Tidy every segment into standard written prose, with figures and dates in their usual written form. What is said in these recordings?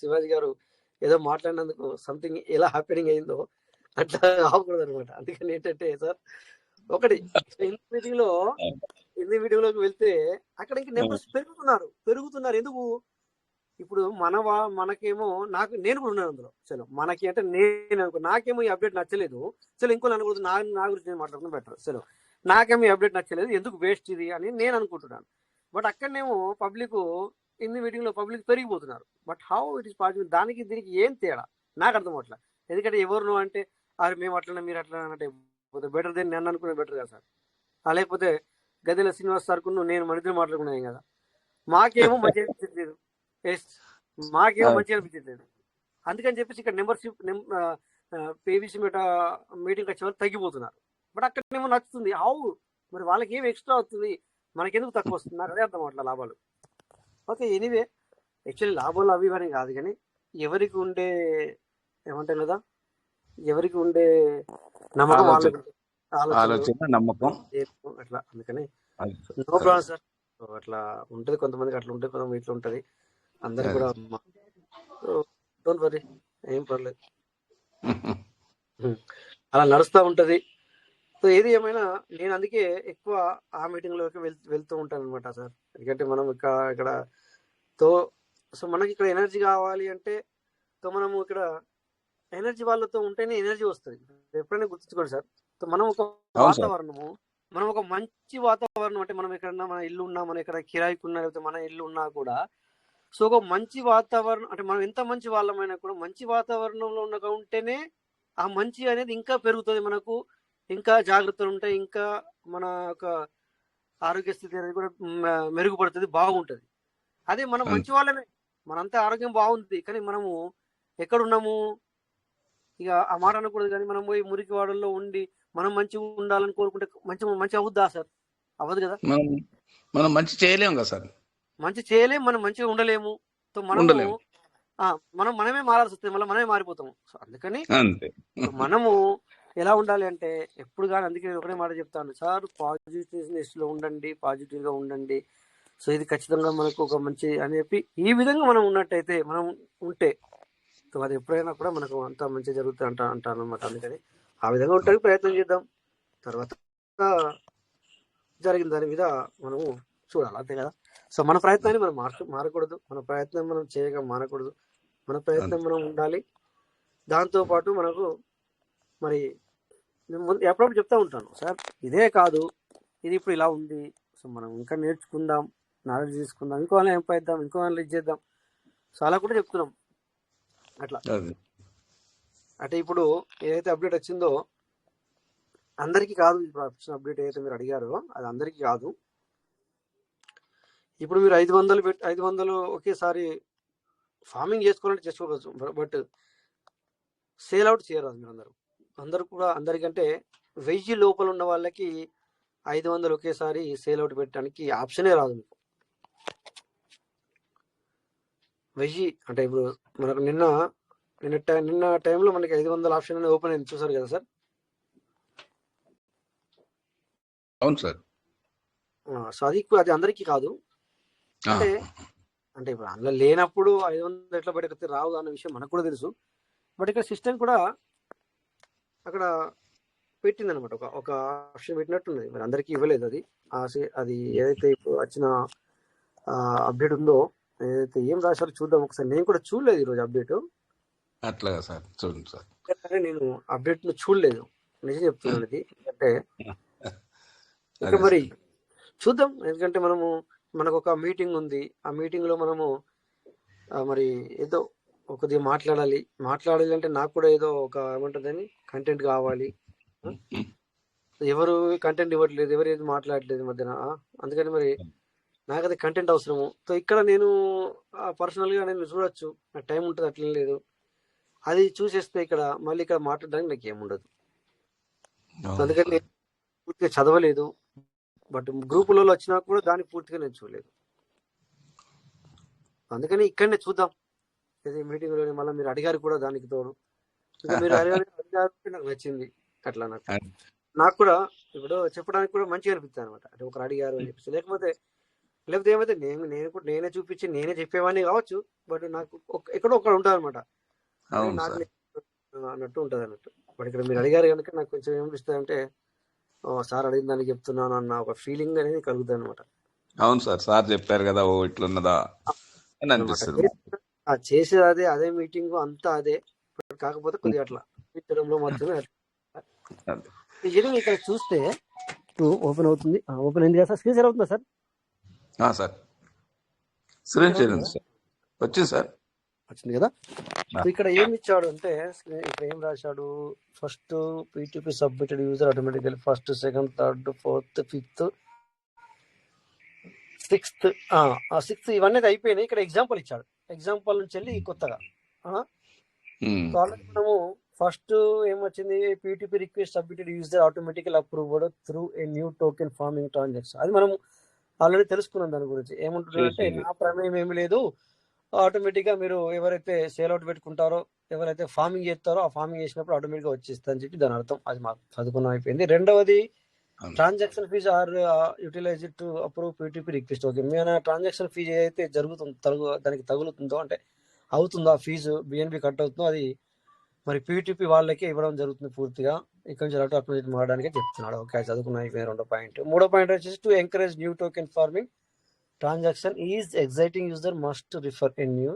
శివాజీ గారు ఏదో మాట్లాడినందుకు సంథింగ్ ఎలా హ్యాపెనింగ్ అయిందో అట్లా ఆగకూడదు అనమాట. అందుకని ఏంటంటే సార్ ఒకటి హిందీ మీటింగ్ లో హిందీ మీటింగ్ లోకి వెళ్తే అక్కడ ఇంక నెంబర్స్ పెరుగుతున్నారు. ఎందుకు? ఇప్పుడు మనకేమో నేను కూడా ఉన్నాను అందులో. చలో మనకి అంటే నేను అనుకో నాకేమో ఈ అప్డేట్ నచ్చలేదు. చలో ఇంకో అనుకోదు నా గురించి నేను మాట్లాడుకుని బెటర్. చలో నాకేమో ఈ అప్డేట్ నచ్చలేదు, ఎందుకు వేస్ట్ ఇది అని నేను అనుకుంటున్నాను. బట్ అక్కడనేమో పబ్లిక్ హిందీ మీటింగ్ లో పబ్లిక్ పెరిగిపోతున్నారు. But how it is possible? దానికి దీనికి ఏం తేడా నాకు అర్థం అవట్లా. ఎందుకంటే ఎవరు అంటే అది మేము అట్లా మీరు అట్లా అంటే బెటర్ దెన్ నన్ను అనుకునే బెటర్ కదా సార్. లేకపోతే గదిలో శ్రీనివాస్ సార్కు నేను మన ఇద్దరు మాట్లాడుకున్నాం కదా, మాకేమో మంచిగా అనిపించలేదు. మాకేమో మంచిగా అనిపించలేదు. అందుకని చెప్పేసి ఇక్కడ నెంబర్షిప్ పేబీసీ మీటింగ్ వచ్చే వాళ్ళు తగ్గిపోతున్నారు. బట్ అక్కడనేమో నచ్చుతుంది. హౌ మరి వాళ్ళకి ఏమి ఎక్స్ట్రా అవుతుంది, మనకెందుకు తక్కువ వస్తుంది? నాకు అదే అర్థం అవట్లా లాభాలు. ఓకే, ఎనీవే యాక్చువల్లీ లాభాలు అవి ఇవన్నీ కాదు, కానీ ఎవరికి ఉండే ఏమంటారు కదా, ఎవరికి ఉండే నమ్మకం ఆలోచన నమ్మకం అట్లా. అందుకని నో ప్రాబ్లం సార్. అట్లా ఉంటది, కొంతమందికి అట్లా ఉంటుంది, కొంతమంది ఇట్లా ఉంటది. అందరికి కూడా డోంట్ వరీ, ఏం పర్లేదు, అలా నడుస్తూ ఉంటది. సో ఏది ఏమైనా నేను అందుకే ఎక్కువ ఆ మీటింగ్ లోకి వెళ్తూ ఉంటాను అనమాట సార్. ఎందుకంటే మనం ఇక్కడ సో మనకి ఇక్కడ ఎనర్జీ కావాలి అంటే మనము ఇక్కడ ఎనర్జీ వాళ్ళతో ఉంటేనే ఎనర్జీ వస్తుంది. ఎప్పుడైనా గుర్తుంచుకోండి సార్. మనం ఒక మంచి వాతావరణం అంటే మనం ఎక్కడన్నా మన ఇల్లు ఉన్నా, మనం ఎక్కడ కిరాయికి ఉన్నా, లేకపోతే మన ఇల్లు ఉన్నా కూడా, సో ఒక మంచి వాతావరణం అంటే మనం ఎంత మంచి వాళ్ళమైనా కూడా మంచి వాతావరణంలో ఉంటేనే ఆ మంచి అనేది ఇంకా పెరుగుతుంది, మనకు ఇంకా జాగ్రత్తలు ఉంటాయి, ఇంకా మన యొక్క ఆరోగ్య స్థితి అనేది కూడా మెరుగుపడుతుంది, బాగుంటుంది. అదే మనం మంచి వాళ్ళమే, మనంతా ఆరోగ్యం బాగుంది, కానీ మనము ఎక్కడున్నాము ఇక ఆ మాట అనకూడదు, కానీ మనం పోయి మురికి వాడల్లో ఉండి మనం మంచిగా ఉండాలని కోరుకుంటే మంచి అవుద్దా సార్? అవ్వదు కదా. మనం మంచి చేయలేము కదా సార్, మంచి చేయలేము, మనం మంచిగా ఉండలేము. సో మనమే మారాల్సి వస్తుంది, మళ్ళీ మనమే మారిపోతాము. సో అందుకని మనము ఎలా ఉండాలి అంటే ఎప్పుడు కానీ, అందుకే ఒకటే మాట చెప్తాను సార్, పాజిటివ్నెస్ లో ఉండండి, పాజిటివ్ గా ఉండండి. సో ఇది ఖచ్చితంగా మనకు ఒక మంచి అని చెప్పి ఈ విధంగా మనం ఉన్నట్టయితే, మనం ఉంటే సో అది ఎప్పుడైనా కూడా మనకు అంతా మంచి జరుగుతుంది అంటాను అనమాట. అందుకని ఆ విధంగా ఉండడానికి ప్రయత్నం చేద్దాం. తర్వాత జరిగిన దాని మీద మనము చూడాలి, అంతే కదా. సో మన ప్రయత్నాన్ని మనం మారకూడదు, మన ప్రయత్నం మనం చేయగా మానకూడదు, మన ప్రయత్నం మనం ఉండాలి. దాంతో పాటు మనకు మరి ఎప్పుడప్పుడు చెప్తా ఉంటాను సార్, ఇదే కాదు ఇది ఇప్పుడు ఇలా ఉంది, సో మనం ఇంకా నేర్చుకుందాం, నాలెడ్జ్ తీసుకుందాం, ఇంకో వాళ్ళని ఎంపైద్దాం, ఇంకో వాళ్ళని ఇచ్చేద్దాం. సో అలా కూడా చెప్తున్నాం. అట్లా అంటే ఇప్పుడు ఏదైతే అప్డేట్ వచ్చిందో అందరికీ కాదు. ఇప్పుడు వచ్చిన అప్డేట్ ఏదైతే మీరు అడిగారో అది అందరికీ కాదు. ఇప్పుడు మీరు 500 ఒకేసారి ఫార్మింగ్ చేసుకోవాలంటే చేసుకోవచ్చు, బట్ సేల్ అవుట్ చేయరాదు. మీరు అందరూ కూడా అందరికంటే 1000 లోపల ఉన్న వాళ్ళకి 500 ఒకేసారి సేల్ అవుట్ పెట్టడానికి ఆప్షనే రాదు మీకు. 1000 అంటే ఇప్పుడు మనకు నిన్న టైంలో మనకి 500 ఆప్షన్ అనేది ఓపెన్ అయింది, చూసారు కదా సార్. అవును సార్. సో అది అందరికీ కాదు. అంటే ఇప్పుడు అందులో లేనప్పుడు 500 ఎట్లా బయటకు రావు అన్న విషయం మనకు కూడా తెలుసు. బట్ ఇక్కడ సిస్టమ్ కూడా అక్కడ పెట్టింది అనమాట, ఒక ఆప్షన్ పెట్టినట్టున్నది. మరి అందరికీ ఇవ్వలేదు అది ఏదైతే ఇప్పుడు వచ్చిన అప్డేట్ ఉందో, ఏదైతే ఏం రాశారో చూద్దాం ఒకసారి. నేను కూడా చూడలేదు ఈరోజు అప్డేట్. అట్లాగా సార్, చూడండి సార్. నేను అప్డేట్ ను చూడలేదు, నిజం చెప్తున్నాను. ఇది అంటే ఇంకా మరి చూద్దాం. ఎందుకంటే మనకు ఒక మీటింగ్ ఉంది, ఆ మీటింగ్ లో మనము మరి ఏదో కొద్దిగా మాట్లాడాలి అంటే నాకు కూడా ఏదో ఒక ఏమంటుందని కంటెంట్ కావాలి. ఎవరు కంటెంట్ ఇవ్వట్లేదు, ఎవరు ఏది మాట్లాడలేదు మధ్యన. అందుకని మరి నాకు అది కంటెంట్ అవసరము. సో ఇక్కడ నేను పర్సనల్ గా నేను చూడొచ్చు, నాకు టైం ఉంటుంది, అట్లేం లేదు. అది చూసేస్తే మళ్ళీ ఇక్కడ మాట్లాడడానికి నాకు ఏముండదు. అందుకని నేను పూర్తిగా చదవలేదు, బట్ గ్రూపులలో వచ్చినా కూడా దాన్ని పూర్తిగా నేను చూడలేదు. అందుకని ఇక్కడనే చూద్దాం. ఇది మీటింగ్ లో మళ్ళీ మీరు అడిగారు కూడా, దానికి తోడు ఇంకా మీరు అడిగారు నాకు నచ్చింది. అట్లా నాకు కూడా ఇప్పుడు చెప్పడానికి కూడా మంచిగా అనిపిస్తుంది అనమాట. అంటే ఒకరు అడిగారు అని చెప్పేసి. లేకపోతే లేకపోతే ఏమైతే నేనే చూపించి నేనే చెప్పేవాడిని కావచ్చు, బట్ నాకు ఎక్కడో ఒకటి ఉంటుంది అనమాట, అవును నాకు సార్. అన్నట్టు ఉంటుంది అన్నట్టు. బట్ ఇక్కడ మీరు అడిగారు కనుక నాకు కొంచెం ఏమనిపిస్తుంది అంటే, సార్ అడిగిన దానికి చెప్తున్నాను అన్న ఒక ఫీలింగ్ అనేది కలుగుతుంది అనమాట. అవును సార్, సార్ చెప్పారు కదా, ఓ ఇట్లున్నదా అని అనిపిస్తుంది మాకు. చేసేది అదే మీటింగ్ అంతా అదే, కాకపోతే కొద్దిగా అట్లా చూపించడంలో మాత్రమే అట్లా. అదే. ఇది ఇక్కడ చూస్తే ఓపెన్ అవుతుంది, ఓపెన్ అయింది కదా సార్, స్క్రీన్ షేర్ అవుతుందా సార్? సార్ స్క్రీన్ షేర్ ఉంది సార్, వచ్చింది సార్. వచ్చింది కదా. సో ఇక్కడ ఏమి ఇచ్చాడు అంటే, ఇక్కడ ఏం రాశాడు, first PTP submitted user automatically first, second, third, fourth, fifth, sixth, sixth ఇవన్నీ అయిపోయినాయి. ఇక్కడ ఎగ్జాంపుల్ ఇచ్చాడు, ఎగ్జాంపుల్ నుంచి వెళ్ళి కొత్తగా ఆల్రెడీ మనము ఫస్ట్ ఏమొచ్చింది, PTP request submitted user automatically approved through a new token farming transaction. అది మనం ఆల్రెడీ తెలుసుకున్నాం. దాని గురించి ఏముంటుందంటే, నా ప్రమేయం ఏమి లేదు, ఆటోమేటిక్ గా మీరు ఎవరైతే సేల్ అవుట్ పెట్టుకుంటారో, ఎవరైతే ఫార్మింగ్ చేస్తారో ఆ ఫార్మింగ్ చేసినప్పుడు ఆటోమేటిక్ గా వచ్చేస్తుంది అని చెప్పి దాని అర్థం. అది మాకు చదువుకున్నాం, అయిపోయింది. రెండవది, transaction fees are utilize to approve PTP request. Okay, మన ట్రాన్సాక్షన్ ఫీజ్ ఏదైతే జరుగుతుందో దానికి తగులుతుందో అంటే అవుతుందో, ఆ ఫీజు బిఎన్బి కట్ అవుతుందో, అది మరి పీటీపీ వాళ్ళకి ఇవ్వడం జరుగుతుంది పూర్తిగా. ఇక్కడ నుంచి అప్డేట్ మారడానికి చెప్తున్నాడు. ఓకే, చదువుకున్నా, అయిపోయింది. రెండో పాయింట్. మూడో పాయింట్ వచ్చేసి, to encourage new token farming transaction is exciting user must refer a new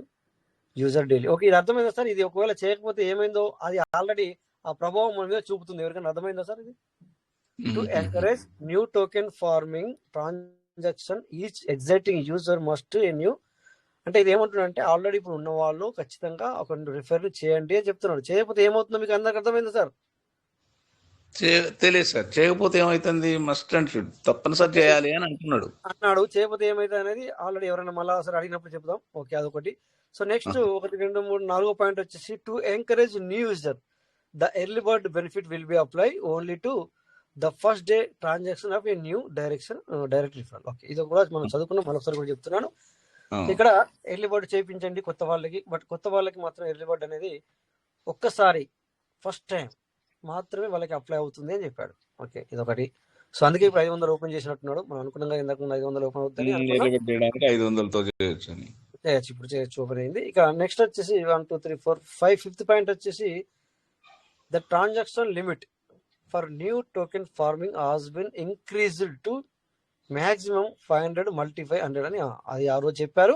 user daily. Okay, ఇది అర్థమైందా సార్? ఇది ఒకవేళ చేయకపోతే ఏమైందో అది ఆల్రెడీ ఆ ప్రభావం మన మీద చూపుతుంది. ఎవరికైనా అర్థమైందా సార్ ఇది? To encourage new token farming transaction is exciting user must a new, అంటే ఇది ఏమంటున్నా అంటే, ఆల్రెడీ ఇప్పుడు ఉన్న వాళ్ళు ఖచ్చితంగా ఒక రిఫర్ చేయండి అని చెప్తున్నాడు. చేయకపోతే ఏమవుతుందో మీకు అందరికి అర్థమైందా సార్? తెలియదు సార్, చేయకపోతే ఏమైతుంది, మస్ట్ అండ్ షుడ్ తప్పనిసరి చేయాలి అని అంటున్నాడు. చేయకపోతే ఏమైతే అనేది ఆల్రెడీ ఎవరైనా మళ్ళా సరే అడిగినప్పుడు చెప్దాం. ఓకే, అదొకటి. సో నెక్స్ట్ 1, 2, 3, 4 పాయింట్ వచ్చేసి, to encourage new user the early bird benefit will be apply only to the first day transaction of a new direct referral. Okay, ఇది కూడా మనం చదువుకున్నాం, మరొకసారి కూడా చెప్తున్నాను. ఇక్కడ ఎర్లీ బర్డ్ చేయించండి కొత్త వాళ్ళకి, బట్ కొత్త వాళ్ళకి మాత్రం ఎర్లీ బర్డ్ అనేది ఒక్కసారి ఫస్ట్ టైం మాత్రమే వాళ్ళకి అప్లై అవుతుంది అని చెప్పాడు. ఓకే, ఇదొకటి. సో అందుకే ఇప్పుడు 500 ఓపెన్ చేసినట్టున్నాడు. మనం అనుకున్నాం ఇందాక 500 ఓపెన్ అవుతుంది, 500తో చేయొచ్చు, ఇప్పుడు చేయొచ్చు, ఓపెన్ అయింది. ఇక నెక్స్ట్ వచ్చేసి 1, 2, 3, 4, 5 ఫిఫ్త్ పాయింట్ వచ్చేసి, the transaction limit for new token farming has been increased to maximum 500 multiply 100 అని అది ఆ రోజు చెప్పారు,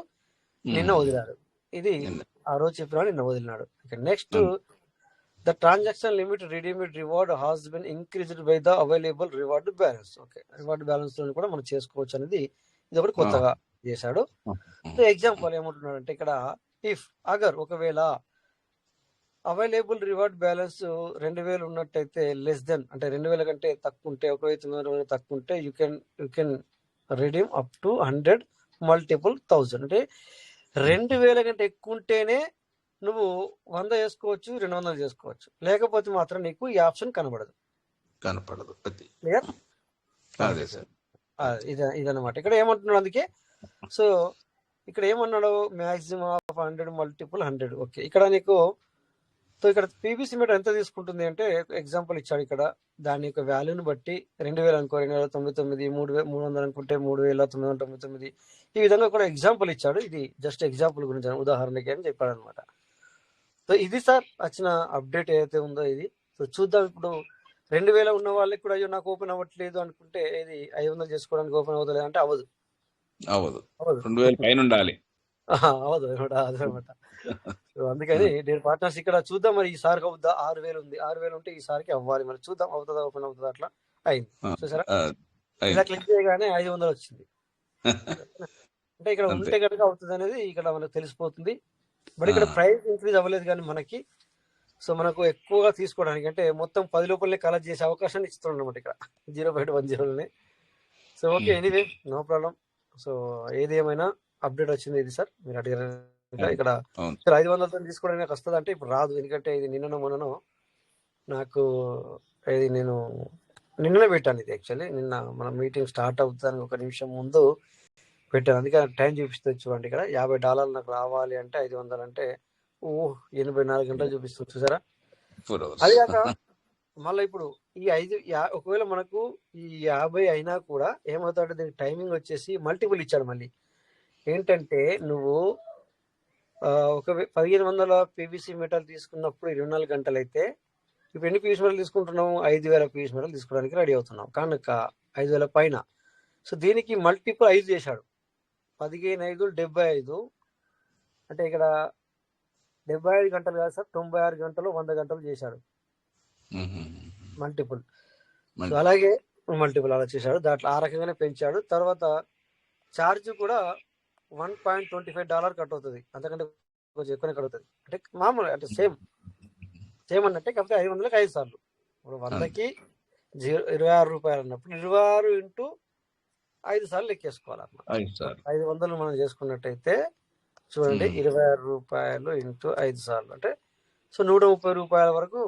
నిన్న వదిలాడు. ఇది ఆ రోజు చెప్పినాడు, నిన్న వదిలినాడు. Next, the transaction limit redeemed reward has been increased by the available reward balance. Okay, reward balance లో కూడా మనం చేసుకోవచ్చు అనేది ఇది ఒకటి కొత్తగా చేశాడు. సో ఎగ్జాంపుల్ ఏమంటున్నాడు అంటే, ఇక్కడ ఇఫ్ ఒకవేళ అవైలబుల్ రివార్డ్ బ్యాలెన్స్ 2000 ఉన్నట్టయితే, లెస్ దెన్ అంటే 2000 కంటే తక్కువ ఉంటే, 1900 తక్కువ ఉంటే, you can redeem up to 100 multiple 1000. అంటే 2000 కంటే ఎక్కువ ఉంటేనే నువ్వు 100 చేసుకోవచ్చు, 200 చేసుకోవచ్చు, లేకపోతే మాత్రం నీకు ఈ ఆప్షన్ కనబడదు. క్లియర్? ఇదన్నమాట ఇక్కడ ఏమంటున్నాడు. అందుకే సో ఇక్కడ ఏమన్నాడు, మ్యాక్సిమం ఆఫ్ 100 multiple 100. ఓకే, ఇక్కడ నీకు సో ఇక్కడ పీబీసీ మీటర్ ఎంత తీసుకుంటుంది అంటే, ఎగ్జాంపుల్ ఇచ్చాడు ఇక్కడ, దాని యొక్క వాల్యూని బట్టి 2000 అనుకో, 2099, 3300 అనుకుంటే 3999, ఈ విధంగా కూడా ఎగ్జాంపుల్ ఇచ్చాడు. ఇది జస్ట్ ఎగ్జాంపుల్ గురించి, ఉదాహరణకి అని చెప్పాడు అనమాట. సో ఇది సార్ వచ్చిన అప్డేట్ ఏదైతే ఉందో ఇది. సో చూద్దాం ఇప్పుడు 2000 ఉన్న వాళ్ళకి కూడా, అయ్యో నాకు ఓపెన్ అవ్వట్లేదు అనుకుంటే, ఇది 500 చేసుకోవడానికి ఓపెన్ అవుతలేదు అంటే అవ్వదు 2000 పైన ఉండాలి, అవ్వదు అదనమాట. సో అందుకని నేను పార్ట్నర్స్ ఇక్కడ చూద్దాం, మరి ఈసారికి అవుద్దా. 6000 ఉంది, 6000 ఉంటే ఈసారికి అవ్వాలి, మరి చూద్దాం అవుతుందా, ఓపెన్ అవుతుందా. అట్లా అయింది, చూసారా? ఇలా క్లిక్ చేయగానే 500 వచ్చింది. అంటే ఇక్కడ ఉంటే కనుక అవుతుంది అనేది ఇక్కడ మనకు తెలిసిపోతుంది. బట్ ఇక్కడ ప్రైస్ ఇంక్రీజ్ అవ్వలేదు కానీ మనకి, సో మనకు ఎక్కువగా తీసుకోవడానికి అంటే మొత్తం 10 లోపలనే కలెక్ట్ చేసే అవకాశాన్ని ఇస్తున్నాం అనమాట ఇక్కడ 0.10. So okay, anyway no problem. So ఏది ఏమైనా అప్డేట్ వచ్చింది ఇది సార్, మీరు అడిగారు ఇక్కడ 500తో తీసుకోవడానికి నాకు వస్తుంది అంటే ఇప్పుడు రాదు, ఎందుకంటే ఇది మొన్ననో నాకు ఇది నేను నిన్ననే పెట్టాను. ఇది యాక్చువల్లీ నిన్న మన మీటింగ్ స్టార్ట్ అవుతానికి 1 నిమిషం ముందు పెట్టాను. అందుకే టైం చూపిస్తే చూడండి, ఇక్కడ $50 నాకు రావాలి అంటే 500 అంటే 84 గంటలు చూపిస్తుంది, చూసారా? అది కాక మళ్ళీ ఇప్పుడు ఈ ఒకవేళ మనకు ఈ 50 అయినా కూడా ఏమవుతాడంటే దీనికి టైమింగ్ వచ్చేసి మల్టిపుల్ ఇచ్చాడు. మళ్ళీ ఏంటంటే నువ్వు ఒక 1500 పీవీసీ మెటల్ తీసుకున్నప్పుడు 24 గంటలు అయితే ఇప్పుడు ఎన్ని పీవీసీ మెటల్ తీసుకుంటున్నాము? 5000 పీవీసీ మెటల్ తీసుకోవడానికి రెడీ అవుతున్నాం కనుక 5000 పైన. సో దీనికి మల్టిపుల్ 5 చేశాడు. 15 5 75. అంటే ఇక్కడ 75 గంటలు కాదు సార్, 96 గంటలు 100 గంటలు చేశాడు మల్టిపుల్. సో అలాగే మల్టిపుల్ అలా చేశాడు. దాంట్లో ఆ రకంగానే పెంచాడు. తర్వాత ఛార్జ్ కూడా $1.25 కట్ అవుతుంది, అంతకంటే కొంచెం ఎక్కువనే కట్ అవుతుంది. అంటే మామూలు అంటే సేమ్ అన్నట్టే, కాకపోతే 500కి 5 సార్లు. ఇప్పుడు 100కి 26 రూపాయలు అన్నప్పుడు 26 ఇంటూ 5 సార్లు లెక్కేసుకోవాలన్నమాట. 500 మనం చేసుకున్నట్టయితే చూడండి, 26 రూపాయలు ఇంటూ 5 సార్లు అంటే సో 130 రూపాయల వరకు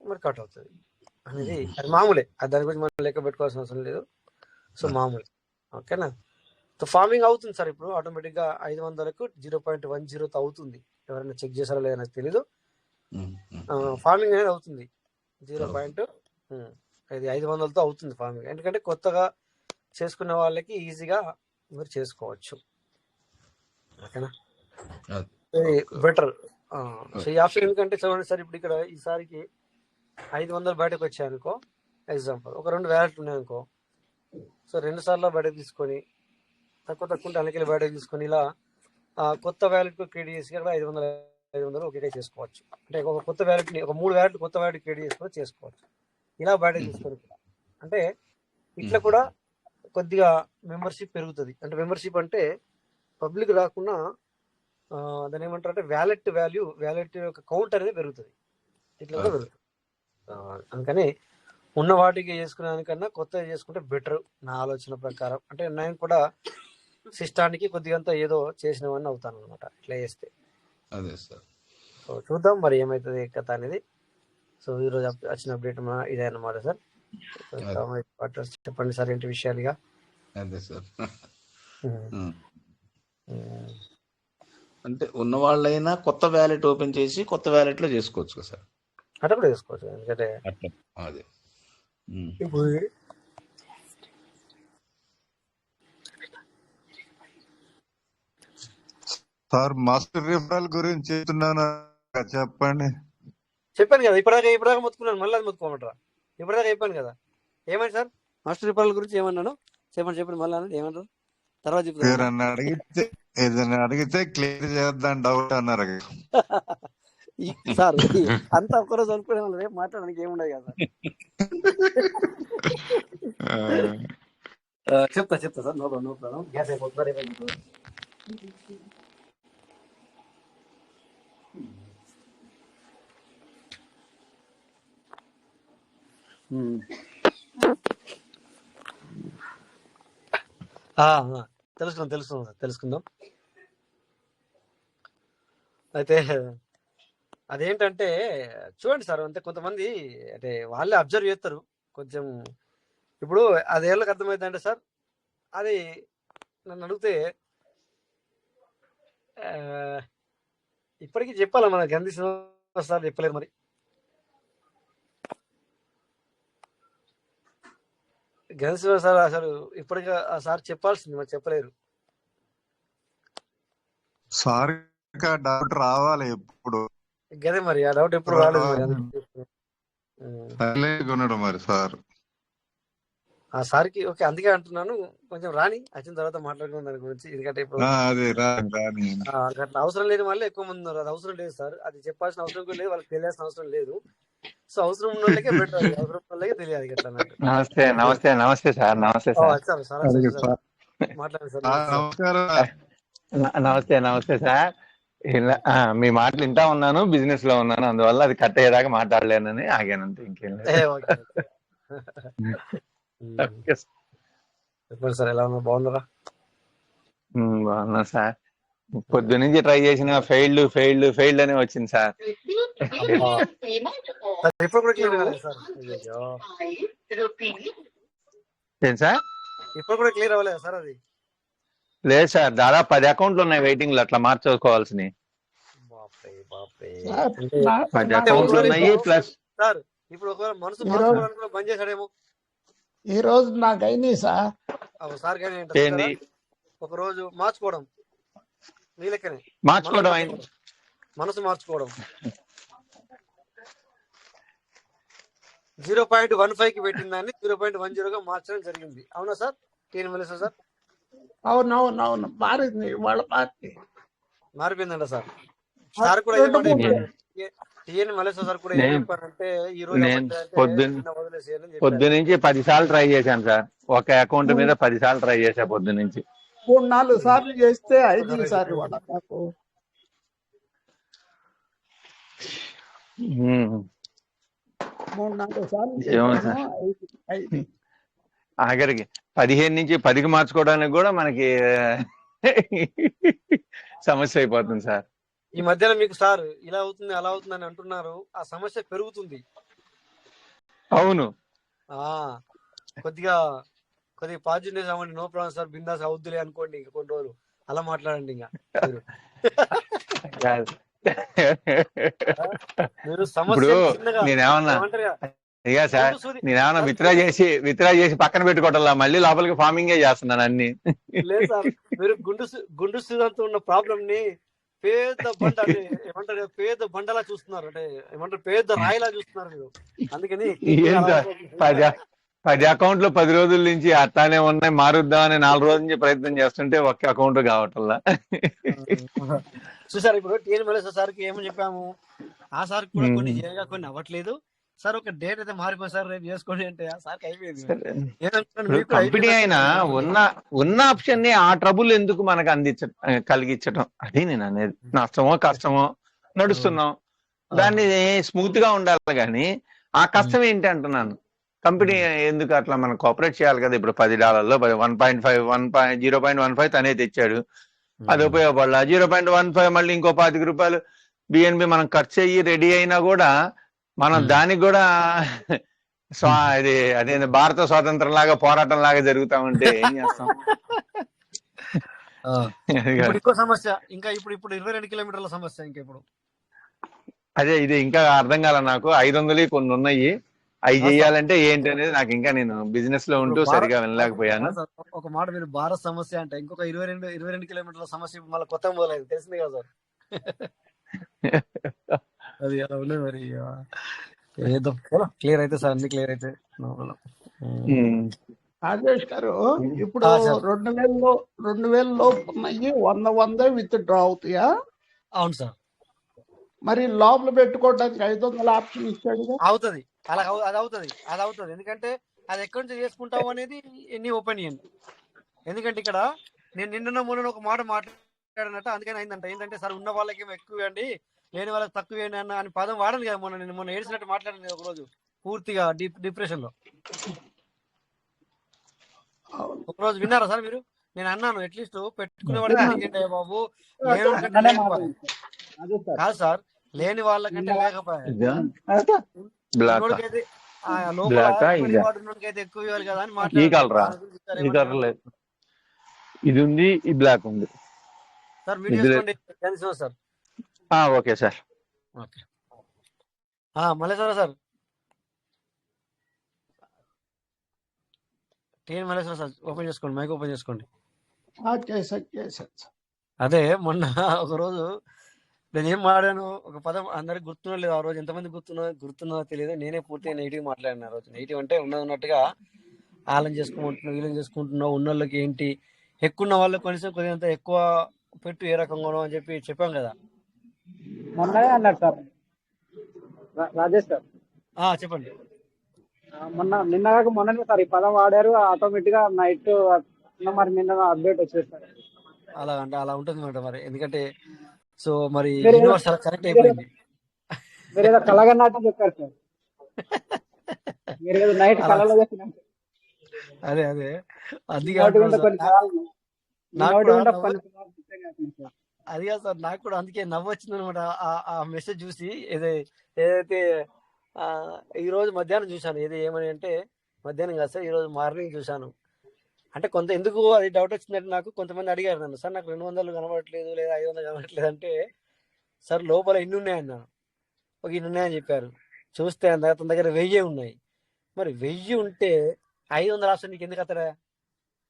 మరి కట్ అవుతుంది అనేది. అది మామూలే, అది దాని గురించి మనం లెక్క పెట్టుకోవాల్సిన అవసరం లేదు. సో మామూలు ఓకేనా. సో ఫార్మింగ్ అవుతుంది సార్. ఇప్పుడు ఆటోమేటిక్గా 500కు 0.10 అవుతుంది. ఎవరైనా చెక్ చేశారో లేదో నాకు తెలీదు. ఫార్మింగ్ అనేది అవుతుంది 500తో అవుతుంది ఫార్మింగ్. ఎందుకంటే కొత్తగా చేసుకునే వాళ్ళకి ఈజీగా మీరు చేసుకోవచ్చు. ఓకేనా, బెటర్. సో ఈ ఆప్షన్ ఎందుకంటే చూడండి సార్, ఇప్పుడు ఇక్కడ ఈసారికి 500 బయటకు వచ్చాయనుకో, ఎగ్జాంపుల్ ఒక 2 వ్యాలెట్లు ఉన్నాయనుకో, సో 2 సార్లు బయటకు తీసుకొని తక్కువ ఉంటే అన్నికలు బయటకు తీసుకొని ఇలా కొత్త వ్యాలెట్ క్రియేట్ చేసి కూడా 500 ఒకే చేసుకోవచ్చు. అంటే ఒక కొత్త వ్యాలెట్ని ఒక 3 వ్యాలెట్ కొత్త వ్యాలెట్ క్రియేట్ చేసుకొని చేసుకోవచ్చు. ఇలా బయటకు తీసుకొని అంటే ఇట్లా కూడా కొద్దిగా మెంబర్షిప్ పెరుగుతుంది. అంటే మెంబర్షిప్ అంటే పబ్లిక్ రాకుండా దాని ఏమంటారు అంటే వ్యాలెట్ యొక్క కౌంట్ అనేది పెరుగుతుంది. ఇట్లా కూడా పెరుగుతుంది. అందుకని ఉన్న వాటికి చేసుకునే దానికన్నా కొత్తగా చేసుకుంటే బెటర్ నా ఆలోచన ప్రకారం. అంటే నేను కూడా సిస్టానికి కొద్దిగా ఏదో చేసినవన్నీ అవుతాను అనమాట ఇట్లా చేస్తే. అదే సార్. సో చూద్దాం మరి ఏమవుతుంది కథ అనేది. సో ఈరోజు వచ్చిన అప్డేట్ ఇదే అన్నమాట సార్. చెప్పండి సార్, ఏంటి విషయాలుగా? అదే సార్, అంటే ఉన్న వాళ్ళైనా కొత్త వ్యాలెట్ ఓపెన్ చేసి కొత్త వ్యాలెట్ లో చేసుకోవచ్చు కదా సార్. అట్లా కూడా చేసుకోవచ్చు. ఎందుకంటే అదే ఇప్పుడు సార్ మాస్టర్ రిఫరల్ గురించి చెప్తున్నాను, చెప్పండి. చెప్పాను కదా, ఇప్పటిదాకా మొత్తుకున్నాను, మళ్ళీ అది మొత్తుకోమంటారా? ఇప్పటిదాకా చెప్పాను కదా. ఏమండి సార్ మాస్టర్ రిఫరల్ గురించి ఏమన్నాను? చెప్పండి మళ్ళీ ఏమన్నారు తర్వాత చెప్తాను. ఏదైనా అడిగితే క్లియర్ చేద్దాం డౌట్ అన్నారు సార్. అంతా ఒక్కరోజు అనుకునే వాళ్ళు రేపు మాట్లాడడానికి ఏముండదు కదా సార్. చెప్తా సార్, నో ప్రాబ్లం. గ్యాస్ అయిపోతుంది. తెలుసుకుందాం. అయితే అదేంటంటే చూడండి సార్, అంటే కొంతమంది అంటే వాళ్ళే అబ్జర్వ్ చేస్తారు కొంచెం. ఇప్పుడు అది ఏళ్ళకి అర్థమైందంటే సార్, అది నన్ను అడిగితే ఇప్పటికీ చెప్పాలా మన గంధీ సార్ చెప్పలేదు మరి. గంధీ సార్ అసలు ఇప్పటికీ ఆ సార్ చెప్పాల్సింది మరి చెప్పలేరు. సార్ డౌట్ రావాలి ఎప్పుడు. గదే మరి ఆ డౌట్ ఎప్పుడు రాలేదు మరి సార్. ఆ సార్కి ఓకే, అందుకే అంటున్నాను కొంచెం రాని వచ్చిన తర్వాత మాట్లాడుకున్నాం దాని గురించి. ఎందుకంటే ఇప్పుడు అట్లా అవసరం లేదు, మళ్ళీ ఎక్కువ మంది ఉన్నారు. అది అవసరం లేదు సార్, అది చెప్పాల్సిన అవసరం కూడా లేదు, వాళ్ళకి తెలియాల్సిన అవసరం లేదు. సో అవసరం ఉన్న వాళ్ళకే బెటర్, అవసరం ఉన్న వాళ్ళకే తెలియాలి ఎట్లా. నమస్తే సార్. మాట్లాడండి సార్. నమస్తే సార్. మీ మాటలు వింటా ఉన్నాను, బిజినెస్ లో ఉన్నాను, అందువల్ల అది కట్ అయ్యేదాకా మాట్లాడలేనని ఆగానంటే ఇంకేం లేదు. చెప్పండి సార్, ఎలా ఉన్నారు? బాగున్నారా? బాగున్నా సార్. పొద్దు నుంచి ట్రై చేసిన ఫెయిల్డ్ అని వచ్చింది సార్. ఏం సార్ ఇప్పుడు కూడా క్లియర్ అవ్వలేదు సార్? అది లేదు సార్, దాదాపు 10 అకౌంట్లు ఉన్నాయి వెయిటింగ్ లో, అట్లా మార్చుకోవాల్సినవి. 10 అకౌంట్లు ఉన్నాయి ప్లస్. సార్ ఇప్పుడు ఒకవేళ మనసు ఈ రోజు మార్చుకోవడానికి కూడా బంద్ చేశాడేమో. ఈ రోజు నాకు అయినాయి సార్. ఒకసారి కానీ ఏంది ఒక రోజు మార్చుకోవడం మీ లెక్కనే మార్చుకోవడం అయింది. మనసు మార్చుకోవడం 0.15 కి పెట్టిన దాన్ని 0.10గా మార్చడం జరిగింది. అవునా సార్? టీఎన్ మలేశ్వర సార్ అవునవునవును మారింది వాళ్ళ పార్టీ. మారిపోయిందంట సార్. సార్ కూడా రెండు మూడు టీఎన్ మలేశ్వర సార్ కూడా ఏం నేను చెప్పారంటే ఈ రోజు నేను అబద్ధాలంటే పొద్దున్న నిన్న వదిలేసేయాలని చెప్పారు. పొద్దు నుంచి 10 సార్లు ట్రై చేశాను సార్. ఒక అకౌంట్ మీద 10 సార్లు ట్రై చేశా పొద్దు నుంచి. 3-4 సార్లు చేస్తే 5 సార్లు వాళ్ళ నాకు ఉమ్. 3-4 సార్లు ఏమో చేశాను. సార్ 5 ఆఖరికి 15 నుంచి 10కి మార్చుకోవడానికి కూడా మనకి సమస్య అయిపోతుంది సార్. ఈ మధ్యన మీకు సార్ ఇలా అవుతుంది అలా అవుతుంది అని అంటున్నారు. ఆ సమస్య పెరుగుతుంది. అవును కొద్దిగా పాజిటివ్ అవ్వండి. నో ప్రాబ్లం సార్, బిందాస్ అవుద్దులే అనుకోండి. ఇంకా కొన్ని రోజులు అలా మాట్లాడండి. ఇంకా మీరు ఇప్పుడు నేనేమన్నా అయ్యా సార్, నేనేమన్నా విత్డ్రా చేసి పక్కన పెట్టుకోవటంలా మళ్ళీ లోపలికి ఫార్మింగే చేస్తున్నాను అన్ని. లేదు సార్, మీరు గుండు సుధంతో ఉన్న ప్రాబ్లం ని పేద బండ అంటే ఏమంటారు, పేద బండలా చూస్తున్నారు. అంటే ఏమంటారు, పేద రాయిలా చూస్తున్నారు మీరు. అందుకని 10 అకౌంట్లు 10 రోజుల నుంచి అట్లానే ఉన్నాయి, మారుద్దామని 4 రోజుల నుంచి ప్రయత్నం చేస్తుంటే ఒక్క అకౌంట్ కావటంలా. చూసారు, ఇప్పుడు టీఎన్ మలేశ్వర సార్కి ఏమని చెప్పాము, ఆ సార్ కూడా కొన్ని చేయగా కొన్ని అవ్వట్లేదు సార్, ఒక డేట్ అయితే మారిపోయి సార్ రేపు చేసుకోండి అంటే ఆ సార్కి అయిపోయింది. కంపెనీ అయినా ఉన్న ఆప్షన్ ని ఆ ట్రబుల్ ఎందుకు మనకు కలిగించటం, అది నేను అనేది. నష్టమో కష్టమో నడుస్తున్నాం, దాన్ని స్మూత్ గా ఉండాలి కానీ ఆ కష్టం ఏంటి అంటున్నాను. కంపెనీ ఎందుకు అట్లా మనం కోఆపరేట్ చేయాలి కదా. ఇప్పుడు $10 0.15 తనే తెచ్చాడు, అది ఉపయోగపడాల. 0.15 మళ్ళీ ఇంకో ₹25 బిఎన్బి మనం ఖర్చు అయ్యి రెడీ అయినా కూడా మనం దానికి కూడా ఇది అదే భారత స్వాతంత్రం లాగా పోరాటం లాగా జరుగుతా ఉంటే ఏం చేస్తాం. ఇంకో సమస్య, ఇంకా ఇప్పుడు 22 కిలోమీటర్ల సమస్య. ఇంకా ఇప్పుడు అదే ఇది ఇంకా అర్థం కాల నాకు. 500 కొన్ని ఉన్నాయి, అవి చెయ్యాలంటే ఏంటి అనేది నాకు ఇంకా, నేను బిజినెస్ లో ఉంటూ సరిగా వినలేకపోయాను. ఒక మాట, మీరు భారత్ సమస్య అంటే ఇంకొక 22 కిలోమీటర్ల సమస్య మళ్ళీ కొత్తగా మొదలైంది, తెలిసింది కదా సార్. అది అలా ఉండదు మరి. ఏదో క్లియర్ అయితే సార్, అన్ని క్లియర్ అయితే. రాజేష్ గారు, ఇప్పుడు 2000 లోపు ఉన్నాయి, 100 విత్ డ్రా అవుతాయా? అవును సార్. మరి లోపల పెట్టుకోవడానికి 500 ఆప్షన్ ఇచ్చాడు. అవుతుంది, అలా అది అవుతుంది. ఎందుకంటే అది ఎక్కడి నుంచి చేసుకుంటావు అనేది నీ ఒపీనియన్. ఎందుకంటే ఇక్కడ నేను నిన్న మొన్న ఒక మాట మాట్లాడినట్టు అందుకని అయిందంట. ఏంటంటే సార్, ఉన్న వాళ్ళకి ఎక్కువ ఇవ్వండి, లేని వాళ్ళకి తక్కువ ఇవ్వండి అని పదం వాడను కదా. మొన్న ఏడ్చినట్టు మాట్లాడింది ఒక రోజు, పూర్తిగా డిప్రెషన్ లో. ఒక రోజు విన్నారా సార్ మీరు? నేను అన్నాను, అట్లీస్ట్ పెట్టుకునేవాడికి అడిగండి బాబు, కాదు సార్, లేని వాళ్ళకంటే లేకపోయా ఎక్కువ ఇవ్వాలి కదా అని మాట్లాడారు. ఇది ఉంది, ఈ బ్లాక్ ఉంది sir. Video sir. Okay sir. Okay Malleshwara sir, TN Malleshwara sir open చేసుకోండి, మైక్ ఓపెన్ చేసుకోండి. అదే మొన్న ఒక రోజు నేను ఏం మాట్లాడాను, ఒక పదం అందరికి గుర్తున్నా లేదు. ఆ రోజు ఎంతమంది గుర్తున్నా తెలియదు. నేనే పూర్తిగా నెగిటివ్ మాట్లాడిన. ఆ రోజు నెగిటివ్ అంటే ఉన్నట్టుగా ఆలం చేసుకుంటున్నావు, వీళ్ళని చేసుకుంటున్నావు, ఉన్నోళ్ళకి ఏంటి, ఎక్కువ ఉన్న వాళ్ళకి కనీసం కొద్దిగా ఎక్కువ పెట్టు, ఏ రకంగానో అని చెప్పాం కదా. మొన్ననే అన్నారు సార్ రాజేష్ సార్. చెప్పండి. మొన్ననే సార్ ఈ పదం వాడారు, ఆటోమేటిక్ గా నైట్ మరి నిన్న అప్డేట్ వచ్చేది సార్. అలా అంటే అలా ఉంటుంది మాట మరి. ఎందుకంటే సో మరి యూనివర్స్ కరెక్ట్ అయిపోయింది. మీరు ఏదో కలగన్నట్టు చెప్పారు సార్. మీరు ఏదో నైట్ కళలో చెప్పినారు. అదే అది కాదు సార్, నాకు కూడా అందుకే నవ్వు వచ్చింది అనమాట ఆ మెసేజ్ చూసి. ఏదైతే ఈ రోజు మధ్యాహ్నం చూశాను, ఏమని అంటే మధ్యాహ్నం కాదు సార్, ఈ రోజు మార్నింగ్ చూశాను. అంటే ఎందుకు అది డౌట్ వచ్చిందంటే, నాకు కొంతమంది అడిగారు నన్ను, సార్ నాకు 200 కనబడట్లేదు లేదా 500 కనబడట్లేదు అంటే, సార్ లోపల ఇన్ని ఉన్నాయన్నాను. ఒక ఇన్ని ఉన్నాయని చెప్పారు. చూస్తే అతని దగ్గర 1000 ఉన్నాయి. మరి 1000 ఉంటే 500 ఆప్షన్ నీకు ఎందుకు అతడా?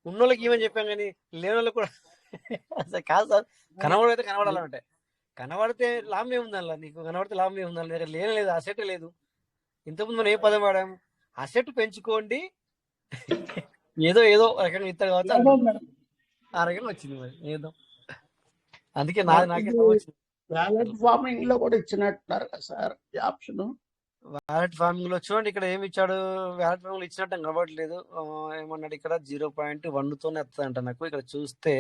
ఉన్నోళ్ళకి ఏమని చెప్పాం కానీ లేని వాళ్ళకి కూడా అసలు కాదు సార్. కనబడితే కనబడాలంటే కనబడితే లాభం ఏముంది అలా? నీకు కనబడితే లాభం ఏముంది? అలా దగ్గర లేనే లేదు, అసెట్ లేదు. ఇంతకుముందు మనం ఏ పదం వాడాము? అసెట్ పెంచుకోండి, ఏదో ఏదో రకంగా ఇస్తారు కావచ్చు, ఏదో మేడం. ఆ రకంగా వచ్చింది. మరి ఏదో అందుకే నాది నాకే వచ్చింది. వ్యాలెట్ ఫార్మింగ్ లో కూడా ఇచ్చినట్టున్నారు కదా సార్ ఈ ఆప్షన్. వ్యాలెట్ ఫార్మింగ్ లో చూడండి, ఇక్కడ ఏమి ఇచ్చాడు? వ్యాలెట్ ఫార్మింగ్ లో ఇచ్చినట్టు కనబడట్లేదు. ఏమన్నాడు ఇక్కడ? 0.1తోనే వస్తుందంట నాకు. ఇక్కడ చూస్తే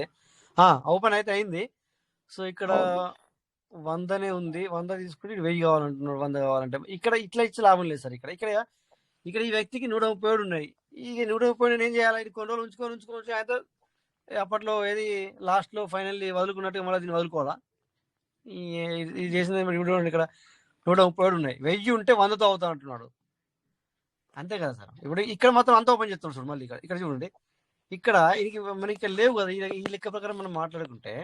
ఓపెన్ అయితే అయింది. సో ఇక్కడ 100నే ఉంది. 100 తీసుకుంటే 1000 కావాలంటున్నాడు. 100 కావాలంటే ఇక్కడ ఇట్లా ఇచ్చే లాభం లేదు సార్. ఇక్కడ ఈ వ్యక్తికి 137 ఉన్నాయి. ఈ 137 ఏం చేయాలి? ఇది కొన్ని రోజులు ఉంచుకొని అయితే అప్పట్లో ఏది లాస్ట్ లో ఫైనల్లీ వదులుకున్నట్టుగా మళ్ళీ దీన్ని వదులుకోవాలా? ఇది చేసింది ఇక్కడ 137 ఉన్నాయి. 1000 ఉంటే 100తో అవుతా అంటున్నాడు. అంతే కదా సార్. ఇప్పుడు ఇక్కడ మాత్రం అంతా ఓపెన్ చేస్తున్నాడు చూడు. మళ్ళీ ఇక్కడ చూడండి, ఇక్కడ మనకి ఇక్కడ లేవు కదా. ఈ లెక్క ప్రకారం మనం మాట్లాడుకుంటే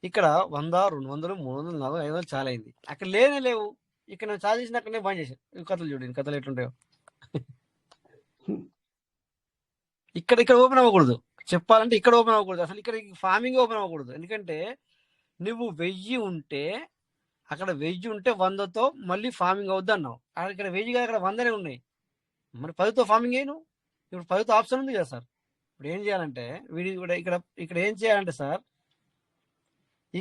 ఇక్కడ 100, 200, 300, 400, 500 చాలా అయింది. అక్కడ లేవు. ఇక్కడ నేను చాలా చేసిన అక్కడనే బంద్ చేశాను. ఈ కథలు చూడండి, కథలు ఎట్లుంటాయో. ఇక్కడ ఓపెన్ అవ్వకూడదు. చెప్పాలంటే ఇక్కడ ఓపెన్ అవ్వకూడదు. అసలు ఇక్కడ ఫార్మింగ్ ఓపెన్ అవ్వకూడదు. ఎందుకంటే నువ్వు 1000 ఉంటే అక్కడ 1000 ఉంటే 100తో మళ్ళీ ఫార్మింగ్ అవుద్ది అన్నావు. ఇక్కడ 1000 కాదు, అక్కడ 100నే ఉన్నాయి. మరి 10తో ఫార్మింగ్ అయ్యి నువ్వు ఇప్పుడు 10తో ఆప్షన్ ఉంది కదా సార్. ఇప్పుడు ఏం చేయాలంటే వీడి కూడా ఇక్కడ ఏం చేయాలంటే సార్,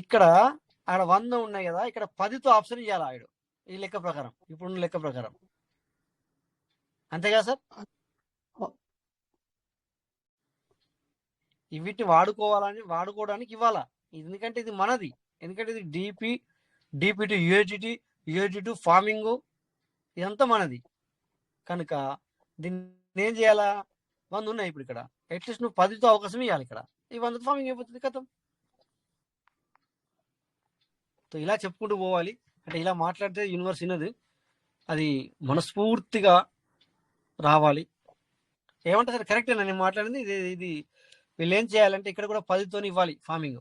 ఇక్కడ ఆడ 100 ఉన్నాయి కదా, ఇక్కడ 10తో ఆప్షన్ ఇవ్వాలి ఆవిడ. ఈ లెక్క ప్రకారం, ఇప్పుడు లెక్క ప్రకారం. అంతేగా సార్? వీటిని వాడుకోవడానికి ఇవ్వాలా. ఎందుకంటే ఇది మనది. ఎందుకంటే ఇది DP to USDT to farming, ఇదంతా మనది. కనుక దీన్ని ఏం చేయాలా? 100 ఉన్నాయి ఇప్పుడు. ఇక్కడ అట్లీస్ట్ నువ్వు 10తో అవకాశం ఇవ్వాలి. ఇక్కడ ఈ 100తో ఫార్మింగ్ అయిపోతుంది, కథం. ఇలా చెప్పుకుంటూ పోవాలి. అంటే ఇలా మాట్లాడితే యూనివర్స్ వినదు. అది మనస్ఫూర్తిగా రావాలి. ఏమంటారు సార్? కరెక్టేనా నేను మాట్లాడింది? ఇది వీళ్ళు ఏం చేయాలంటే ఇక్కడ కూడా 10తో ఇవ్వాలి ఫార్మింగ్.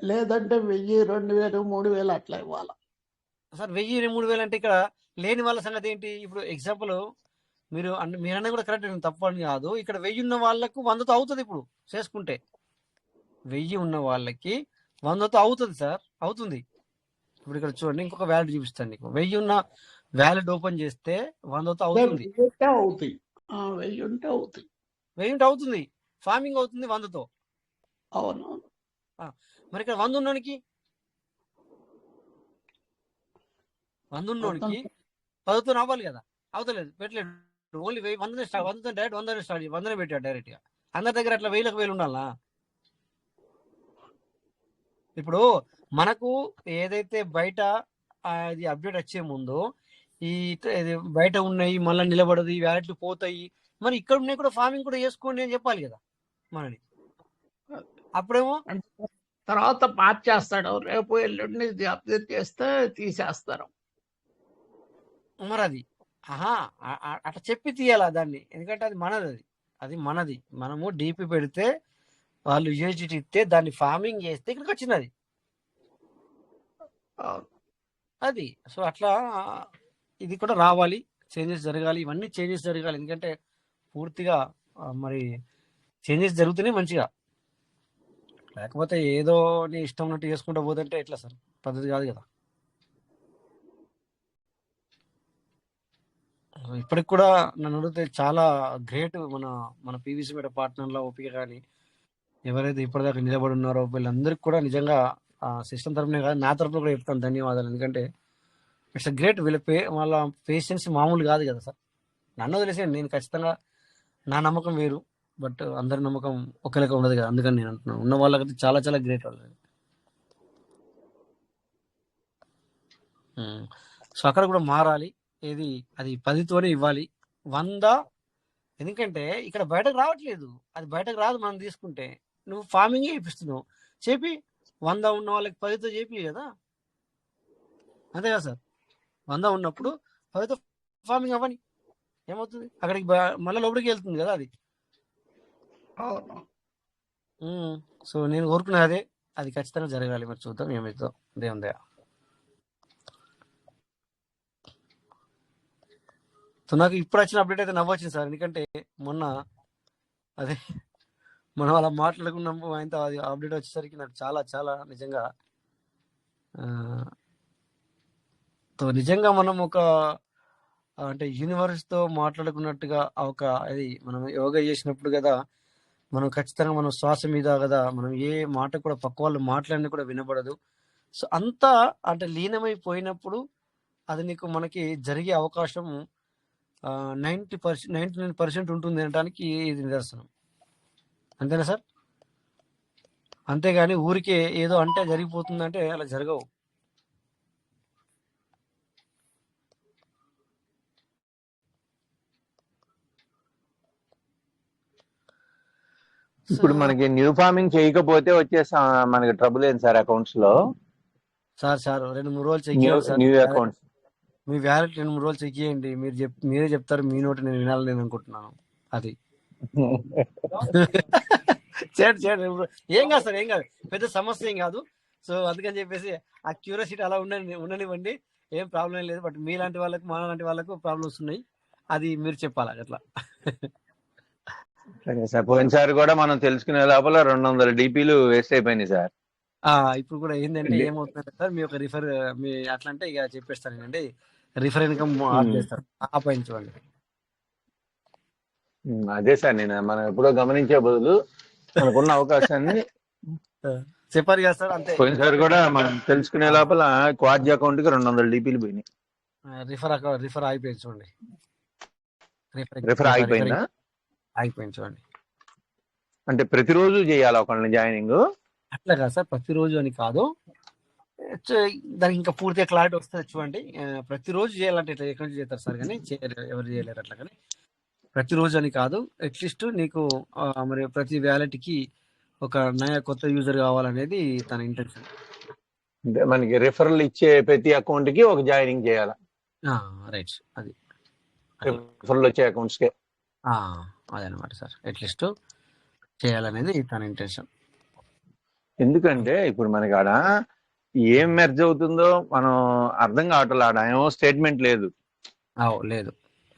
లేదంటే 1000, 2000, 3000 అట్లా ఇవ్వాలి సార్. 1000, 3000 అంటే ఇక్కడ లేని వాళ్ళ సంగతి ఏంటి? ఇప్పుడు ఎగ్జాంపుల్ మీరన్నా కూడా కరెక్ట్, తప్పు అని కాదు. ఇక్కడ 1000 ఉన్న వాళ్ళకు 100తో అవుతుంది. ఇప్పుడు చేసుకుంటే 1000 ఉన్న వాళ్ళకి 100తో అవుతుంది సార్, అవుతుంది. ఇప్పుడు ఇక్కడ చూడండి, ఇంకొక వ్యాలెట్ చూపిస్తాను నీకు. 1000 ఉన్న వ్యాలెట్ ఓపెన్ చేస్తే 100తో అవుతుంది. 1000 ఉంటే అవుతుంది, ఫార్మింగ్ అవుతుంది 100తో. అవును. మరి ఇక్కడ 100 ఉన్నోనికి 10తో అవ్వాలి కదా, అవుతలేదు, పెట్టలేదు. ఓన్లీ 100 డైరెక్ట్ 100 స్టార్ట్ 100 పెట్టాడు డైరెక్ట్ గా. అందరి దగ్గర అట్లా 1000 ఉండాలా? ఇప్పుడు మనకు ఏదైతే బయట ఇది అప్డేట్ వచ్చే ముందు బయట ఉన్నాయి, మళ్ళీ నిలబడదు, ఈ వ్యాలెట్లు పోతాయి. మరి ఇక్కడ ఉన్నాయి కూడా ఫార్మింగ్ కూడా చేసుకోండి అని చెప్పాలి కదా మనని. అప్పుడేమో తర్వాత మార్చేస్తాడు, రేపు ఎల్లుండి అప్డేట్ చేస్తే తీసేస్తారు. మరి అది అట్లా చెప్పి తీయాలా దాన్ని? ఎందుకంటే అది మనది, మనము డిపి పెడితే వాళ్ళు యూఎస్డిటి ఇస్తే దాన్ని ఫార్మింగ్ చేస్తే ఇక్కడికి వచ్చింది అది. సో అట్లా ఇది కూడా రావాలి, చేంజెస్ జరగాలి, ఇవన్నీ చేంజెస్ జరగాలి. ఎందుకంటే పూర్తిగా మరి చేంజెస్ జరుగుతూనే మంచిగా, లేకపోతే ఏదో నీ ఇష్టం ఉన్నట్టు చేసుకుంటూ పోతుంటే ఎట్లా సార్? పద్ధతి కాదు కదా. ఇప్పటికి కూడా నన్ను అడిగితే చాలా గ్రేట్ మన పీవీసీ మీద పార్ట్నర్లో ఓపిక కానీ ఎవరైతే ఇప్పటిదాకా నిలబడి ఉన్నారో వీళ్ళందరికీ కూడా నిజంగా సిస్టమ్ తరఫునే కాదు, నా తరఫున కూడా చెప్తాను ధన్యవాదాలు. ఎందుకంటే ఇట్స్ గ్రేట్. వాళ్ళ పేషెన్స్ మామూలు కాదు కదా సార్. నన్ను వదిలేసేయండి, నేను ఖచ్చితంగా నా నమ్మకం వేరు, బట్ అందరి నమ్మకం ఒకరిక ఉండదు కదా. అందుకని నేను అంటున్నాను, ఉన్న వాళ్ళకైతే చాలా చాలా గ్రేట్ వాళ్ళు. సో అక్కడ కూడా మారాలి. అది 10తోనే ఇవ్వాలి, 100. ఎందుకంటే ఇక్కడ బయటకు రావట్లేదు, అది బయటకు రాదు. మనం తీసుకుంటే నువ్వు ఫార్మింగే ఇప్పిస్తున్నావు, చెప్పి 100 ఉన్న వాళ్ళకి 10తో చెప్పి కదా, అంతే కదా సార్. 100 ఉన్నప్పుడు 10తో ఫార్మింగ్ అవ్వని ఏమవుతుంది? అక్కడికి మళ్ళీ లోపలికి వెళ్తుంది కదా అది. సో నేను కోరుకునేది అది ఖచ్చితంగా జరగాలి. మరి చూద్దాం ఏమవుతుందో, దేవుని దయ. సో నాకు ఇప్పుడు వచ్చిన అప్డేట్ అయితే నవ్వొచ్చింది సార్. ఎందుకంటే మొన్న అదే మనం అలా మాట్లాడుకున్నాము, ఆయనతో అది అప్డేట్ వచ్చేసరికి నాకు చాలా చాలా నిజంగా నిజంగా మనం ఒక అంటే యూనివర్స్తో మాట్లాడుకున్నట్టుగా ఒక అది మనం యోగా చేసినప్పుడు కదా, మనం ఖచ్చితంగా మనం శ్వాస మీద కదా, మనం ఏ మాట కూడా పక్క వాళ్ళు మాట్లాడినా కూడా వినబడదు. సో అంతా అంటే లీనమైపోయినప్పుడు అది నీకు మనకి జరిగే అవకాశం 99% ఉంటుంది అనడానికి ఇది నిదర్శనం. అంతేనా సార్? అంతేగాని ఊరికే ఏదో అంటే జరిగిపోతుందంటే అలా జరగవు. ఇప్పుడు మనకి న్యూ ఫార్మింగ్ చేయకపోతే వచ్చే మనకి ట్రబుల్ ఏంటి సార్ అకౌంట్స్ లో? సార్ 2-3 రోజులు చెక్ చేయండి సార్. న్యూ అకౌంట్స్ మీ వ్యాలెట్ 2-3 రోజులు చెక్ చేయండి. మీరే చెప్తారు, మీ నోటి నేను వినాలని నేను అనుకుంటున్నాను. అది చేయండి. ఏం కాదు సార్, ఏం కాదు, పెద్ద సమస్య ఏం కాదు. సో అందుకని చెప్పేసి ఆ క్యూరియాసిటీ అలా ఉండనివ్వండి, ఏం ప్రాబ్లం లేదు. బట్ మీలాంటి వాళ్ళకు లాంటి వాళ్ళకు ప్రాబ్లమ్స్ ఉన్నాయి, అది మీరు చెప్పాలి అట్లా. సరే సార్, పోయినసారి కూడా మనం తెలుసుకునే లోపల 200 DPలు వేస్ట్ అయిపోయినాయి సార్. ఇప్పుడు కూడా ఏంటంటే ఏమవుతుందంటే సార్, మీ యొక్క మీ అట్లా అంటే ఇక చెప్పేస్తానండి, రిఫర్ ఇన్కమ్ ఆఫ్ చేస్తారు, ఆపాయించండి. అదే సార్, మనం ఎప్పుడో గమనించే బదులు మనకున్న అవకాశాన్ని చెప్పారు కదా సార్. అంతే, పోయినసారి కూడా మనం తెలుసుకునే లోపల క్వార్జ్ అకౌంట్ కి 200 DPలు పోయినాయి. రిఫర్ అయిపోయింది చూడండి. రిఫర్ అయిపోయిందా? అయిపోయింది చూడండి. అంటే ప్రతిరోజు చేయాలి ఒకళ్ళని జాయినింగ్? అట్లా కాదు సార్, ప్రతిరోజు అని కాదు, దానికి ఇంకా పూర్తిగా క్లారిటీ వస్తుంది చూడండి. ప్రతిరోజు చేయాలంటే ఇట్లా ఎక్కడి నుంచి చేస్తారు సార్, కానీ ఎవరు చేయలేరు అట్లా. కానీ ప్రతిరోజు అని కాదు, అట్లీస్ట్ నీకు మరి ప్రతి వ్యాలెట్కి ఒక కొత్త యూజర్ కావాలనేది తన ఇంటెన్షన్. అంటే మనకి రిఫరల్ ఇచ్చే ప్రతి అకౌంట్ కి ఒక జాయినింగ్ చేయాలి. రైట్, అది రిఫరల్ వచ్చే అకౌంట్స్ కే అదనమాట సార్, అట్లీస్ట్ చేయాలనేది తన ఇంటెన్షన్. ఎందుకంటే ఇప్పుడు మనకి ఆడ ఏం మెర్జ్ అవుతుందో మనం అర్థం కావట్లేదు. ఆడ ఏమో స్టేట్మెంట్ లేదు. లేదు,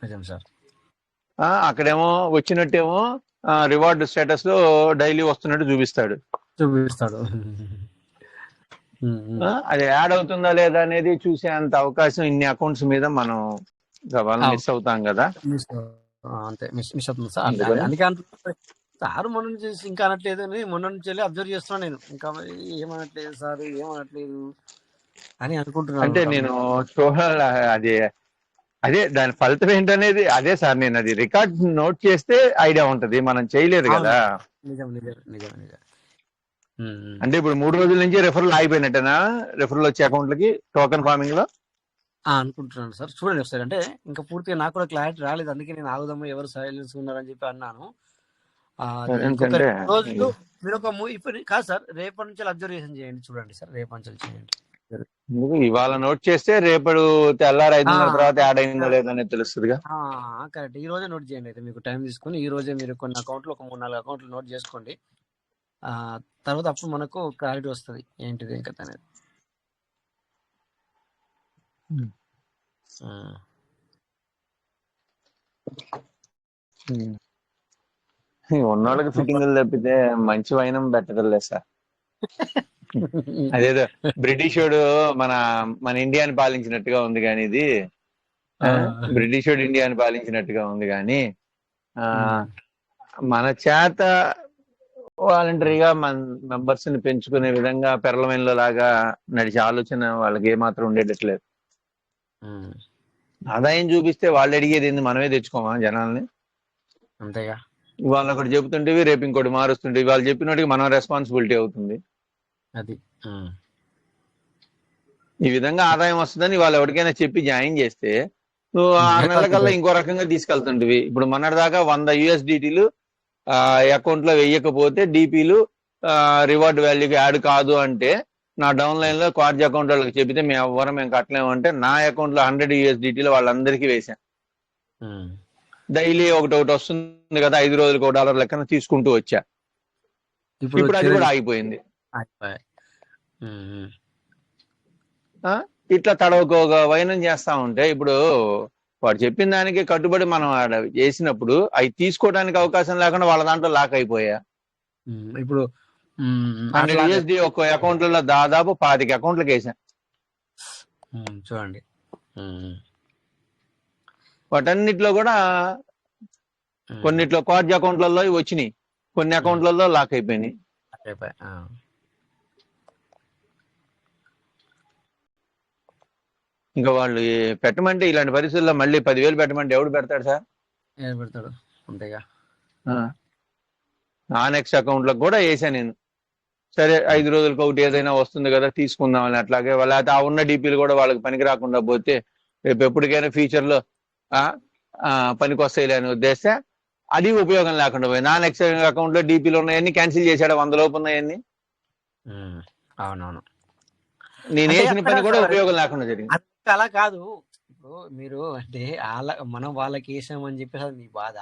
నిజం సార్. అక్కడేమో వచ్చినట్టేమో రివార్డ్ స్టేటస్ లో డైలీ వస్తున్నట్టు చూపిస్తాడు. అది యాడ్ అవుతుందా లేదా అనేది చూసేంత అవకాశం ఇన్ని అకౌంట్స్ మీద మనం మిస్ అవుతాం కదా. అంతే, మిస్ అవుతుంది సార్. అందుకే సార్ మొన్న నుంచి ఇంకా అనట్లేదు అని మొన్న నుంచి వెళ్ళి అబ్జర్వ్ చేస్తున్నాను నేను. ఇంకా ఏమనట్లేదు సార్, ఏమనట్లేదు అని అనుకుంటున్నాను. అంటే నేను చూడాలి అదే దాని ఫలితం ఏంటనేది. అదే సార్, నేను అది రికార్డ్ నోట్ చేస్తే ఐడియా ఉంటది, మనం చేయలేదు కదా. నిజం. అంటే ఇప్పుడు 3 రోజుల నుంచి రెఫరల్ ఆగిపోయినట్టేనా? రెఫరల్ వచ్చే అకౌంట్లకి టోకెన్ ఫార్మింగ్ లో అనుకుంటున్నాను సార్. చూడండి ఒకసారి, అంటే ఇంకా పూర్తిగా నాకు కూడా క్లారిటీ రాలేదు, అందుకే నేను ఆగుదాము, ఎవరు సైలెన్స్ ఉన్నారని చెప్పి అన్నాను. రోజులు మీరు ఇప్పుడు కాదు సార్, రేపటి నుంచి అబ్జర్వేషన్ చేయండి, చూడండి సార్, రేపటి నుంచి చేయండి. ఇవాళ నోట్ చేస్తే రేపటి తెల్లారు 5:30 తర్వాత యాడ్ అయిందో లేదనేది తెలుస్తుందిగా. కరెక్ట్, ఈ రోజే నోట్ చేయండి. అయితే మీకు టైం తీసుకుని ఈ రోజే మీరు కొన్ని అకౌంట్లు, ఒక 3-4 అకౌంట్లు నోట్ చేసుకోండి. తర్వాత అప్పుడు మనకు క్లారిటీ వస్తుంది ఏంటిది ఇంకా అనేది. ఉన్నోళ్ళకి ఫిట్టింగ్లు తప్పితే మంచి వైనం పెట్టడం లేదు సార్. అదేదో బ్రిటిషోడు మన ఇండియాని పాలించినట్టుగా ఉంది కానీ, ఇది బ్రిటిషోడు ఇండియాని పాలించినట్టుగా ఉంది కానీ, మన చేత వాలంటరీగా మన మెంబర్స్ ని పెంచుకునే విధంగా పెరలమైన్లో లాగా నడిచే ఆలోచన వాళ్ళకి ఏమాత్రం ఉండేటట్లేదు. ఆదాయం చూపిస్తే వాళ్ళు అడిగేది ఏంది, మనమే తెచ్చుకోమా జనాల్ని? అంతేగా, ఇవాళ ఒకటి చెబుతుంటేవి రేపు ఇంకోటి మారుస్తుంటే వాళ్ళు చెప్పినట్టుగా మనం రెస్పాన్సిబిలిటీ అవుతుంది. అది ఈ విధంగా ఆదాయం వస్తుందని వాళ్ళు ఎవరికైనా చెప్పి జాయిన్ చేస్తే నువ్వు 6 నెలల కల్లా ఇంకో రకంగా తీసుకెళ్తుంటివి. ఇప్పుడు మొన్నటిదాకా 100 USDTలు అకౌంట్ లో వేయకపోతే DPలు రివార్డ్ వాల్యూకి యాడ్ కాదు అంటే, నా డౌన్ లైన్ లో క్వార్జ్ అకౌంట్ వాళ్ళకి చెబితే మేము కట్టలేము అంటే, నా అకౌంట్ లో 100 USDTలు వాళ్ళందరికీ వేసాను. డైలీ ఒకటి వస్తుంది కదా, 5 రోజులకు $1 లెక్కన తీసుకుంటూ వచ్చా. ఇప్పుడు అది కూడా ఆగిపోయింది. ఇట్లా తడవకోగా వైనం చేస్తా ఉంటే, ఇప్పుడు వాడు చెప్పిన దానికి కట్టుబడి మనం ఆడ చేసినప్పుడు అవి తీసుకోవడానికి అవకాశం లేకుండా వాళ్ళ దాంట్లో లాక్ అయిపోయా. ఇప్పుడు 100 USD ఒక్కో అకౌంట్లలో దాదాపు 25 అకౌంట్లకు వేసాను. చూడండి. వాటన్నిటిలో కూడా కొన్నిట్లో కార్డ్ అకౌంట్లలో వచ్చినాయి, కొన్ని అకౌంట్లలో లాక్ అయిపోయినాయి. ఇంకా వాళ్ళు పెట్టమంటే ఇలాంటి పరిస్థితుల్లో మళ్ళీ 10,000 పెట్టమంటే ఎవడు పెడతాడు సార్? పెడతాడు అంతేగా. ఆనెక్స్ అకౌంట్లకు కూడా వేసాను నేను. సరే 5 రోజులకు ఒకటి ఏదైనా వస్తుంది కదా తీసుకుందామని. అట్లాగే లేకపోతే ఆ ఉన్న డీపీలు కూడా వాళ్ళకి పనికి రాకుండా పోతే రేపు ఎప్పటికైనా ఫ్యూచర్ లో పనికి వస్తాయిలే అని ఉద్దేశం అది ఉపయోగం లేకుండా పోయింది. నాన్ ఎక్స్ అకౌంట్ లో డీపీలు ఉన్నాయన్ని క్యాన్సిల్ చేశాడు, 100 లోపు ఉన్నాయన్ని. అవునవును. నేను వేసిన పని కూడా ఉపయోగం లేకుండా జరిగింది. అలా కాదు, ఇప్పుడు మీరు అంటే మనం వాళ్ళకి వేసామని చెప్పేసి అది మీ బాధ.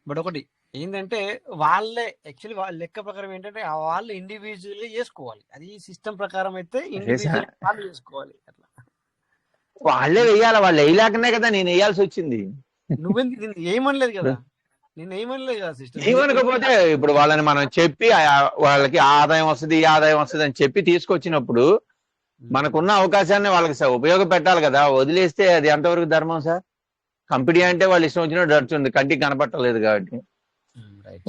బట్ ఒకటి ఏంటంటే వాళ్ళే యాక్చువల్లీ వాళ్ళ లెక్క ప్రకారం ఏంటంటే వాళ్ళు ఇండివిజువల్ గా చేసుకోవాలి. అది సిస్టమ్ ప్రకారం అయితే ఇండివిజువల్ వాళ్ళు చేసుకోవాలి. అట్లా వాళ్ళే వెయ్యాలి, వాళ్ళు వేయలేకనే కదా నేను వేయాల్సి వచ్చింది. నువ్వెందుకు ఏమనలేదు కదా, నేను ఏమనలేదు కదా సిస్టమ్. ఏమనకపోతే ఇప్పుడు వాళ్ళని మనం చెప్పి వాళ్ళకి ఆదాయం వస్తుంది ఈ ఆదాయం వస్తుంది అని చెప్పి తీసుకొచ్చినప్పుడు మనకున్న అవకాశాన్ని వాళ్ళకి ఉపయోగపెట్టాలి కదా. వదిలేస్తే అది ఎంతవరకు ధర్మం సార్? కంపెనీ అంటే వాళ్ళు ఇష్టం వచ్చినట్టు నడుచుంది, కంటికి కనపట్టలేదు కాబట్టి.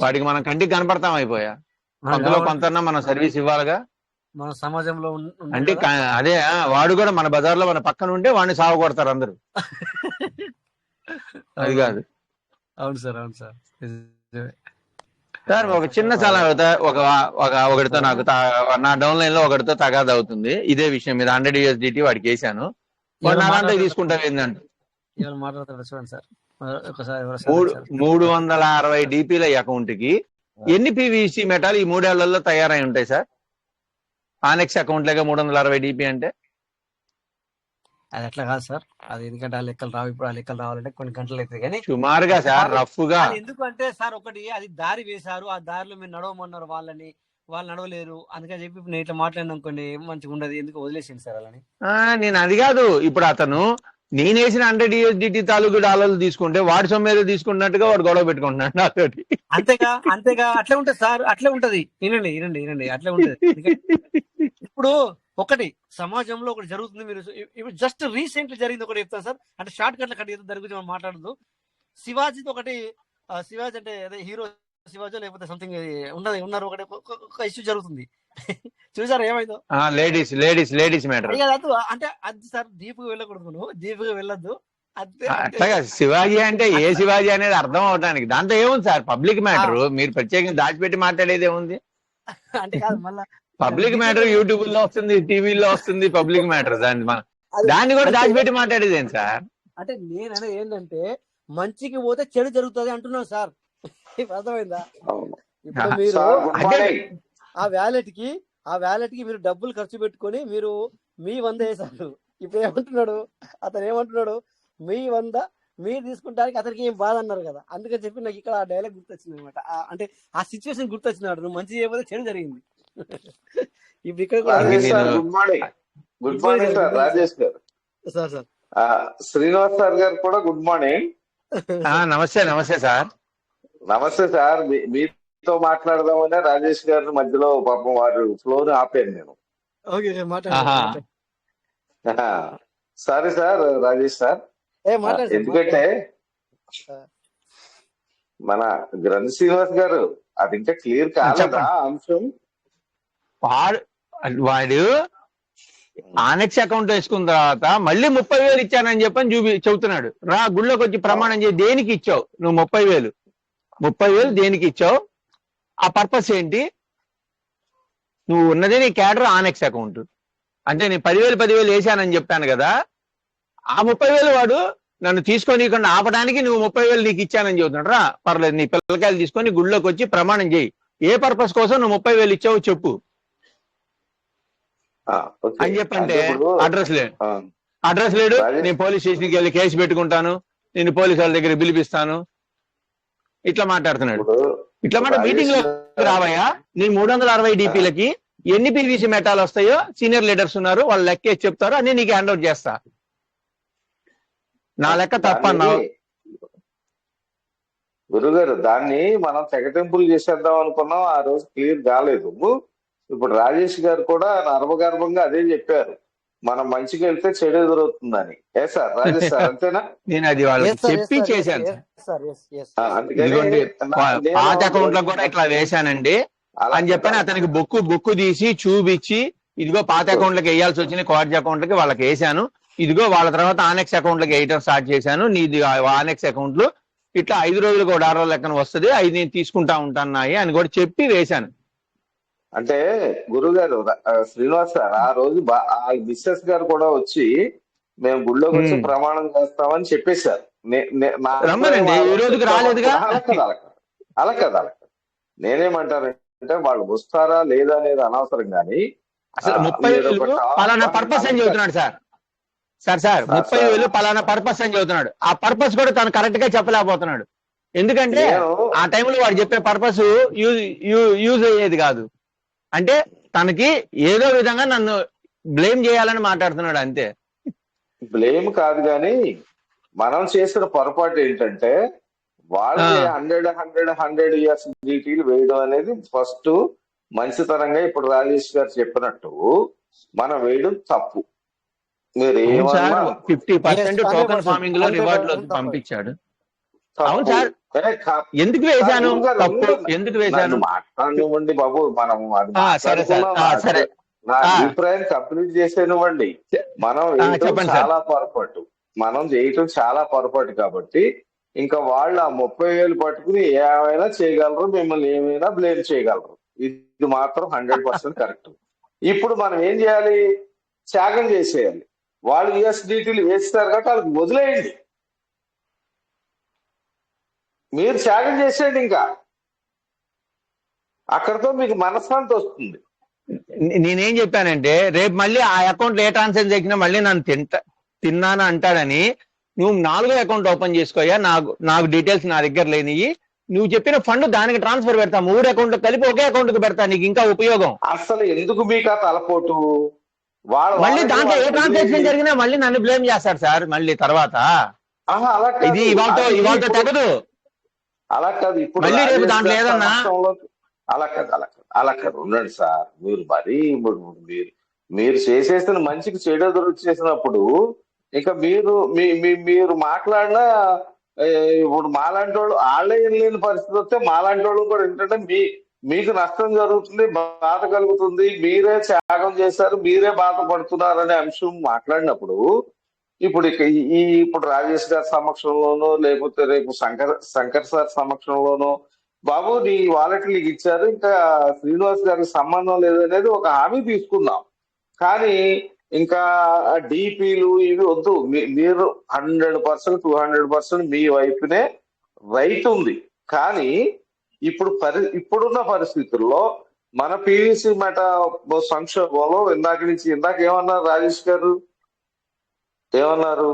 వాడికి మనం కంటికి కనపడతాం అయిపోయా. కొంతలో కొంత మనం సర్వీస్ ఇవ్వాలిగా మన సమాజంలో. అంటే అదే వాడు కూడా మన బజార్లో మన పక్కన ఉంటే వాడిని సాగు కొడతారు అందరూ. అది కాదు. అవును సార్, అవును సార్. సార్ ఒక చిన్న సలహా ఒకటితో నాకు నా డౌన్ లైన్ లో ఒకటితో తగాద అవుతుంది ఇదే విషయం మీద. 100 USDT వాడికి వేసాను, వాడు నా దాంట్లో తీసుకుంటావు ఏంటంటే 360 DPల అకౌంట్ కి ఎన్ని PVC మెటాలు ఈ 3 ఏళ్లలో తయారై ఉంటాయి సార్? ఆనెక్స్ అకౌంట్ లేక 360 DP అంటే అది అట్లా కాదు సార్. అది ఎందుకంటే ఆ లెక్కలు రావు. ఇప్పుడు ఆ లెక్కలు రావాలంటే కొన్ని గంటలు అవుతాయి. కానీ సుమారుగా సార్ రఫ్ గా ఎందుకంటే సార్ ఒకటి అది దారి వేశారు, ఆ దారిలో మీరు నడవమన్నారు వాళ్ళని, వాళ్ళు నడవలేరు. అందుకని చెప్పి నేను ఇట్లా మాట్లాడినాం కొన్ని మంచిగా ఉండదు, ఎందుకు వదిలేసింది సార్ అలాని. నేను అది కాదు. ఇప్పుడు అతను నేనేసిన 100 USDT తాలూకు డాలర్లు తీసుకుంటే వాడి సొమ్మేదో తీసుకున్నట్టుగా వాడు గొడవ పెట్టుకుంటున్నాడు నాతోటి. అంతేగా అంతేగా అట్లే ఉంటది సార్, అట్లే ఉంటది. వినండి వినండి వినండి, అట్లే ఉంటది. ఇప్పుడు ఒకటి సమాజంలో ఒకటి జరుగుతుంది. మీరు ఇప్పుడు జస్ట్ రీసెంట్లీ జరిగింది ఒకటి చెప్తాను సార్. అంటే షార్ట్ కట్ కట్ దాని గురించి మనం మాట్లాడదు. శివాజీతో ఒకటి, శివాజీ అంటే అదే హీరో శివాజీ లేకపోతే సంథింగ్ ఉన్నారు ఒకటి ఒక ఇష్యూ జరుగుతుంది. చూసారా ఏమైందో? లేడీస్ మ్యాటర్ అంటే అది సార్. డీప్ గా వెళ్ళకూడదు, నువ్వు డీప్ గా వెళ్ళొద్దు. అట్లాగా శివాజీ అంటే ఏ శివాజీ అనేది అర్థం అవడానికి దాంతో ఏముంది సార్? పబ్లిక్ మ్యాటర్, మీరు ప్రత్యేకంగా దాచిపెట్టి మాట్లాడేది ఏముంది? అంటే కాదు, మళ్ళా పబ్లిక్ మ్యాటర్ యూట్యూబ్ లో వస్తుంది, టీవీలో వస్తుంది. పబ్లిక్ మ్యాటర్ దాన్ని కూడా దాచిపెట్టి మాట్లాడేది ఏంటి సార్? అంటే నేను అనేది ఏంటంటే మంచికి పోతే చెడు జరుగుతుంది అంటున్నాను సార్. అర్థమైందా? ఇప్పుడు మీరు ఆ వ్యాలెట్ కి మీరు డబ్బులు ఖర్చు పెట్టుకొని మీరు మీ 100 వేసారు. ఇప్పుడు ఏమంటున్నాడు అతను? ఏమంటున్నాడు? మీ 100 మీరు తీసుకుంటానికి అతనికి ఏం బాధ అన్నారు కదా. అందుకని చెప్పి నాకు ఇక్కడ ఆ డైలాగ్ గుర్తొచ్చింది అనమాట. అంటే ఆ సిచ్యువేషన్ గుర్తొచ్చినాడు. నువ్వు మంచి చేయకపోతే చెడు జరిగింది. ఇప్పుడు ఇక్కడ గుడ్ మార్నింగ్ సార్. రాజేష్ గారు సార్. సార్ శ్రీనివాస్ సార్ గారు కూడా గుడ్ మార్నింగ్. నమస్తే సార్. నమస్తే సార్. మీతో మాట్లాడదామనే రాజేష్ గారి మధ్యలో పాపం వారు ఫ్లోర్ ఆపాను నేను. Sorry sir Rajesh sir. ఎందుకంటే మన గ్రంథి శ్రీనివాస్ గారు అది ఇంకా క్లియర్ కాలేదా అంశం? వాడు ఆనెక్స్ అకౌంట్ వేసుకున్న తర్వాత మళ్ళీ 30,000 ఇచ్చానని చెప్పని చెబుతున్నాడు. రా గుళ్ళోకి వచ్చి ప్రమాణం చేసి దేనికి ఇచ్చావు నువ్వు 30,000 దేనికి ఇచ్చావు? ఆ పర్పస్ ఏంటి? నువ్వు ఉన్నదే నీ క్యాడర్ ఆనెక్స్ అకౌంట్ అంటే నేను 10,000 వేసానని చెప్పాను కదా. ఆ 30,000 వాడు నన్ను తీసుకొని ఆపడానికి నువ్వు 30,000 నీకు ఇచ్చానని చెబుతున్నాడు. రా పర్లేదు, నీ పిల్లకాయలు తీసుకొని గుళ్ళోకి వచ్చి ప్రమాణం చేయి. ఏ పర్పస్ కోసం నువ్వు 30,000 ఇచ్చావు చెప్పు అని చెప్పంటే అడ్రస్ లేడు. నేను పోలీస్ స్టేషన్కి వెళ్ళి కేసు పెట్టుకుంటాను, నేను పోలీసు వాళ్ళ దగ్గర పిలిపిస్తాను, ఇట్లా మాట్లాడుతున్నాడు. ఇట్లా మాట మీటింగ్ లో రావయ్యా. నీ 360 DPలకి ఎన్ని PVC మెటాలు వస్తాయో సీనియర్ లీడర్స్ ఉన్నారు, వాళ్ళు లెక్కేసి చెప్తారు, అన్ని నీకు హ్యాండ్ అవుట్ చేస్తా. నా లెక్క తప్ప అన్నావు. గురుగారు దాన్ని మనం తెగటెంపులు చేసేద్దాం అనుకున్నాం, ఆ రోజు క్లియర్ కాలేదు. ఇప్పుడు రాజేష్ గారు కూడా నర్మగర్భంగా అదే చెప్పారు, మనం మంచిగా వెళ్తే చెడు ఎదురవుతుందని. ఏ సార్ రాజేష్ సార్ అంతేనా? నేను అది వాళ్ళకి చెప్పి చేశాను సార్. ఇదిగోండి పాత అకౌంట్ లో కూడా ఇట్లా వేశానండి అని చెప్పని అతనికి బొక్కు తీసి చూపించి, ఇదిగో పాత అకౌంట్లకి వేయాల్సి వచ్చిన క్వార్జ్ అకౌంట్లకి వాళ్ళకి వేసాను, ఇదిగో వాళ్ళ తర్వాత ఆనెక్స్ అకౌంట్లకి వేయటం స్టార్ట్ చేశాను, నీది ఆనెక్స్ అకౌంట్లు ఇట్లా 5 రోజులకు 6 రోజుల లెక్కన వస్తుంది, అవి నేను తీసుకుంటా ఉంటాన్నాయి అని కూడా చెప్పి వేశాను. అంటే గురుగారు శ్రీనివాస్ సార్ ఆ రోజు ఆ మిస్సెస్ గారు కూడా వచ్చి మేము గుళ్ళోకి వచ్చి ప్రమాణం చేస్తామని చెప్పేశారు. రమ్మనండి, ఈ రోజుకి రాలేదుగా. అలా కదా నేనేమంటానంటే వాళ్ళు వస్తారా లేదా అనేది అనవసరం కానీ అసలు 30,000 పలానా పర్పస్ అని చెబుతున్నాడు సార్. 30,000 పలానా పర్పస్ అని చెబుతున్నాడు. ఆ పర్పస్ కూడా తను కరెక్ట్ గా చెప్పలేకపోతున్నాడు. ఎందుకంటే ఆ టైంలో వాడు చెప్పే పర్పస్ యూజ్ అయ్యేది కాదు. అంటే తనకి ఏదో విధంగా నన్ను బ్లేమ్ చేయాలని మాట్లాడుతున్నాడు అంతే. బ్లేమ్ కాదు కానీ మనం చేసిన పొరపాటు ఏంటంటే వాళ్ళకి 100 ఇయర్స్ డీటీలు వేయడం అనేది ఫస్ట్ మంచితనంగా ఇప్పుడు రాజేష్ గారు చెప్పినట్టు మనం వేయడం తప్పు. మీరు 50% టోకెన్ ఫార్మింగ్ లో రివార్డ్ లో పంపించాడు. అవును సార్, ఎందుకు వేశాను తప్పు, ఎందుకు వేశాను మాట్లాడివ్వండి బాబు. మనం నా అభిప్రాయం కంప్లీట్ చేసేనివ్వండి. మనం చాలా పొరపాటు, మనం చేయటం చాలా పొరపాటు కాబట్టి ఇంకా వాళ్ళు ఆ 30,000 పట్టుకుని ఏమైనా చేయగలరు, మిమ్మల్ని ఏమైనా బ్లేమ్ చేయగలరు. ఇది మాత్రం 100% కరెక్ట్. ఇప్పుడు మనం ఏం చేయాలి? త్యాగం చేసేయాలి. వాళ్ళు యూఎస్డిటీలు వేస్తారు కాబట్టి వాళ్ళకి వదిలేయండి, మీరు త్యాగం చేసేయండి. ఇంకా అక్కడతో మీకు మనశ్శాంతి వస్తుంది. నేనేం చెప్పానంటే రేపు మళ్ళీ ఆ అకౌంట్ ఏ ట్రాన్సాక్షన్ చేసినా మళ్ళీ నన్ను తిన్నాను అంటాడని, నువ్వు 4వ అకౌంట్ ఓపెన్ చేసుకోయా, నాకు డీటెయిల్స్ నా దగ్గర లేనివి, నువ్వు చెప్పిన ఫండ్ దానికి ట్రాన్స్ఫర్ పెడతా, 3 అకౌంట్లు కలిపి ఒకే అకౌంట్ కు పెడతా, నీకు ఇంకా ఉపయోగం. అసలు ఎందుకు మీకు ఆ తలపోటు? మళ్ళీ దాంట్లో ఏ ట్రాన్సాక్షన్ జరిగినా మళ్ళీ నన్ను బ్లేమ్ చేస్తాడు సార్ మళ్ళీ తర్వాత. ఇది ఇవాళ తెగదు. అలా కాదు, ఇప్పుడు మళ్ళీ రేపు దాంట్లో ఏదన్నా అలా కాదు ఉండండి సార్. మీరు మరీ మీరు చేసేసిన మంచికి చెడు ఎదురు చేసినప్పుడు ఇక మీరు మాట్లాడినా ఇప్పుడు మాలాంటి వాళ్ళు వాళ్ళే లేని పరిస్థితి వస్తే మాలాంటి వాళ్ళు కూడా ఏంటంటే మీకు నష్టం జరుగుతుంది, బాధ కలుగుతుంది, మీరే త్యాగం చేశారు, మీరే బాధపడుతున్నారు అనే అంశం మాట్లాడినప్పుడు ఇప్పుడు రాజేష్ గారి సమక్షంలోనో లేకపోతే రేపు శంకర్ సార్ సమక్షంలోనో బాబు నీ వాలెట్ నీకు ఇచ్చారు, ఇంకా శ్రీనివాస్ గారికి సంబంధం లేదనేది ఒక హామీ తీసుకుందాం. కానీ ఇంకా డిపిలు ఇవి వద్దు. మీరు 100% 200% మీ వైపునే రైట్ ఉంది. కానీ ఇప్పుడున్న పరిస్థితుల్లో మన పివిసి మెటా సంక్షోభంలో ఇందాక ఏమన్నారు రాజేష్ గారు? ఏమన్నారు?